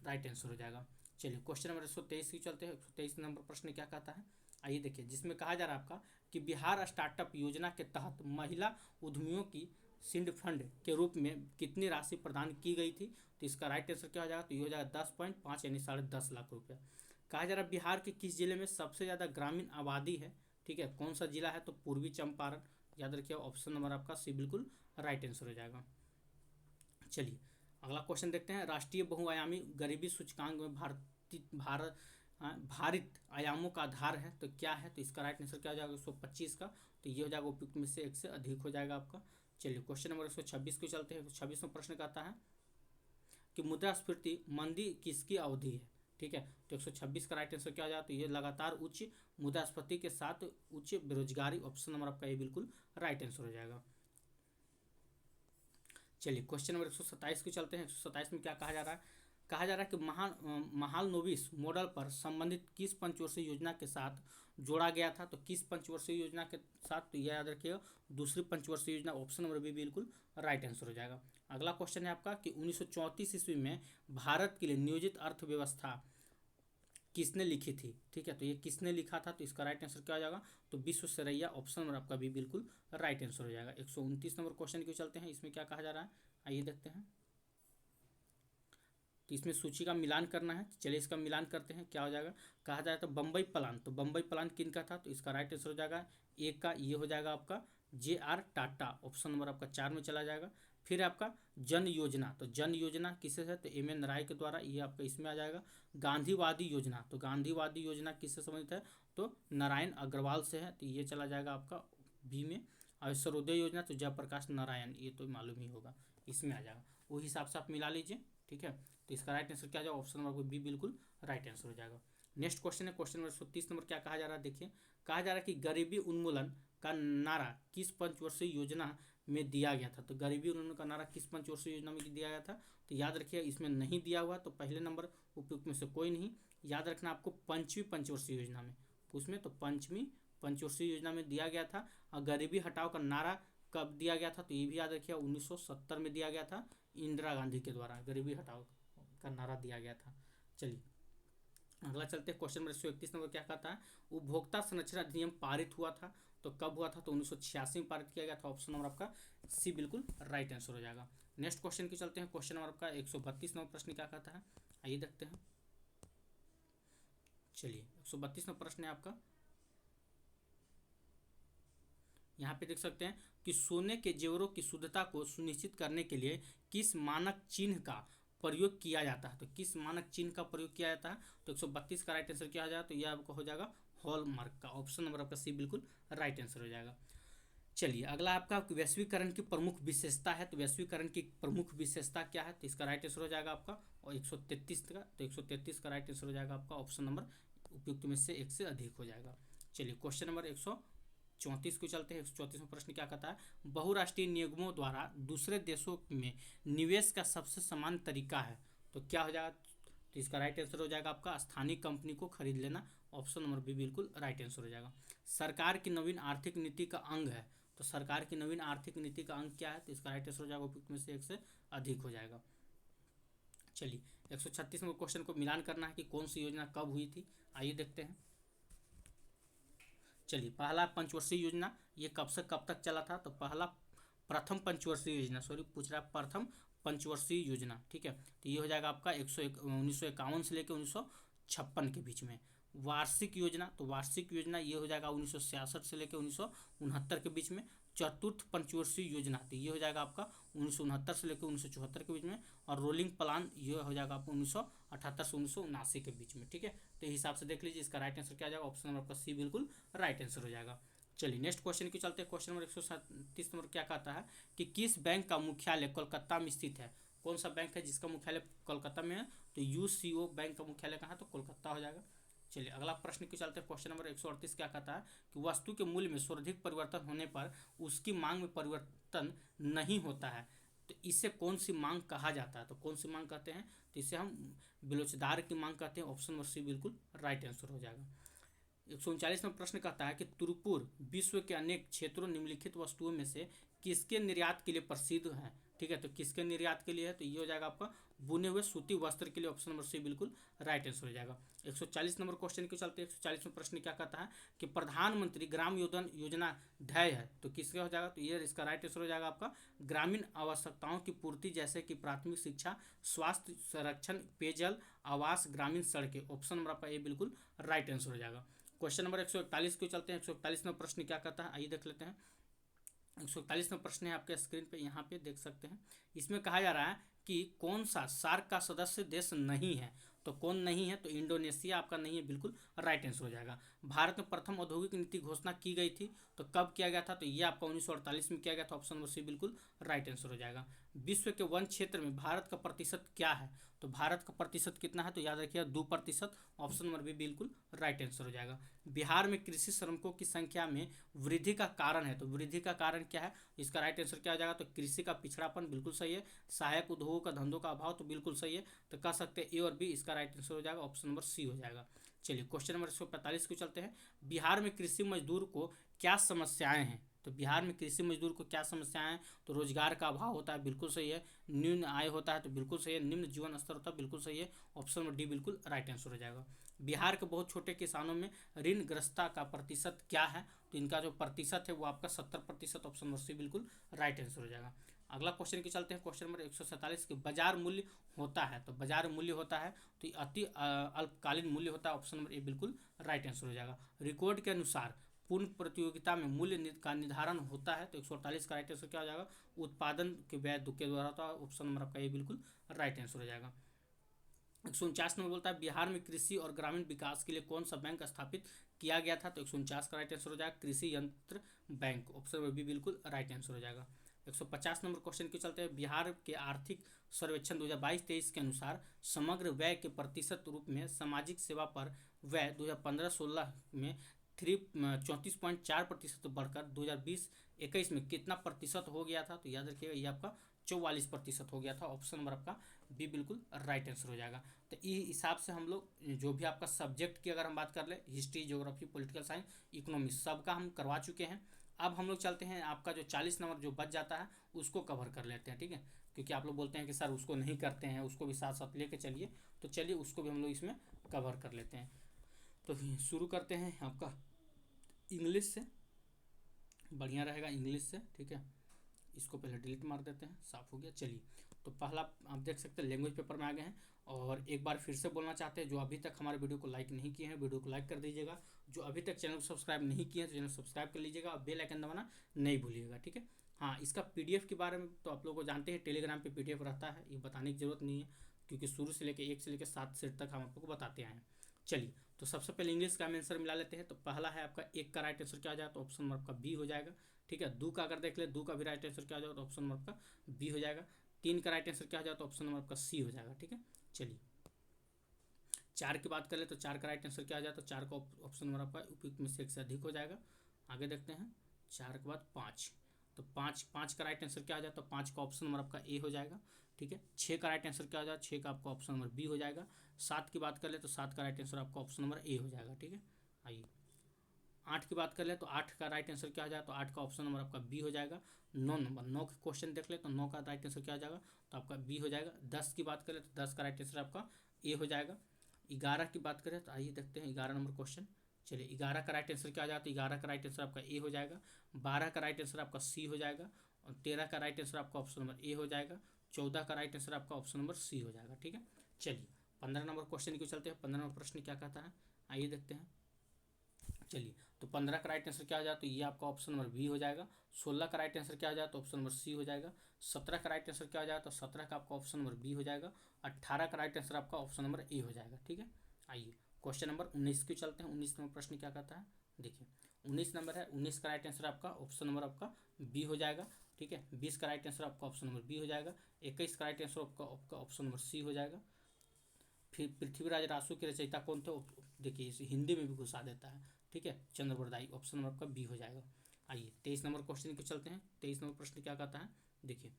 राइट आंसर हो जाएगा। चलिए क्वेश्चन नंबर 123 की चलते हैं। 123 नंबर प्रश्न क्या कहता है, आइए देखिए, जिसमें कहा जा रहा है आपका कि बिहार स्टार्टअप योजना के तहत महिला उद्यमियों की सीड फंड के रूप में कितनी राशि प्रदान की गई थी, तो इसका राइट आंसर क्या हो जाएगा, तो ये हो जाएगा 10.5 यानी 10.5 लाख रुपया। कहा जा रहा है बिहार के किस जिले में सबसे ज़्यादा ग्रामीण आबादी है, ठीक है, कौन सा जिला है, तो पूर्वी चंपारण। याद रखिए ऑप्शन नंबर आपका सी बिल्कुल राइट आंसर हो जाएगा। चलिए अगला क्वेश्चन देखते हैं। राष्ट्रीय बहुआयामी गरीबी सूचकांक में भारित आयामों का आधार है, तो क्या है, तो इसका राइट आंसर क्या हो जाएगा, 125 का, तो ये हो जाएगा उपयुक्त में से एक से अधिक हो जाएगा आपका। चलिए क्वेश्चन नंबर 126 को चलते हैं। 126 में प्रश्न कहता है कि मुद्रास्फीति मंदी किसकी अवधि है, ठीक है, तो 126 का राइट आंसर क्या हो जाएगा, तो ये लगातार उच्च मुद्रास्फीति के साथ उच्च बेरोजगारी। ऑप्शन नंबर आपका ये बिल्कुल राइट आंसर हो जाएगा। चलिए क्वेश्चन नंबर 127 को चलते हैं। 127 में क्या कहा जा रहा है, कहा जा रहा है कि महालनोबिस मॉडल पर संबंधित किस पंचवर्षीय योजना के साथ जोड़ा गया था, तो किस पंचवर्षीय योजना के साथ, तो यह याद रखिएगा दूसरी पंचवर्षीय योजना। ऑप्शन नंबर बी बिल्कुल राइट आंसर हो जाएगा। अगला क्वेश्चन है आपका कि 1934 ईस्वी में भारत के लिए नियोजित अर्थव्यवस्था किसने लिखी थी, ठीक है, तो ये किसने लिखा था, तो इसका राइट आंसर क्या हो जाएगा, तो विश्वेश्वरैया। ऑप्शन नंबर आपका भी बिल्कुल राइट आंसर हो जाएगा। 129 नंबर क्वेश्चन क्यों चलते हैं, इसमें क्या कहा जा रहा है, आइए देखते हैं। तो इसमें सूची का मिलान करना है। चलिए इसका मिलान करते हैं, क्या हो जाएगा, कहा जाए तो बम्बई प्लान, तो बम्बई प्लान किन का था, तो इसका राइट आंसर हो जाएगा एक का, ये हो जाएगा आपका JR टाटा। ऑप्शन नंबर आपका 4 में चला जाएगा। फिर आपका जन योजना, तो जन योजना किससे है, तो MN राय के द्वारा, ये आपका इसमें आ जाएगा। गांधीवादी योजना, तो गांधीवादी योजना किससे संबंधित है, तो नारायण अग्रवाल से है, तो ये चला जाएगा आपका बी में। और सर्वोदय योजना तो जयप्रकाश नारायण, ये तो मालूम ही होगा, इसमें आ जाएगा। वो हिसाब से आप मिला लीजिए, ठीक है, तो इसका राइट आंसर क्या हो जाएगा, ऑप्शन नंबर बी बिल्कुल राइट आंसर हो जाएगा। नेक्स्ट क्वेश्चन है क्वेश्चन नंबर 36 नंबर, क्या कहा जा रहा है, देखिए, कहा जा रहा है कि गरीबी उन्मूलन का नारा किस पंचवर्षीय योजना में दिया गया था। तो गरीबी उन्मूलन का नारा किस पंचवर्षीय योजना में दिया गया था? तो याद रखिए इसमें नहीं दिया हुआ, तो पहले नंबर उपयुक्त में से कोई नहीं। याद रखना आपको पंचवीं पंचवर्षीय योजना में, उसमें तो पंचवीं पंचवर्षीय योजना में दिया गया था। और गरीबी हटाओ का नारा कब दिया गया था? तो ये भी याद रखिए 1970 में दिया गया था, इंदिरा गांधी के द्वारा गरीबी हटाओ का नारा दिया गया था। चलिए अगला चलते हैं, क्वेश्चन नंबर 131 नंबर क्या कहता है? उपभोक्ता संरक्षण अधिनियम पारित हुआ था, तो कब हुआ था? तो 1986 में पारित किया गया था। ऑप्शन नंबर आपका सी बिल्कुल राइट आंसर हो जाएगा। नेक्स्ट क्वेश्चन की चलते हैं, क्वेश्चन नंबर आपका 132 नंबर प्रश्न क्या कहता है, आइए देखते हैं। चलिए 132 नंबर प्रश्न है आपका, यहाँ पे देख सकते हैं कि सोने के जेवरों की शुद्धता को सुनिश्चित करने के लिए किस मानक चिन्ह का प्रयोग किया जाता है? तो किस मानक चिन्ह का प्रयोग किया जाता है? तो 132 का राइट आंसर क्या हो जाएगा? तो यह आपका हो जाएगा हॉलमार्क का। ऑप्शन नंबर आपका सी बिल्कुल राइट आंसर हो जाएगा। चलिए अगला आपका वैश्वीकरण की प्रमुख विशेषता है, तो वैश्वीकरण की प्रमुख विशेषता क्या है? तो इसका राइट आंसर हो जाएगा आपका और 133 का, तो 133 का राइट आंसर हो जाएगा आपका ऑप्शन नंबर उपयुक्त में से एक से अधिक हो जाएगा। चलिए क्वेश्चन नंबर 134 को चलते हैं। 134वां प्रश्न क्या कहता है? बहुराष्ट्रीय निगमों द्वारा दूसरे देशों में निवेश का सबसे समान तरीका है, तो क्या हो जाएगा? तो इसका राइट आंसर हो जाएगा आपका स्थानीय कंपनी को खरीद लेना। ऑप्शन नंबर बी बिल्कुल राइट आंसर हो जाएगा। सरकार की नवीन आर्थिक नीति का अंग है, तो सरकार की नवीन आर्थिक नीति का अंग क्या है? तो इसका राइट आंसर हो जाएगा उपयुक्त में से एक से अधिक हो जाएगा। चलिए 136 में क्वेश्चन को मिलान करना है कि कौन सी योजना कब हुई थी, आइए देखते हैं। चलिए पहला पंचवर्षीय योजना ये कब से कब तक चला था? तो पहला प्रथम पंचवर्षीय योजना, सॉरी पूछ रहा है प्रथम पंचवर्षीय योजना, ठीक है। तो ये हो जाएगा आपका 1951 से लेकर 1956 के बीच में। वार्षिक योजना, तो वार्षिक योजना ये हो जाएगा 1966 से लेकर 1969 के बीच में। चतुर्थ पंचवर्षीय योजना, तो ये हो जाएगा आपका 1969 से लेकर 1974 के बीच में। और रोलिंग प्लान ये हो जाएगा आपको 1978 से 1979 के बीच में, ठीक है। तो इस हिसाब से देख लीजिए इसका राइट आंसर क्या आ जाएगा, ऑप्शन नंबर आपका सी बिल्कुल राइट आंसर हो जाएगा। चलिए नेक्स्ट क्वेश्चन की चलते हैं। क्वेश्चन नंबर 137 नंबर क्या कहता है कि किस बैंक का मुख्यालय कोलकाता में स्थित है? कौन सा बैंक है जिसका मुख्यालय कोलकाता में है? तो यूसीओ बैंक का मुख्यालय कहाँ? तो कोलकाता हो जाएगा। चलिए अगला प्रश्न की चलते हैं। क्वेश्चन नंबर 138 क्या कहता है कि वस्तु के मूल्य में सर्वाधिक परिवर्तन होने पर उसकी मांग में परिवर्तन नहीं होता है, तो इसे कौन सी मांग कहा जाता है? तो कौन सी मांग कहते हैं? तो इसे हम बेलोचदार की मांग कहते हैं। ऑप्शन नंबर सी बिल्कुल राइट आंसर हो जाएगा। 139 में प्रश्न कहता है कि तुर्पुर विश्व के अनेक क्षेत्रों निम्नलिखित वस्तुओं में से किसके निर्यात के लिए प्रसिद्ध है? ठीक है, तो किसके निर्यात के लिए है? तो ये हो जाएगा आपका बुने हुए सूती वस्त्र के लिए। ऑप्शन नंबर सी बिल्कुल राइट आंसर हो जाएगा। 140 नंबर क्वेश्चन के चलते 140 में प्रश्न क्या कहता है कि प्रधानमंत्री ग्राम योजना ध्येय है, तो किसका हो जाएगा? तो ये इसका राइट आंसर हो जाएगा आपका ग्रामीण आवश्यकताओं की पूर्ति, जैसे कि प्राथमिक शिक्षा, स्वास्थ्य, संरक्षण, पेयजल, आवास, ग्रामीण सड़कें। ऑप्शन नंबर आपका ए बिल्कुल राइट आंसर हो जाएगा। क्वेश्चन नंबर 141 को चलते हैं। 141 में प्रश्न क्या कहता है, आइए देख लेते हैं। 141 में प्रश्न है आपके स्क्रीन पे, यहाँ पे देख सकते हैं। इसमें कहा जा रहा है कि कौन सा सार्क का सदस्य देश नहीं है? तो कौन नहीं है? तो इंडोनेशिया आपका नहीं है, बिल्कुल राइट आंसर हो जाएगा। भारत में प्रथम औद्योगिक नीति घोषणा की गई थी, तो कब किया गया था? तो ये आपका 1948 में किया गया था। ऑप्शन नंबर सी बिल्कुल राइट आंसर हो जाएगा। विश्व के वन क्षेत्र में भारत का प्रतिशत क्या है? तो भारत का प्रतिशत कितना है? तो याद रखिए 2%। ऑप्शन नंबर बी बिल्कुल राइट आंसर हो जाएगा। बिहार में कृषि श्रमिकों की संख्या में वृद्धि का कारण है, तो वृद्धि का कारण क्या है? इसका राइट आंसर क्या हो जाएगा? तो कृषि का पिछड़ापन, बिल्कुल सही है। सहायक उद्योगों का धंधों का अभाव, तो बिल्कुल सही है। तो कह सकते हैं ए और बी, इसका राइट आंसर हो जाएगा ऑप्शन नंबर सी हो जाएगा। चलिए क्वेश्चन नंबर 145 को चलते हैं। बिहार में कृषि मजदूर को क्या समस्याएं हैं? तो बिहार में कृषि मजदूर को क्या समस्याएं हैं? तो रोजगार का अभाव होता है, बिल्कुल सही है। न्यून आय होता है, तो बिल्कुल सही है। निम्न जीवन स्तर होता है, बिल्कुल सही है। ऑप्शन नंबर डी बिल्कुल राइट आंसर हो जाएगा। बिहार के बहुत छोटे किसानों में ऋणग्रस्तता का प्रतिशत क्या है? तो इनका जो प्रतिशत है वो आपका 70%। ऑप्शन नंबर सी बिल्कुल राइट आंसर हो जाएगा। अगला क्वेश्चन की चलते हैं। क्वेश्चन नंबर 147 के बाजार मूल्य होता है, तो बाजार मूल्य होता है तो अति अल्पकालीन मूल्य होता है। ऑप्शन नंबर ए बिल्कुल राइट आंसर हो जाएगा। रिकॉर्ड के अनुसार पूर्ण प्रतियोगिता में मूल्य का निर्धारण होता है, तो 148 का राइट आंसर क्या हो जाएगा? उत्पादन के व्यय के द्वारा होता है। ऑप्शन नंबर आपका ए बिल्कुल राइट आंसर हो जाएगा। 149 नंबर बोलता है बिहार में कृषि और ग्रामीण विकास के लिए कौन सा बैंक स्थापित किया गया था? तो 149 का राइट आंसर हो जाएगा कृषि यंत्र बैंक। ऑप्शन बी बिल्कुल राइट आंसर हो जाएगा। 150 नंबर क्वेश्चन के चलते हैं। बिहार के आर्थिक सर्वेक्षण 2022-23 के अनुसार समग्र व्यय के प्रतिशत रूप में सामाजिक सेवा पर व्यय 2015-16 में 34.4% बढ़कर 2020-21 में कितना प्रतिशत हो गया था? तो याद रखिएगा ये आपका 44% हो गया था। ऑप्शन नंबर आपका बी बिल्कुल राइट आंसर हो जाएगा। तो इस हिसाब से हम लोग जो भी आपका सब्जेक्ट की अगर हम बात कर ले, history, geography, political science, economics, सबका हम करवा चुके हैं। अब हम लोग चलते हैं, आपका जो 40 नंबर जो बच जाता है उसको कवर कर लेते हैं, ठीक है। क्योंकि आप लोग बोलते हैं कि सर उसको नहीं करते हैं, उसको भी साथ साथ लेके चलिए, तो चलिए उसको भी हम लोग इसमें कवर कर लेते हैं। तो शुरू करते हैं आपका इंग्लिश से, बढ़िया रहेगा इंग्लिश से, ठीक है। इसको पहले डिलीट मार देते हैं, साफ हो गया। चलिए, तो पहला आप देख सकते हैं लैंग्वेज पेपर में आ गए हैं। और एक बार फिर से बोलना चाहते हैं, जो अभी तक हमारे वीडियो को लाइक नहीं किए हैं, वीडियो को लाइक कर दीजिएगा। जो अभी तक चैनल को सब्सक्राइब नहीं किए हैं तो चैनल सब्सक्राइब कर लीजिएगा, और बेल आइकन दबाना नहीं भूलिएगा, ठीक है। हाँ, इसका पीडीएफ के बारे में तो आप लोग को जानते हैं, टेलीग्राम पे पीडीएफ रहता है, ये बताने की जरूरत नहीं है, क्योंकि शुरू से लेकर 1 से लेकर 7 सेट तक हम आपको बताते आए हैं। चलिए, तो सबसे पहले इंग्लिश का हम आंसर मिला लेते हैं। तो पहला है आपका एक का राइट आंसर क्या आ जाए, तो ऑप्शन नंबर आपका बी हो जाएगा, ठीक है। दो का अगर देख ले, दो का भी राइट आंसर क्या आ जाए, तो ऑप्शन नंबर आपका बी हो जाएगा। तीन का राइट आंसर क्या आ जाए, तो ऑप्शन नंबर आपका सी हो जाएगा, ठीक है। चलिए, चार की बात कर ले, तो चार का राइट आंसर क्या आ जाए, तो चार का ऑप्शन नंबर आपका उपयुक्त में से एक से अधिक हो जाएगा। आगे देखते हैं, चार के बाद पाँच, तो पाँच का राइट आंसर क्या आ जाए, तो पाँच का ऑप्शन नंबर आपका ए हो जाएगा, ठीक है। छः का राइट आंसर क्या आ जाए, छः का आपका ऑप्शन नंबर बी हो जाएगा। सात की बात कर ले, तो सात का राइट आंसर आपका ऑप्शन नंबर ए हो जाएगा, ठीक है। आइए, आठ की बात कर ले, तो आठ का राइट आंसर क्या आ जाए, तो आठ का ऑप्शन नंबर आपका बी हो जाएगा। नौ नंबर, नौ के क्वेश्चन देख ले, तो नौ का राइट आंसर क्या आ जाएगा, तो आपका बी हो जाएगा। 10 की बात करें, तो 10 का राइट आंसर आपका ए हो जाएगा। 11 की बात करें, तो आइए देखते हैं 11 नंबर क्वेश्चन। चलिए, 11 का राइट आंसर क्या आ जाए, तो 11 का राइट आंसर आपका ए हो जाएगा। 12 का राइट आंसर आपका सी हो जाएगा। और 13 का राइट आंसर आपका ऑप्शन नंबर ए हो जाएगा। 14 का राइट आंसर आपका ऑप्शन नंबर सी हो जाएगा, ठीक है। चलिए, 15 नंबर क्वेश्चन की चलते हैं। 15 नंबर प्रश्न क्या कहता है, आइए देखते हैं। चलिए, तो 15 का राइट आंसर क्या आ जाए, तो ये आपका ऑप्शन नंबर बी हो जाएगा। 16 का राइट आंसर क्या आ जाए, तो ऑप्शन नंबर सी हो जाएगा। 17 का राइट आंसर क्या आ जाए, तो 17 का आपका ऑप्शन नंबर बी हो जाएगा। 18 का राइट आंसर आपका ऑप्शन नंबर ए हो जाएगा, ठीक है। आइए, क्वेश्चन नंबर 19 की चलते हैं। 19 नंबर प्रश्न क्या कहता है, देखिए 19 नंबर है। 19 का राइट आंसर आपका ऑप्शन नंबर आपका बी हो जाएगा, ठीक है। 20 का राइट आंसर आपका ऑप्शन नंबर बी हो जाएगा। 21 का राइट आंसर आपका ऑप्शन नंबर सी हो जाएगा। फिर पृथ्वीराज रासो के रचयिता कौन थे, देखिए इसे हिंदी में भी घुसा देता है, ठीक है। चंद्रवरदाई, ऑप्शन नंबर आपका बी हो जाएगा। आइए, 23 नंबर क्वेश्चन को चलते हैं। 23 नंबर प्रश्न क्या कहता है, देखिए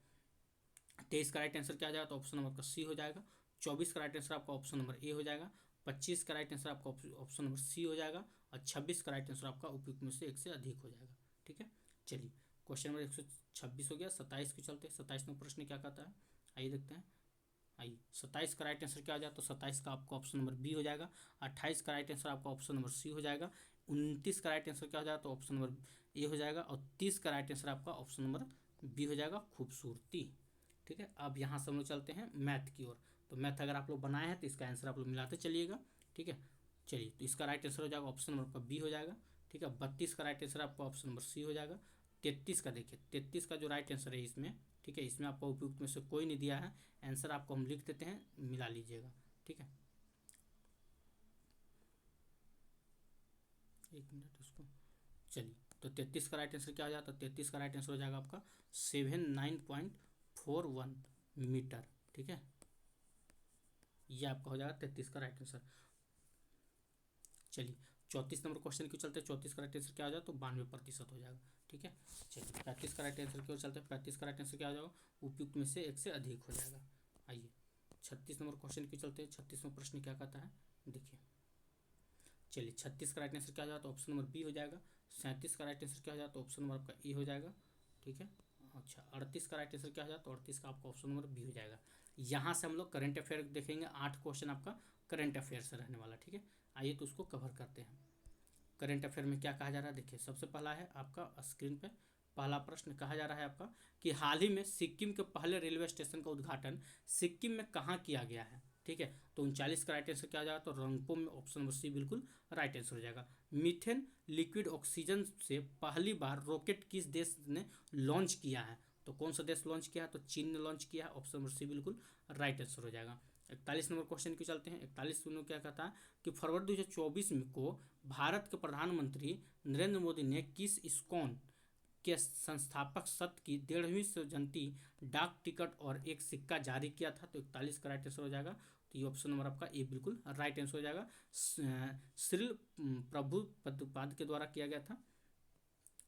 23 का राइट आंसर क्या आ जाएगा, तो ऑप्शन नंबर आपका सी हो जाएगा। 24 का राइट आंसर आपका ऑप्शन नंबर ए हो जाएगा। 25 का राइट आंसर आपका ऑप्शन नंबर सी हो जाएगा। और 26 का राइट आंसर आपका उपयुक्त में से एक से अधिक हो जाएगा, ठीक है। चलिए, क्वेश्चन नंबर 126 हो गया। 27 के चलते 27 नंबर प्रश्न क्या कहता है, आइए देखते हैं। आइए, 27 का राइट आंसर क्या आ जाए, तो 27 का आपका ऑप्शन नंबर बी हो जाएगा। 28 का राइट आंसर आपका ऑप्शन नंबर सी हो जाएगा। 29 का राइट आंसर क्या हो जाएगा, तो ऑप्शन नंबर ए हो जाएगा। और 30 का राइट आंसर आपका ऑप्शन नंबर बी हो जाएगा, खूबसूरती, ठीक है। अब यहाँ से हम लोग चलते हैं मैथ की ओर। तो मैथ अगर आप लोग बनाए हैं तो इसका आंसर आप लोग मिलाते चलिएगा, ठीक है। चलिए, तो इसका राइट आंसर हो जाएगा ऑप्शन नंबर आपका बी हो जाएगा, ठीक है। 32 का राइट आंसर आपका ऑप्शन नंबर सी हो जाएगा। 33 का देखिए, 33 का जो राइट आंसर है इसमें, ठीक है, इसमें आपको उपयुक्त में से कोई नहीं दिया है। आंसर आपको हम लिख देते हैं, मिला लीजिएगा, ठीक है। एक मिनट इसको, चलिए, तो 33 का राइट आंसर क्या हो जाता है, 33 का राइट आंसर हो जाएगा आपका 79.41 मीटर, ठीक है। ये आपका हो जाएगा 33 का राइट आंसर। चलिए, 34 नंबर क्वेश्चन क्यों चलते हैं। 34 का राइट आंसर क्या हो जाएगा, तो 92% हो जाएगा, ठीक है। चलिए, 35 का राइट आंसर क्यों चलते हैं। 35 का राइट आंसर क्या हो जाएगा, उपयुक्त में से एक से अधिक हो जाएगा। आइए, 36 नंबर क्वेश्चन क्यों चलते हैं। 36 नंबर प्रश्न क्या कहता है, देखिए। चलिए, 36 का राइट आंसर क्या हो जाएगा, तो ऑप्शन नंबर बी हो जाएगा। 37 का राइट आंसर क्या हो जाएगा, तो ऑप्शन नंबर आपका ए हो जाएगा, ठीक है। अच्छा, 38 का राइट आंसर क्या हो जाएगा, तो 38 का आपका ऑप्शन नंबर बी हो जाएगा। यहाँ से हम लोग करंट अफेयर देखेंगे। 8 क्वेश्चन आपका करंट अफेयर से रहने वाला, ठीक है। आइए, तो उसको कवर करते हैं। करंट अफेयर में क्या कहा जा रहा है, देखिए सबसे पहला है आपका स्क्रीन पे पहला प्रश्न कहा जा रहा है आपका कि हाल ही में सिक्किम के पहले रेलवे स्टेशन का उद्घाटन सिक्किम में कहाँ किया गया है, ठीक है। तो 39 का राइट आंसर क्या आ जाएगा, तो रंगपो में, ऑप्शन नंबर सी बिल्कुल राइट आंसर हो जाएगा। मीथेन लिक्विड ऑक्सीजन से पहली बार रॉकेट किस देश ने लॉन्च किया है, तो कौन सा देश लॉन्च किया है, तो चीन ने लॉन्च किया है, ऑप्शन नंबर सी बिल्कुल राइट आंसर हो जाएगा। 41 नंबर क्वेश्चन की चलते हैं। 41 में क्या कहता है कि फरवरी 2024 में को भारत के प्रधानमंत्री नरेंद्र मोदी ने किस इस्कॉन के संस्थापक सत्र की 150वीं जयंती डाक टिकट और एक सिक्का जारी किया था, तो 41 का राइट आंसर हो जाएगा तो ये ऑप्शन नंबर आपका ए बिल्कुल राइट आंसर हो जाएगा। श्री प्रभु पदपाद के द्वारा किया गया था।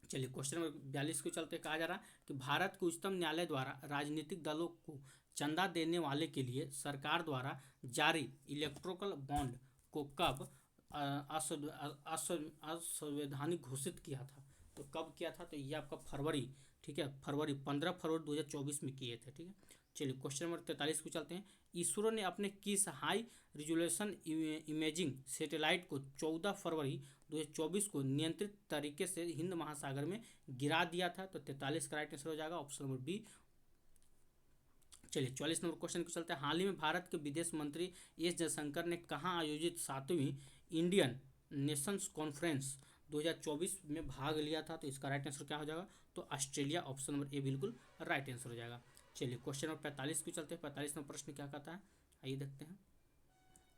चलिए क्वेश्चन नंबर 42 को चलते, कहा जा रहा कि भारत के उच्चतम न्यायालय द्वारा राजनीतिक दलों को चंदा देने वाले के लिए सरकार द्वारा जारी इलेक्ट्रोकल बॉन्ड को कब असंवैधानिक घोषित किया था? तो कब किया था? तो ये आपका फरवरी, ठीक है, 15 फरवरी 2024 में किए थे, ठीक है। चलिए क्वेश्चन नंबर 43 को चलते हैं। इसरो ने अपने किस हाई रिजोल्यूशन इमेजिंग सैटेलाइट को 14 फरवरी 2024 को नियंत्रित तरीके से हिंद महासागर में गिरा दिया था? तो 43 का राइट आंसर हो जाएगा ऑप्शन नंबर बी। चलिए 44 नंबर क्वेश्चन को चलते हैं। हाल ही में भारत के विदेश मंत्री एस जयशंकर ने कहाँ आयोजित 7वीं इंडियन नेशंस कॉन्फ्रेंस 2024 में भाग लिया था? तो इसका राइट आंसर क्या हो जाएगा? तो ऑस्ट्रेलिया, ऑप्शन नंबर ए बिल्कुल राइट आंसर हो जाएगा। चलिए क्वेश्चन नंबर 45 को चलते हैं। 45 नंबर प्रश्न क्या कहता है, आइए देखते हैं।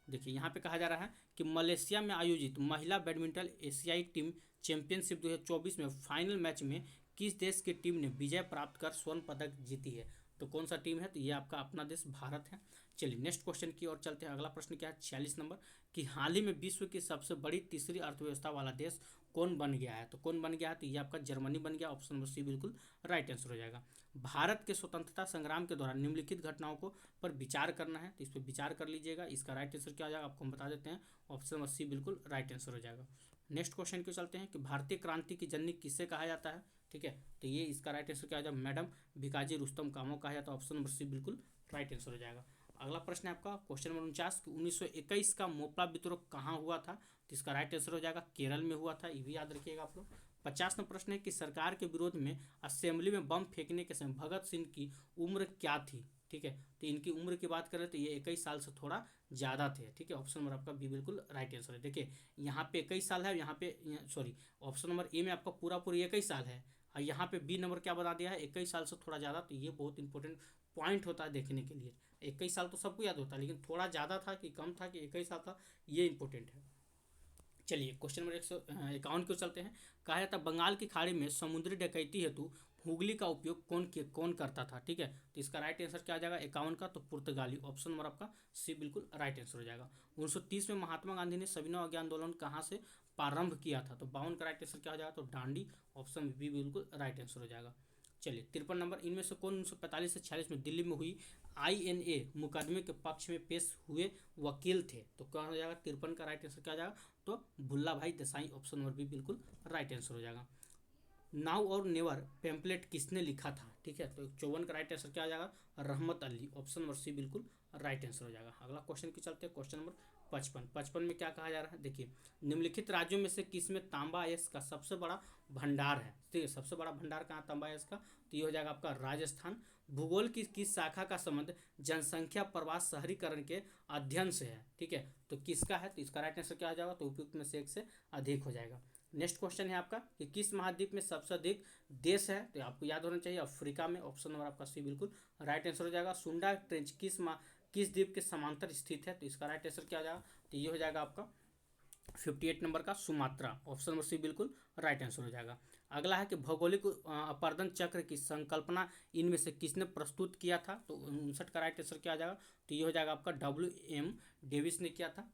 देखिए यहाँ पे कहा जा रहा है कि मलेशिया में आयोजित महिला बैडमिंटन एशियाई टीम चैंपियनशिप 2024 में फाइनल मैच में किस देश की टीम ने विजय प्राप्त कर स्वर्ण पदक जीती है? तो कौन सा टीम है? तो ये आपका अपना देश भारत है। चलिए नेक्स्ट क्वेश्चन की ओर चलते हैं। अगला प्रश्न क्या है, 46 नंबर, कि हाल ही में विश्व की सबसे बड़ी तीसरी अर्थव्यवस्था वाला देश कौन बन गया है? तो कौन बन गया है? तो ये आपका जर्मनी बन गया, ऑप्शन नंबर सी बिल्कुल राइट आंसर हो जाएगा। भारत के स्वतंत्रता संग्राम के दौरान निम्नलिखित घटनाओं को पर विचार करना है, तो इस पर विचार कर लीजिएगा। इसका राइट आंसर क्या हो जाएगा आपको हम बता देते हैं, ऑप्शन नंबर सी बिल्कुल राइट आंसर हो जाएगा। नेक्स्ट क्वेश्चन को चलते हैं कि भारतीय क्रांति की जननी किसे कहा जाता है? ठीक है, तो ये इसका राइट आंसर क्या हो जाएगा? मैडम भिकाजी रुस्तम कामो कहा जाता है, ऑप्शन नंबर सी बिल्कुल राइट आंसर हो जाएगा। अगला प्रश्न है आपका क्वेश्चन नंबर 49, 1921 का मोपला विद्रोह कहाँ हुआ था? तो इसका राइट आंसर हो जाएगा केरल में हुआ था, ये भी याद रखिएगा आप लोग। 50 नंबर प्रश्न है कि सरकार के विरोध में असेंबली में बम फेंकने के समय भगत सिंह की उम्र क्या थी? ठीक है, तो इनकी उम्र की बात करें तो ये 21 साल से थोड़ा ज़्यादा थे, ठीक है। ऑप्शन नंबर आपका बी बिल्कुल राइट आंसर है। देखिए यहाँ पे 21 साल है, यहाँ पे सॉरी ऑप्शन नंबर ए में आपका पूरा 21 साल है, और यहाँ पे बी नंबर क्या बता दिया है, 21 साल से थोड़ा ज़्यादा। तो ये बहुत इंपॉर्टेंट पॉइंट होता है देखने के लिए। 21 साल तो सबको याद होता है, लेकिन थोड़ा ज़्यादा था कि कम था कि 21 साल था, ये इंपॉर्टेंट है। चलिए क्वेश्चन नंबर 151 को चलते हैं। कहा जाता है बंगाल की खाड़ी में समुद्री डकैती हेतु हुगली का उपयोग कौन करता था? ठीक है, तो इसका राइट आंसर क्या आ जाएगा 51 का? तो पुर्तगाली, ऑप्शन नंबर आपका सी बिल्कुल राइट आंसर हो जाएगा। 1930 में महात्मा गांधी ने सविनय अवज्ञा आंदोलन कहाँ से प्रारंभ किया था? तो 52 का राइट आंसर क्या हो जाएगा? तो डांडी, ऑप्शन बी बिल्कुल राइट आंसर हो जाएगा। चलिए 53 नंबर, इनमें से कौन 1945 से 46 में दिल्ली में हुई INA मुकदमे के पक्ष में पेश हुए वकील थे? तो क्या हो जाएगा? 53 का राइट आंसर क्या हो जाएगा? तो भुल्ला भाई देसाई, ऑप्शन नंबर बी बिल्कुल राइट आंसर हो जाएगा। नाउ और नेवर पैम्पलेट किसने लिखा था? ठीक है, तो 54 का राइट आंसर क्या आ जाएगा? रहमत अली, ऑप्शन नंबर सी बिल्कुल राइट आंसर हो जाएगा। अगला क्वेश्चन की चलते हैं, क्वेश्चन नंबर 55 में क्या कहा जा रहा है, देखिए निम्नलिखित राज्यों में से किस में तांबा अयस्क का सबसे बड़ा भंडार है? ठीक है, सबसे बड़ा भंडार कहाँ तांबा अयस्क का? तो ये हो जाएगा आपका राजस्थान। भूगोल की किस शाखा का संबंध जनसंख्या प्रवास शहरीकरण के अध्ययन से है? ठीक है, तो किसका है? तो इसका राइट आंसर क्या हो जाएगा? तो उपयुक्त में से एक से अधिक हो जाएगा। नेक्स्ट क्वेश्चन है आपका कि किस महाद्वीप में सबसे अधिक देश है? तो आपको याद होना चाहिए अफ्रीका में, ऑप्शन नंबर आपका सी बिल्कुल राइट आंसर हो जाएगा। सुंडा ट्रेंच किस द्वीप के समांतर स्थित है? तो इसका राइट आंसर क्या हो जाएगा? तो ये हो जाएगा आपका 58 नंबर का सुमात्रा, ऑप्शन नंबर सी बिल्कुल राइट आंसर हो जाएगा। अगला है कि भौगोलिक अपर्दन चक्र की संकल्पना इनमें से किसने प्रस्तुत किया था? तो 59 का राइट आंसर क्या आ जाएगा? तो ये हो जाएगा आपका WM डेविस ने किया था।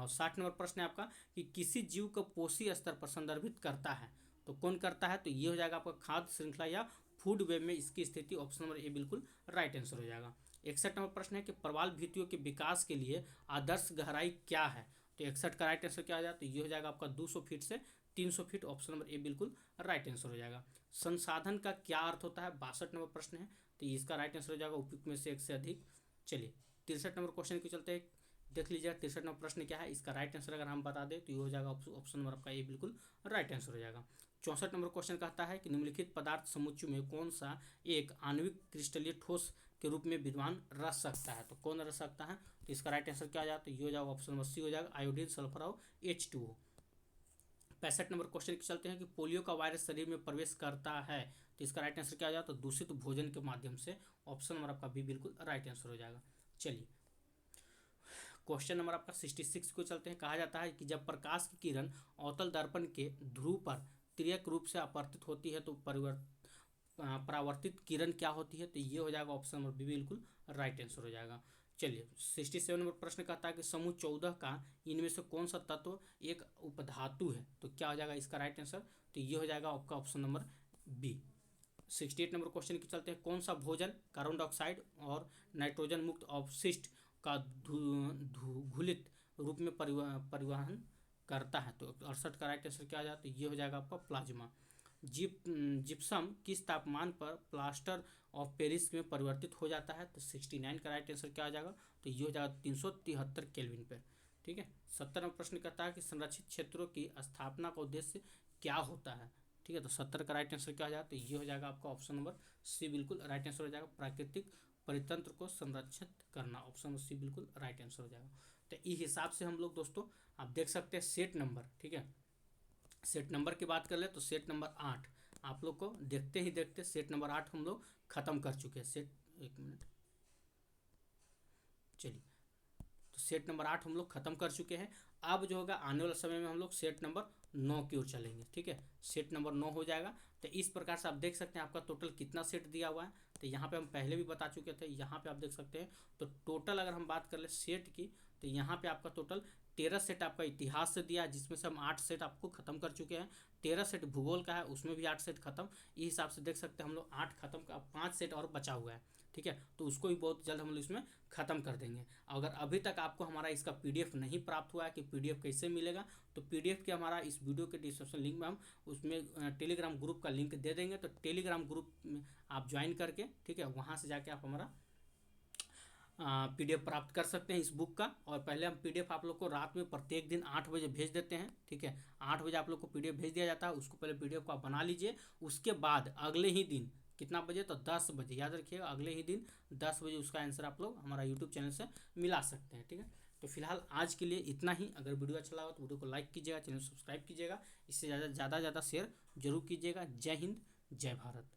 60 नंबर प्रश्न है आपका कि किसी जीव को पोषी स्तर पर संदर्भित करता है, तो कौन करता है? तो ये हो जाएगा आपका खाद्य श्रृंखला या फूड वेब में इसकी स्थिति, ऑप्शन नंबर ए बिल्कुल राइट आंसर हो जाएगा। 61 नंबर प्रश्न है कि प्रवाल भित्तियों के विकास के लिए आदर्श गहराई क्या है? तो 61 का राइट आंसर क्या आ जाए? तो ये हो जाएगा आपका 200 फीट से 300 फीट, ऑप्शन नंबर ए बिल्कुल राइट आंसर हो जाएगा। संसाधन का क्या अर्थ होता है? 62 नंबर प्रश्न है, तो इसका राइट आंसर हो जाएगा उपयुक्त में से एक से अधिक। चलिए 63 नंबर क्वेश्चन के चलते देख लीजिए 63 नंबर प्रश्न क्या है, इसका राइट आंसर अगर हम बता दें तो ये हो जाएगा ऑप्शन नंबर आपका ए बिल्कुल राइट आंसर हो जाएगा। 64 नंबर क्वेश्चन कहता है कि निम्नलिखित पदार्थ समुच्चय में कौन सा एक आणविक क्रिस्टलीय ठोस के रूप में विद्यमान रह सकता है? तो कौन रह सकता है? तो इसका राइट आंसर क्या आ जाए? तो ये हो जाएगा ऑप्शन नंबर सी हो जाएगा आयोडीन सल्फर और H2O। 65 नंबर क्वेश्चन के चलते हैं कि पोलियो का वायरस शरीर में प्रवेश करता है, तो इसका राइट आंसर क्या आ जाए? तो दूषित भोजन के माध्यम से, ऑप्शन नंबर आपका बी बिल्कुल राइट आंसर हो जाएगा। चलिए क्वेश्चन नंबर आपका 66 को चलते हैं। कहा जाता है कि जब प्रकाश की किरण अवतल दर्पण के ध्रुव पर तिर्यक रूप से अपवर्तित होती है तो परावर्तित किरण क्या होती है? तो ये हो जाएगा ऑप्शन नंबर बी बिल्कुल राइट आंसर हो जाएगा। चलिए 67 नंबर प्रश्न कहता है कि समूह 14 का इनमें से कौन सा तत्व एक उपधातु है, तो क्या हो जाएगा इसका राइट आंसर, तो ये हो जाएगा आपका option number B. 68 number question की चलते हैं, कौन सा भोजन कार्बन डाइऑक्साइड और नाइट्रोजन मुक्त अवशिष्ट का घुलित रूप में परिवहन करता है, तो 68 का राइट आंसर क्या आ जाता है, तो ये हो जाएगा आपका प्लाज्मा। जिप्सम किस तापमान पर प्लास्टर ऑफ पेरिस में परिवर्तित हो जाता है, तो 69 का राइट आंसर क्या आ जाएगा, तो ये हो जाएगा 373 केल्विन पर। ठीक है। 70 नंबर प्रश्न कहता है कि संरक्षित क्षेत्रों की स्थापना का उद्देश्य क्या होता है। ठीक है, तो 70 का राइट आंसर क्या हो जाएगा, तो ये हो जाएगा आपका ऑप्शन नंबर सी बिल्कुल राइट आंसर हो जाएगा, प्राकृतिक परितंत्र को संरक्षित करना, ऑप्शन नंबर सी बिल्कुल राइट आंसर हो जाएगा। तो इस हिसाब से हम लोग दोस्तों आप देख सकते हैं सेट नंबर, ठीक है, सेट नंबर की बात कर ले तो सेट नंबर 8 आप लोग को देखते ही देखते सेट नंबर 8 हम लोग खत्म कर चुके हैं। सेट, एक मिनट, चलिए, तो सेट नंबर 8 हम लोग खत्म कर चुके हैं। अब जो होगा आने वाले समय में हम लोग सेट नंबर 9 की ओर चलेंगे। ठीक है, सेट नंबर 9 हो जाएगा। तो इस प्रकार से आप देख सकते हैं आपका टोटल कितना सेट दिया हुआ है, तो यहाँ पे हम पहले भी बता चुके थे, यहाँ पे आप देख सकते हैं। तो टोटल अगर हम बात कर ले सेट की, तो यहाँ पे आपका टोटल 13 सेट आपका इतिहास से दिया, जिसमें से हम 8 सेट आपको खत्म कर चुके हैं। 13 सेट भूगोल का है, उसमें भी 8 सेट खत्म। इस हिसाब से देख सकते हैं हम लोग 8 खत्म का, 5 सेट और बचा हुआ है। ठीक है, तो उसको भी बहुत जल्द हम लोग इसमें ख़त्म कर देंगे। अगर अभी तक आपको हमारा इसका पीडीएफ नहीं प्राप्त हुआ है कि पीडीएफ कैसे मिलेगा, तो पीडीएफ के हमारा इस वीडियो के डिस्क्रिप्शन लिंक में हम उसमें टेलीग्राम ग्रुप का लिंक दे देंगे। तो टेलीग्राम ग्रुप में आप ज्वाइन करके, ठीक है, वहाँ से जाके आप हमारा पीडीएफ प्राप्त कर सकते हैं इस बुक का। और पहले हम पीडीएफ आप लोग को रात में प्रत्येक दिन 8 बजे भेज देते हैं। ठीक है, 8 बजे आप लोग को पीडीएफ भेज दिया जाता है। उसको पहले पीडीएफ को आप बना लीजिए, उसके बाद अगले ही दिन कितना बजे, तो 10 बजे, याद रखिएगा, अगले ही दिन 10 बजे उसका आंसर आप लोग हमारा यूट्यूब चैनल से मिला सकते हैं। ठीक है, तो फिलहाल आज के लिए इतना ही। अगर वीडियो अच्छा लगा तो वीडियो को लाइक कीजिएगा, चैनल सब्सक्राइब कीजिएगा, इससे ज़्यादा शेयर जरूर कीजिएगा। जय हिंद, जय भारत।